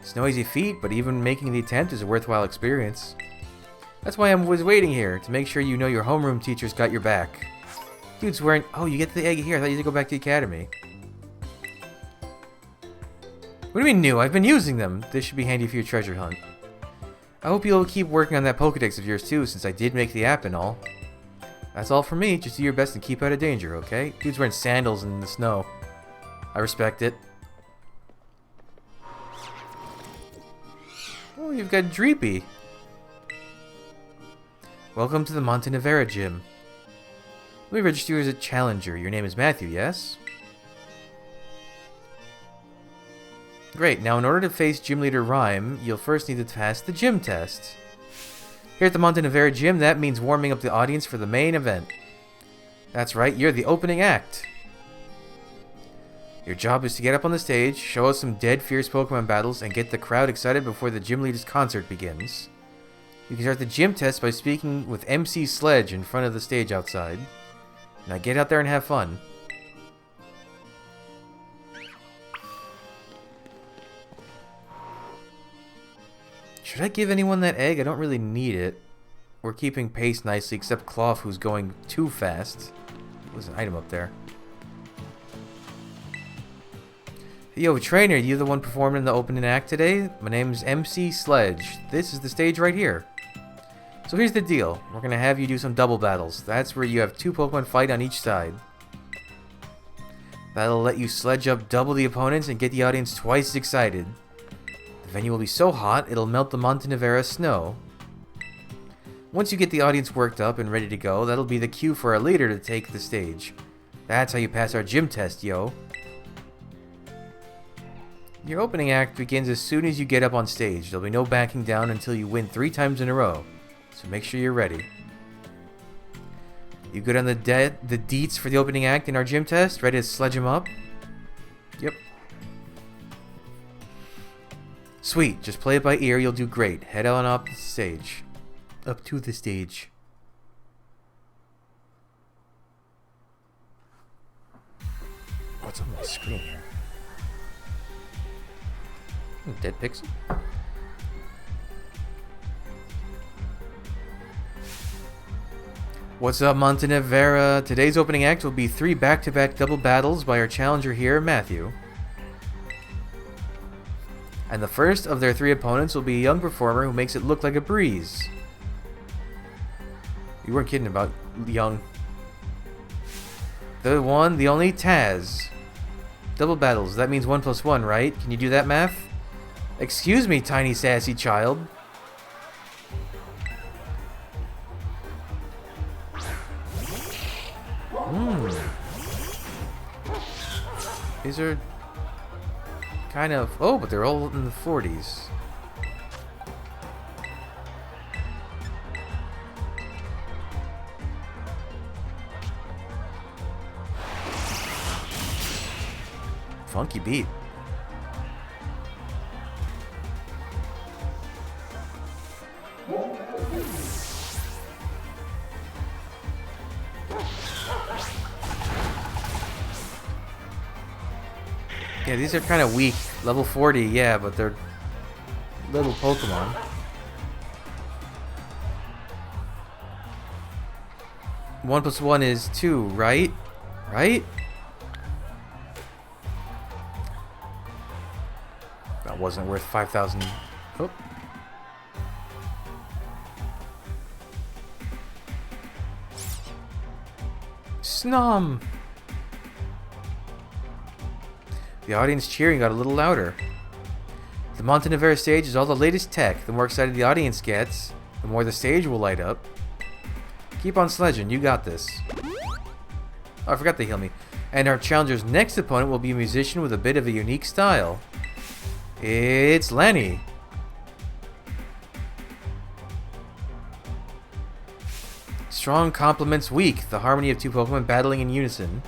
It's no easy feat, but even making the attempt is a worthwhile experience. That's why I was waiting here, to make sure you know your homeroom teacher's got your back. Dude's wearing- Oh, you get the egg here. I thought you had to go back to the academy. What do you mean new? I've been using them. This should be handy for your treasure hunt. I hope you'll keep working on that Pokedex of yours too, since I did make the app and all. That's all from me. Just do your best and keep out of danger, okay? Dude's wearing sandals in the snow. I respect it. Oh, you've got Dreepy. Welcome to the Montenevera gym. Let me register you as a challenger. Your name is Matthew, yes? Great, now in order to face Gym Leader Rhyme, you'll first need to pass the gym test. Here at the Montenevera Gym, that means warming up the audience for the main event. That's right, you're the opening act. Your job is to get up on the stage, show us some dead fierce Pokemon battles, and get the crowd excited before the gym leader's concert begins. You can start the gym test by speaking with MC Sledge in front of the stage outside. Now get out there and have fun. Should I give anyone that egg? I don't really need it. We're keeping pace nicely, except Cloth, who's going too fast. There's an item up there. Yo, trainer, you the one performing in the opening act today? My name's MC Sledge. This is the stage right here. So here's the deal. We're going to have you do some double battles. That's where you have 2 Pokemon fight on each side. That'll let you sledge up double the opponents and get the audience twice as excited. The venue will be so hot, it'll melt the Montenevera snow. Once you get the audience worked up and ready to go, that'll be the cue for our leader to take the stage. That's how you pass our gym test, yo. Your opening act begins as soon as you get up on stage. There'll be no backing down until you win 3 times in a row. So make sure you're ready. You good on the deets for the opening act in our gym test? Ready to sledge him up? Yep. Sweet, just play it by ear, you'll do great. Head on up the stage. Up to the stage. What's on my screen here? Dead Pixel? What's up, Montenevera? Today's opening act will be 3 back-to-back double battles by our challenger here, Matthew. And the first of their 3 opponents will be a young performer who makes it look like a breeze. You weren't kidding about young. The one, the only, Taz. Double battles, that means 1 + 1, right? Can you do that math? Excuse me, tiny sassy child. These are kind of... Oh, but they're all in the 40s. Funky beat. Yeah, these are kind of weak. Level 40, yeah, but they're little Pokemon. One plus one is 2, right? Right? That wasn't worth 5,000. Oh. Snom! The audience cheering got a little louder. The Montenevera stage is all the latest tech. The more excited the audience gets, the more the stage will light up. Keep on sledging, you got this. Oh, I forgot to heal me. And our challenger's next opponent will be a musician with a bit of a unique style. It's Lenny. Strong complements weak, the harmony of 2 Pokemon battling in unison.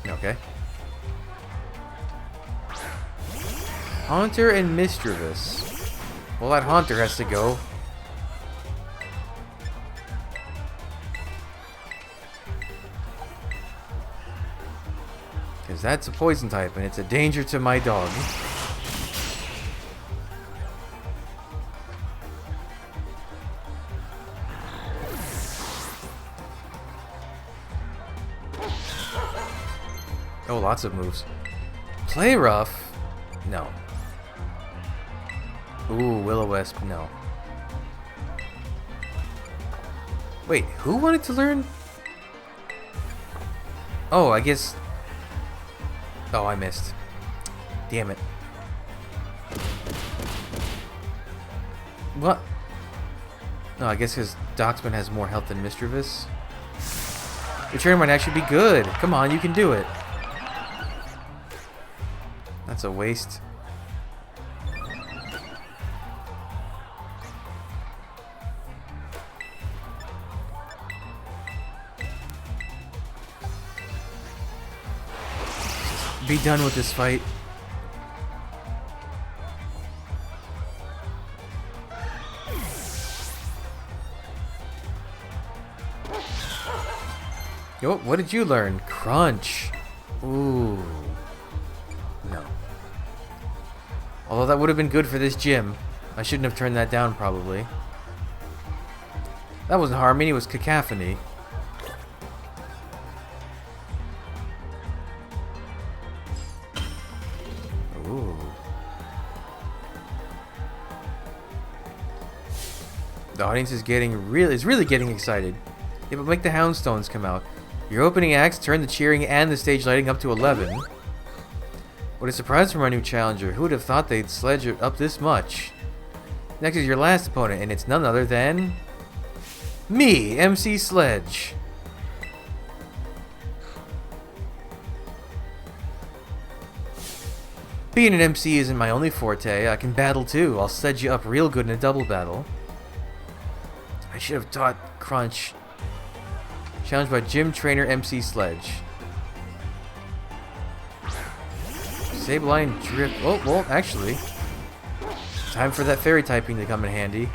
Okay. Haunter and Mischievous. Well, that Haunter has to go. Because that's a poison type, and it's a danger to my dog. Oh, lots of moves. Play rough? No. Ooh, Will-O-Wisp, no. Wait, who wanted to learn? Oh, I guess... Oh, I missed. Damn it. What? No, I guess because Doxman has more health than Mischievous. Your turn might actually be good. Come on, you can do it. That's a waste. Just be done with this fight. Yo, what did you learn? Crunch. Ooh. No. Although that would have been good for this gym. I shouldn't have turned that down, probably. That wasn't harmony, it was cacophony. Ooh. The audience is really getting excited. Yeah, but make the Houndstones come out. Your opening acts turn the cheering and the stage lighting up to 11. What a surprise from our new challenger. Who would have thought they'd sledge it up this much? Next is your last opponent, and it's none other than... me, MC Sledge. Being an MC isn't my only forte. I can battle too. I'll sledge you up real good in a double battle. I should have taught Crunch. Challenged by gym trainer MC Sledge. Sableye Drip. Oh, well, actually. Time for that fairy typing to come in handy.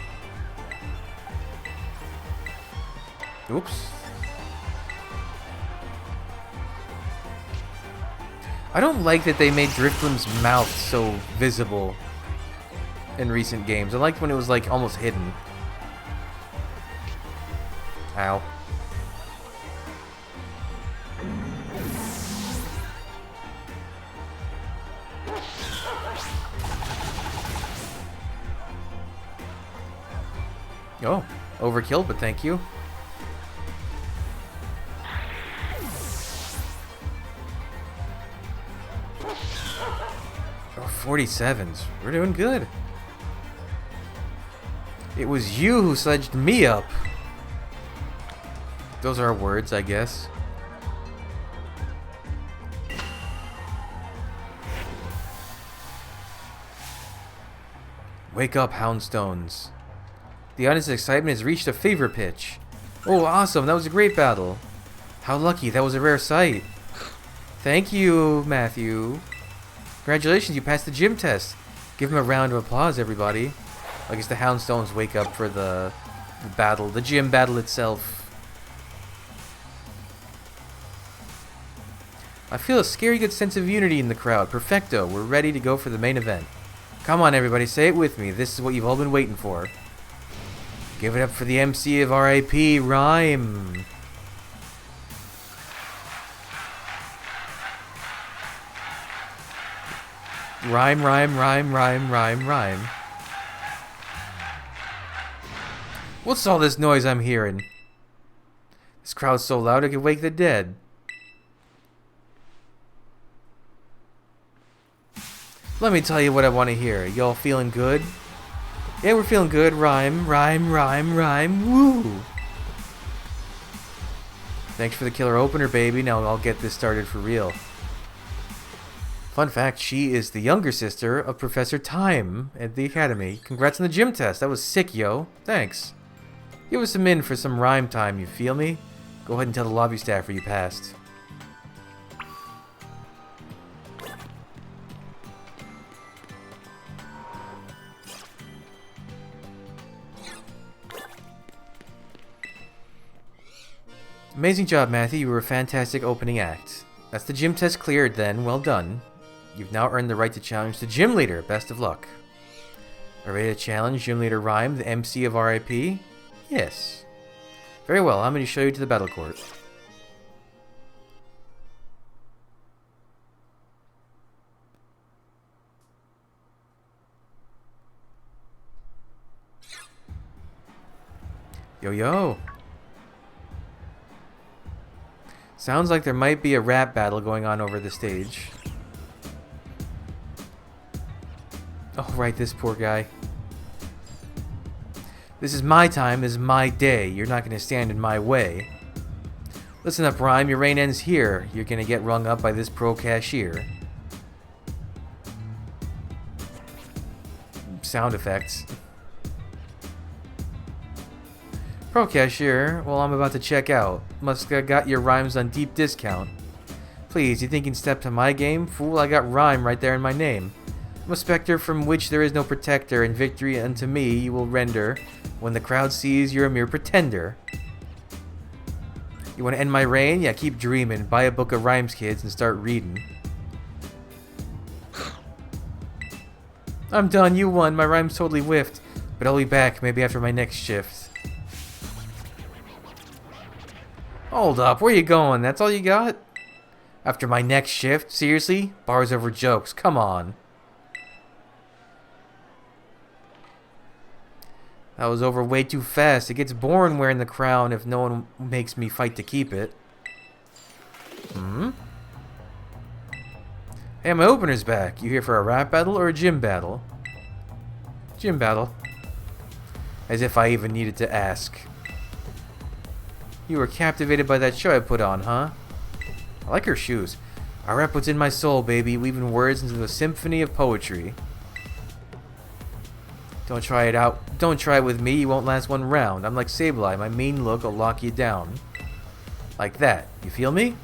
Oops. I don't like that they made Drifloom's mouth so visible in recent games. I liked when it was like almost hidden. Ow. Oh, overkill, but thank you. Oh, 47s. We're doing good. It was you who sledged me up. Those are words, I guess. Wake up, Houndstones. The audience's excitement has reached a fever pitch. Oh, awesome. That was a great battle. How lucky. That was a rare sight. Thank you, Matthew. Congratulations, you passed the gym test. Give him a round of applause, everybody. I guess the Houndstones wake up for the battle, the gym battle itself. I feel a scary good sense of unity in the crowd. Perfecto. We're ready to go for the main event. Come on, everybody. Say it with me. This is what you've all been waiting for. Give it up for the MC of RIP, Rhyme. Rhyme, rhyme, rhyme, rhyme, rhyme, rhyme. What's all this noise I'm hearing? This crowd's so loud it could wake the dead. Let me tell you what I want to hear. Y'all feeling good? Yeah, we're feeling good. Rhyme, rhyme, rhyme, rhyme. Woo! Thanks for the killer opener, baby. Now I'll get this started for real. Fun fact, she is the younger sister of Professor Time at the Academy. Congrats on the gym test. That was sick, yo. Thanks. Give us some in for some rhyme time, you feel me? Go ahead and tell the lobby staffer you passed. Amazing job, Matthew. You were a fantastic opening act. That's the gym test cleared then. Well done. You've now earned the right to challenge the gym leader. Best of luck. Are you ready to challenge Gym Leader Rhyme, the MC of RIP? Yes. Very well. I'm going to show you to the battle court. Yo, yo. Sounds like there might be a rap battle going on over the stage. Oh, right, this poor guy. This is my time, this is my day. You're not going to stand in my way. Listen up, Rhyme, your reign ends here. You're going to get rung up by this pro cashier. Sound effects. Pro cashier, well, I'm about to check out. Must have got your rhymes on deep discount. Please, you think you can step to my game? Fool, I got rhyme right there in my name. I'm a specter from which there is no protector, and victory unto me you will render when the crowd sees you're a mere pretender. You want to end my reign? Yeah, keep dreaming. Buy a book of rhymes, kids, and start reading. I'm done, you won. My rhyme's totally whiffed. But I'll be back, maybe after my next shift. Hold up, where you going? That's all you got? After my next shift? Seriously? Bars over jokes, come on. That was over way too fast. It gets boring wearing the crown if no one makes me fight to keep it. Hey, my opener's back. You here for a rap battle or a gym battle? Gym battle. As if I even needed to ask. You were captivated by that show I put on, huh? I like her shoes. I rap what's in my soul, baby, weaving words into a symphony of poetry. Don't try it out. Don't try it with me. You won't last one round. I'm like Sableye. My mean look will lock you down. Like that. You feel me?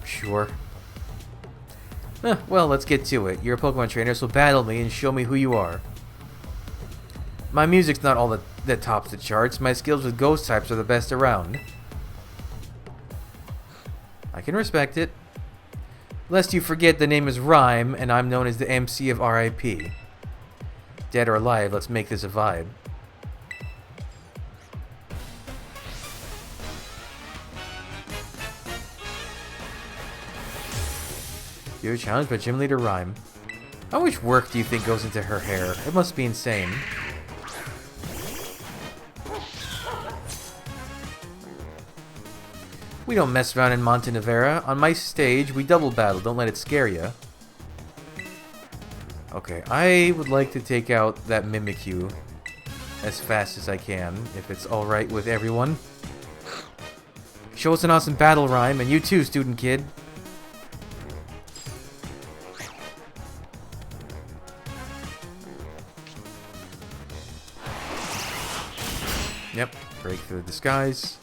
Sure. Well, let's get to it. You're a Pokemon trainer, so battle me and show me who you are. My music's not all that tops the charts. My skills with ghost types are the best around. I can respect it. Lest you forget, the name is Rhyme, and I'm known as the MC of RIP. Dead or alive, let's make this a vibe. You're challenged by Gym Leader Rhyme. How much work do you think goes into her hair? It must be insane. We don't mess around in Montenevera. On my stage, we double battle. Don't let it scare you. Okay, I would like to take out that Mimikyu as fast as I can, if it's alright with everyone. Show us an awesome battle rhyme, and you too, student kid. Yep, break through the disguise.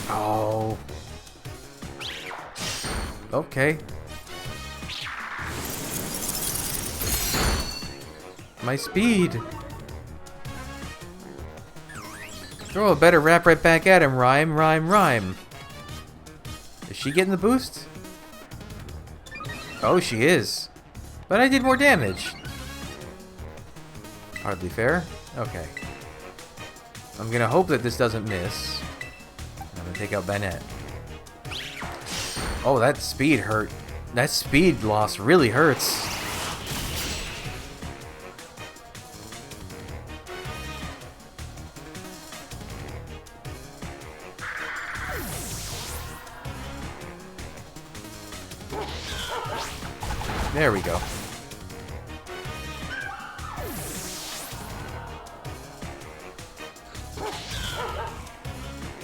Oh. Okay. My speed. Throw a better rap right back at him. Rhyme, rhyme, rhyme. Is she getting the boost? Oh, she is. But I did more damage. Hardly fair. Okay. I'm gonna hope that this doesn't miss. I'm gonna take out Bennett. Oh, that speed hurt. That speed loss really hurts. There we go.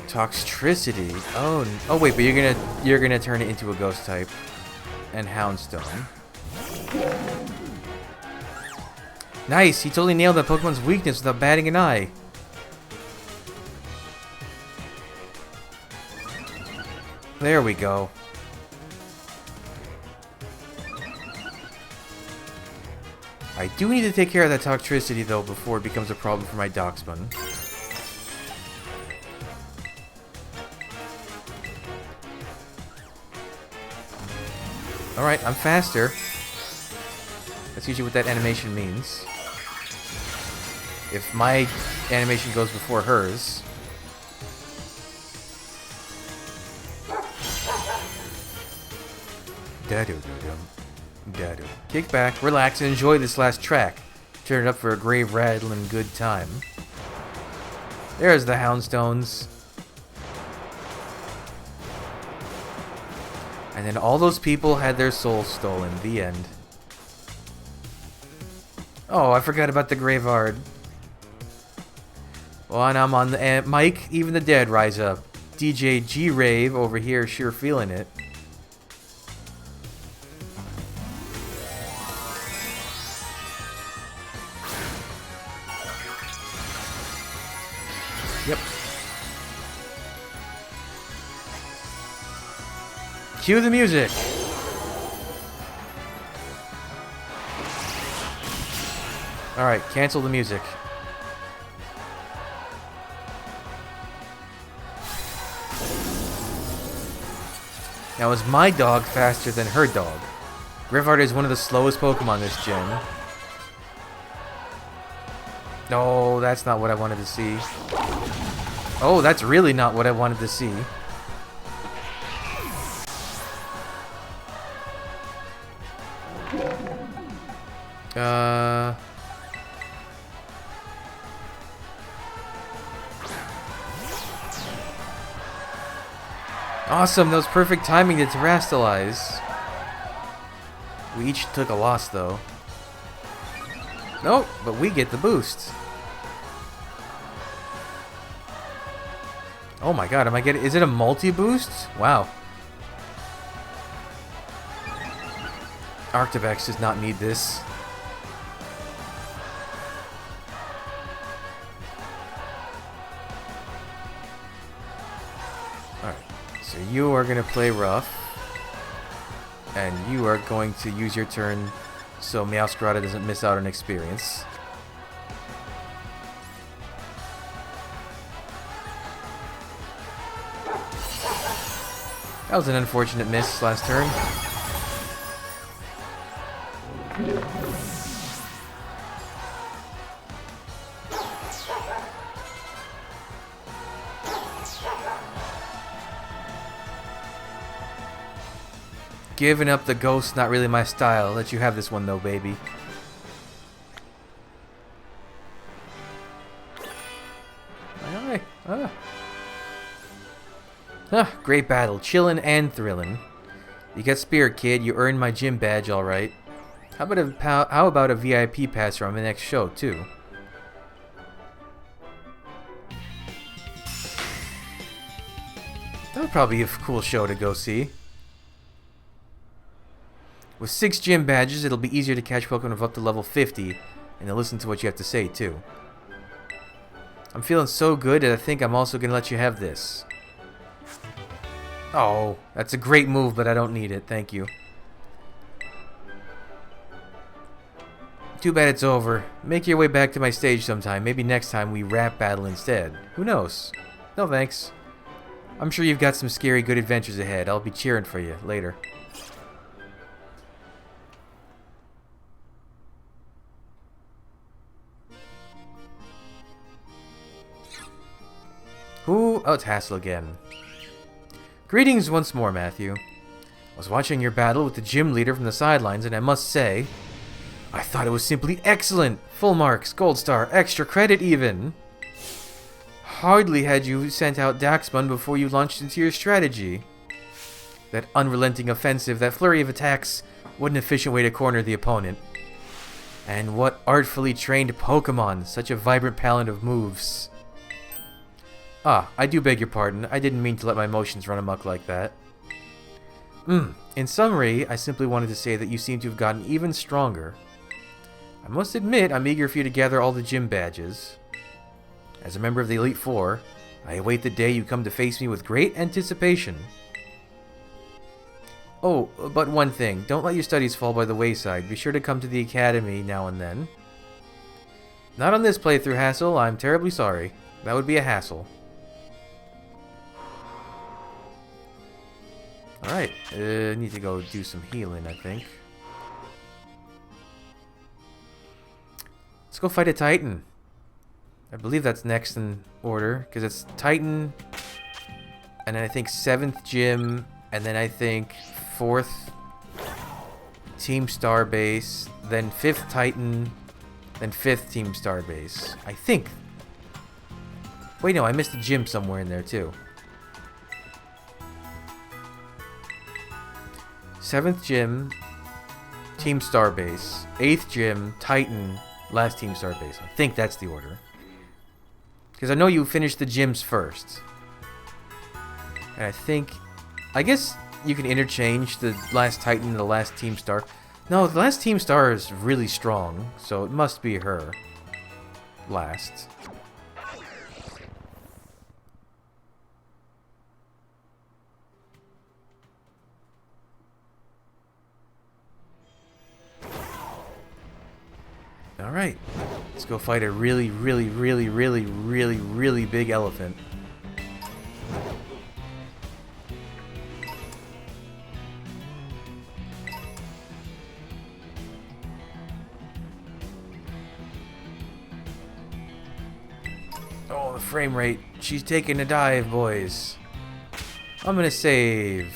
Toxtricity. Oh, oh wait, but you're gonna turn it into a ghost type, and Houndstone. Nice. He totally nailed that Pokemon's weakness without batting an eye. There we go. I do need to take care of that Toxtricity though before it becomes a problem for my Doxman. Alright, I'm faster. That's usually what that animation means. If my animation goes before hers. Dado. Kick back, relax, and enjoy this last track. Turn it up for a grave rattling good time. There's the Houndstones. And then all those people had their souls stolen. The end. Oh, I forgot about the Graveyard. Well, and I'm on the mic. Even the dead rise up. DJ G-Rave over here sure feeling it. Yep. Cue the music. Alright, cancel the music. Now, is my dog faster than her dog? Graveyard is one of the slowest Pokemon this gen. No, that's not what I wanted to see. Oh, that's really not what I wanted to see. Awesome, that was perfect timing to terrestrialize. We each took a loss, though. Nope, but we get the boost. Oh my god, is it a multi-boost? Wow. Arctivex does not need this. Alright, so you are going to play rough. And you are going to use your turn so Meowscarada doesn't miss out on experience. That was an unfortunate miss last turn. Giving up the ghost, not really my style. I'll let you have this one though, baby. Aye, aye. Ah, great battle. Chillin' and thrillin'. You got spirit, kid. You earned my gym badge, alright. How about a VIP pass for my next show, too? That would probably be a cool show to go see. With 6 gym badges, it'll be easier to catch Pokemon of up to level 50, and to listen to what you have to say, too. I'm feeling so good that I think I'm also gonna let you have this. Oh, that's a great move, but I don't need it. Thank you. Too bad it's over. Make your way back to my stage sometime. Maybe next time we rap battle instead. Who knows? No thanks. I'm sure you've got some scary good adventures ahead. I'll be cheering for you later. Who? Oh, it's Hassel again. Greetings once more, Matthew. I was watching your battle with the gym leader from the sidelines, and I must say, I thought it was simply excellent. Full marks, gold star, extra credit even. Hardly had you sent out Daxbun before you launched into your strategy. That unrelenting offensive, that flurry of attacks, what an efficient way to corner the opponent. And what artfully trained Pokemon, such a vibrant palette of moves. Ah, I do beg your pardon. I didn't mean to let my emotions run amok like that. In summary, I simply wanted to say that you seem to have gotten even stronger. I must admit, I'm eager for you to gather all the gym badges. As a member of the Elite Four, I await the day you come to face me with great anticipation. Oh, but one thing. Don't let your studies fall by the wayside. Be sure to come to the academy now and then. Not on this playthrough, Hassel. I'm terribly sorry. That would be a hassle. Alright, need to go do some healing, I think. Let's go fight a Titan. I believe that's next in order, because it's Titan, and then I think 7th Gym, and then I think 4th Team Starbase, then 5th Titan, then 5th Team Starbase. I think. Wait, no, I missed a gym somewhere in there, too. 7th Gym, Team Starbase, 8th Gym, Titan, last Team Starbase. I think that's the order. Because I know you finished the gyms first. And I guess you can interchange the last Titan and the last Team Star. No, the last Team Star is really strong, so it must be her. Last. Alright, let's go fight a really big elephant. Oh, the frame rate. She's taking a dive, boys. I'm gonna save.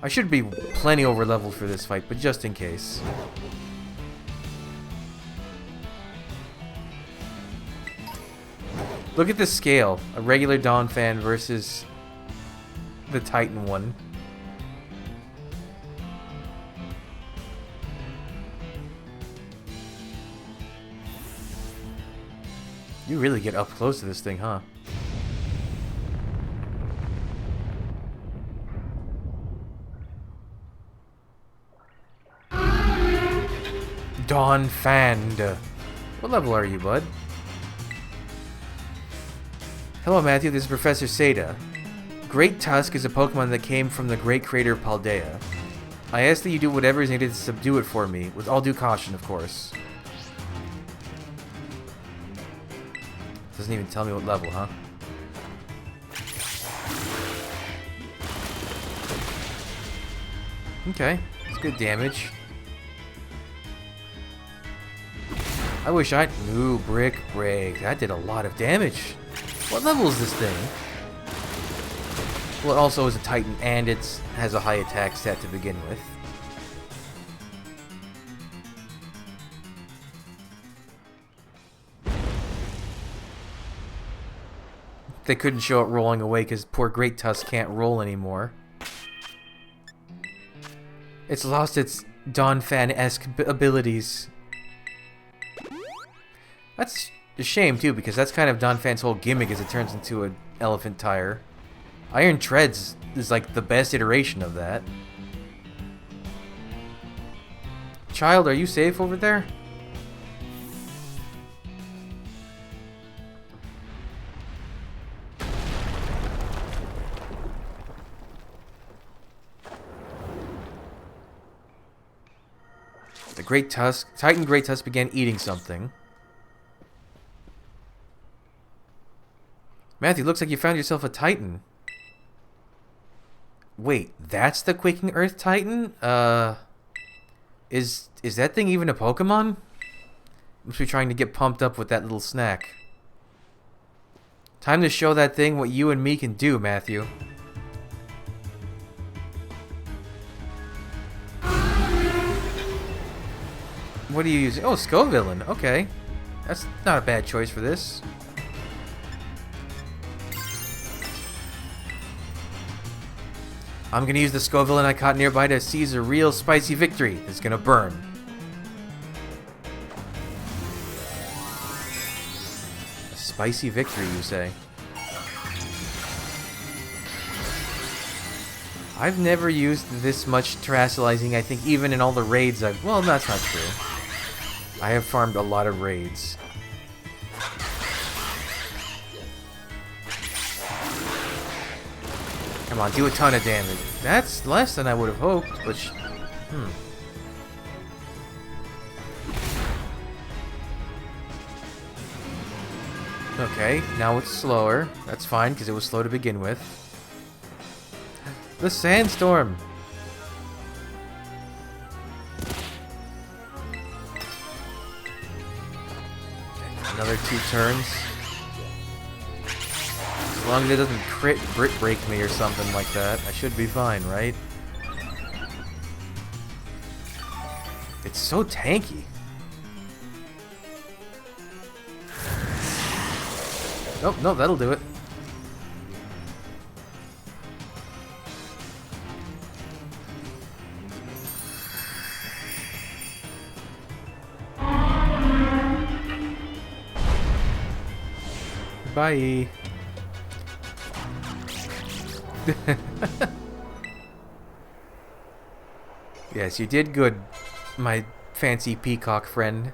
I should be plenty over leveled for this fight, but just in case. Look at the scale. A regular Dawn fan versus the Titan one. You really get up close to this thing, huh? Dawn Fanned. What level are you, bud? Hello, Matthew. This is Professor Seda. Great Tusk is a Pokemon that came from the great crater Paldea. I ask that you do whatever is needed to subdue it for me, with all due caution, of course. Doesn't even tell me what level, huh? Okay, it's good damage. I wish I... Ooh, Brick Break. That did a lot of damage. What level is this thing? Well, it also is a Titan, and it has a high attack stat to begin with. They couldn't show it rolling away because poor Great Tusk can't roll anymore. It's lost its Donphan-esque abilities. That's a shame too, because that's kind of Donphan's whole gimmick, as it turns into an elephant tire. Iron Treads is like the best iteration of that. Child, are you safe over there? The Great Tusk, Titan Great Tusk began eating something. Matthew, looks like you found yourself a Titan. Wait, that's the Quaking Earth Titan? Is that thing even a Pokemon? Must be trying to get pumped up with that little snack. Time to show that thing what you and me can do, Matthew. What are you using? Oh, Scovillain. Okay. That's not a bad choice for this. I'm gonna use the Scovillain I caught nearby to seize a real spicy victory. It's gonna burn. A spicy victory, you say? I've never used this much terrestrializing, I think, even in all the raids I've... Well, that's not true. I have farmed a lot of raids. Come on, do a ton of damage. That's less than I would have hoped, but... Okay, now it's slower. That's fine, because it was slow to begin with. The Sandstorm! Another 2 turns. As long as it doesn't crit Brit break me or something like that, I should be fine, right? It's so tanky. Nope, no, that'll do it. Bye. Yes, you did good, my fancy peacock friend.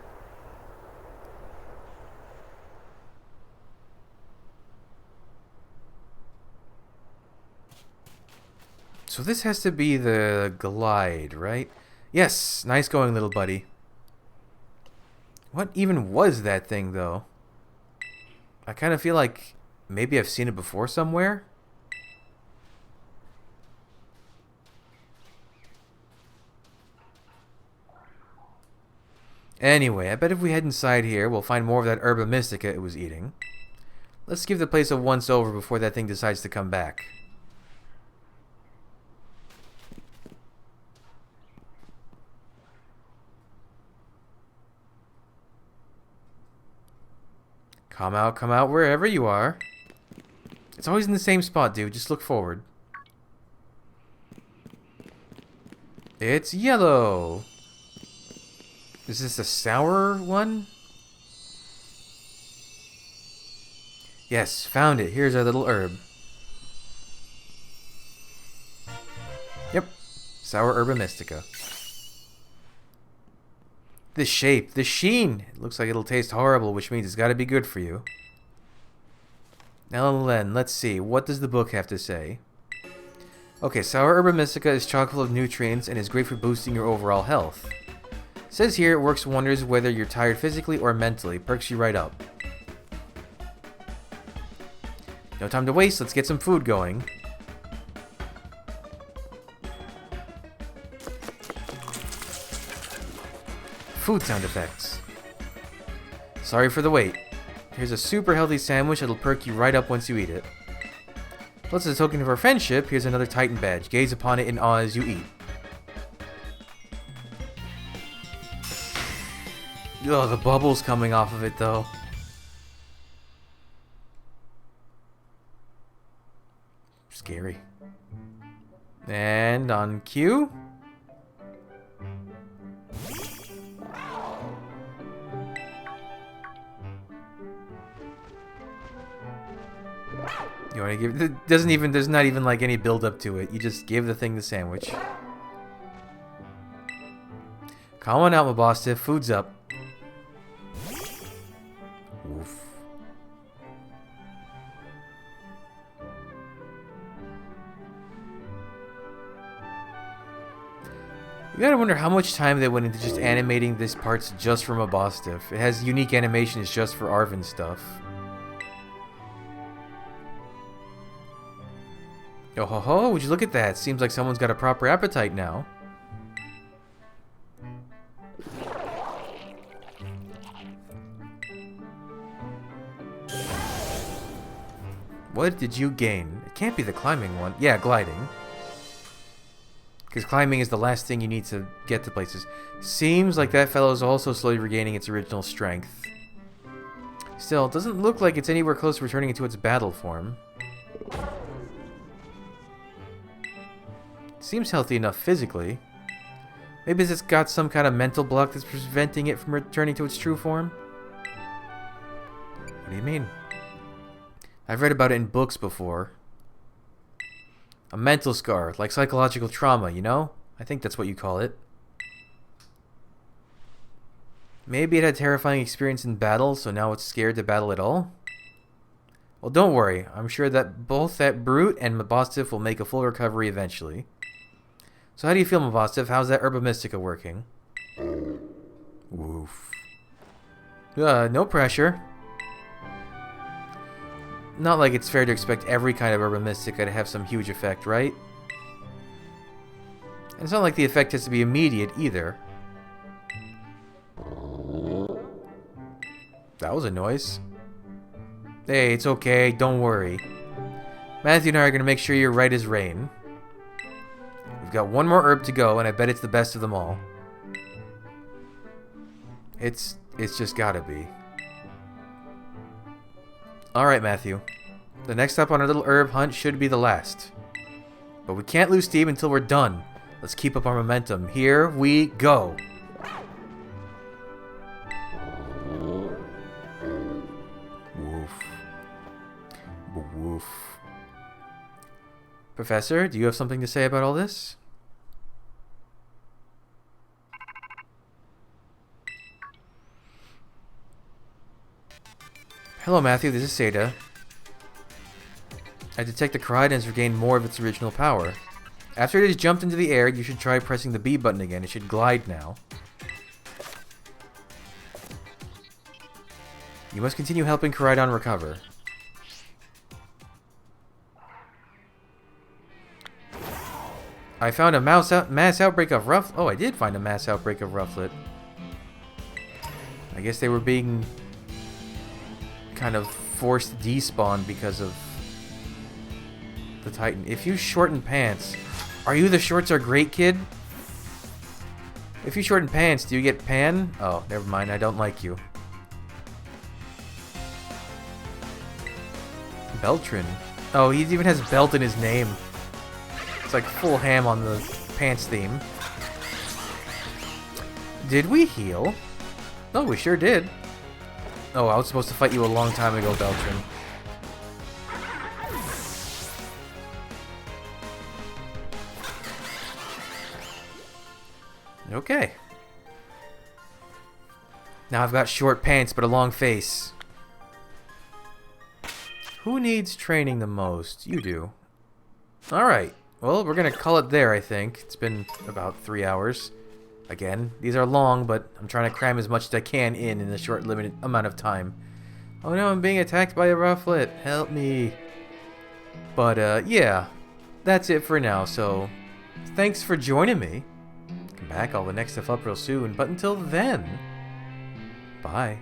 So this has to be the glide, right? Yes, nice going, little buddy. What even was that thing, though? I kind of feel like maybe I've seen it before somewhere. Anyway, I bet if we head inside here, we'll find more of that Herba Mystica it was eating. Let's give the place a once-over before that thing decides to come back. Come out, wherever you are. It's always in the same spot, dude. Just look forward. It's yellow. Is this a sour one? Yes, found it. Here's our little herb. Yep. Sour Herba Mystica. The shape, the sheen. It looks like it'll taste horrible, which means it's got to be good for you. Now then, let's see. What does the book have to say? Okay, Sour Herba Mystica is chock full of nutrients and is great for boosting your overall health. It says here it works wonders whether you're tired physically or mentally. Perks you right up. No time to waste. Let's get some food going. Food sound effects. Sorry for the wait. Here's a super healthy sandwich that'll perk you right up once you eat it. Plus, as a token of our friendship, here's another Titan badge. Gaze upon it in awe as you eat. Ugh, the bubbles coming off of it, though. Scary. And on cue. You want to give it? There's not even like any build up to it. You just give the thing the sandwich. Come on out, my boss Tiff. Food's up. Oof. You gotta wonder how much time they went into just animating this parts just from a boss Tiff. It has unique animations just for Arven stuff. Oh ho ho, would you look at that? Seems like someone's got a proper appetite now. What did you gain? It can't be the climbing one. Yeah, gliding. Because climbing is the last thing you need to get to places. Seems like that fellow is also slowly regaining its original strength. Still, it doesn't look like it's anywhere close to returning into its battle form. Seems healthy enough physically. Maybe it's got some kind of mental block that's preventing it from returning to its true form? What do you mean? I've read about it in books before. A mental scar, like psychological trauma, you know? I think that's what you call it. Maybe it had a terrifying experience in battle, so now it's scared to battle at all? Well, don't worry. I'm sure that both that brute and Mabostif will make a full recovery eventually. So how do you feel, Mabostif? How's that Herba Mystica working? Woof. No pressure. Not like it's fair to expect every kind of Herba Mystica to have some huge effect, right? And it's not like the effect has to be immediate either. That was a noise. Hey, it's okay, don't worry. Matthew and I are going to make sure you're right as rain. We've got one more herb to go, and I bet it's the best of them all. It's just gotta be. Alright, Matthew. The next stop on our little herb hunt should be the last. But we can't lose steam until we're done. Let's keep up our momentum. Here we go. Woof. Woof. Professor, do you have something to say about all this? Hello, Matthew. This is Seda. I detect the Koraidon has regained more of its original power. After it has jumped into the air, you should try pressing the B button again. It should glide now. You must continue helping Koraidon recover. I found a mass outbreak of Rufflet. Oh, I did find a mass outbreak of Rufflet. I guess they were being kind of forced despawn because of the Titan. If you shorten pants, are you the shorts are great kid? If you shorten pants, do you get pan? Oh, never mind. I don't like you. Beltrin. Oh, he even has belt in his name. It's like full ham on the pants theme. Did we heal? Oh, we sure did. Oh, I was supposed to fight you a long time ago, Beltrin. Okay. Now I've got short pants but a long face. Who needs training the most? You do. Alright. Well, we're gonna call it there, I think. It's been about 3 hours. Again, these are long, but I'm trying to cram as much as I can in a short, limited amount of time. Oh no, I'm being attacked by a Rufflet. Help me. But, yeah. That's it for now, so thanks for joining me. Come back, all the next stuff up real soon. But until then, bye.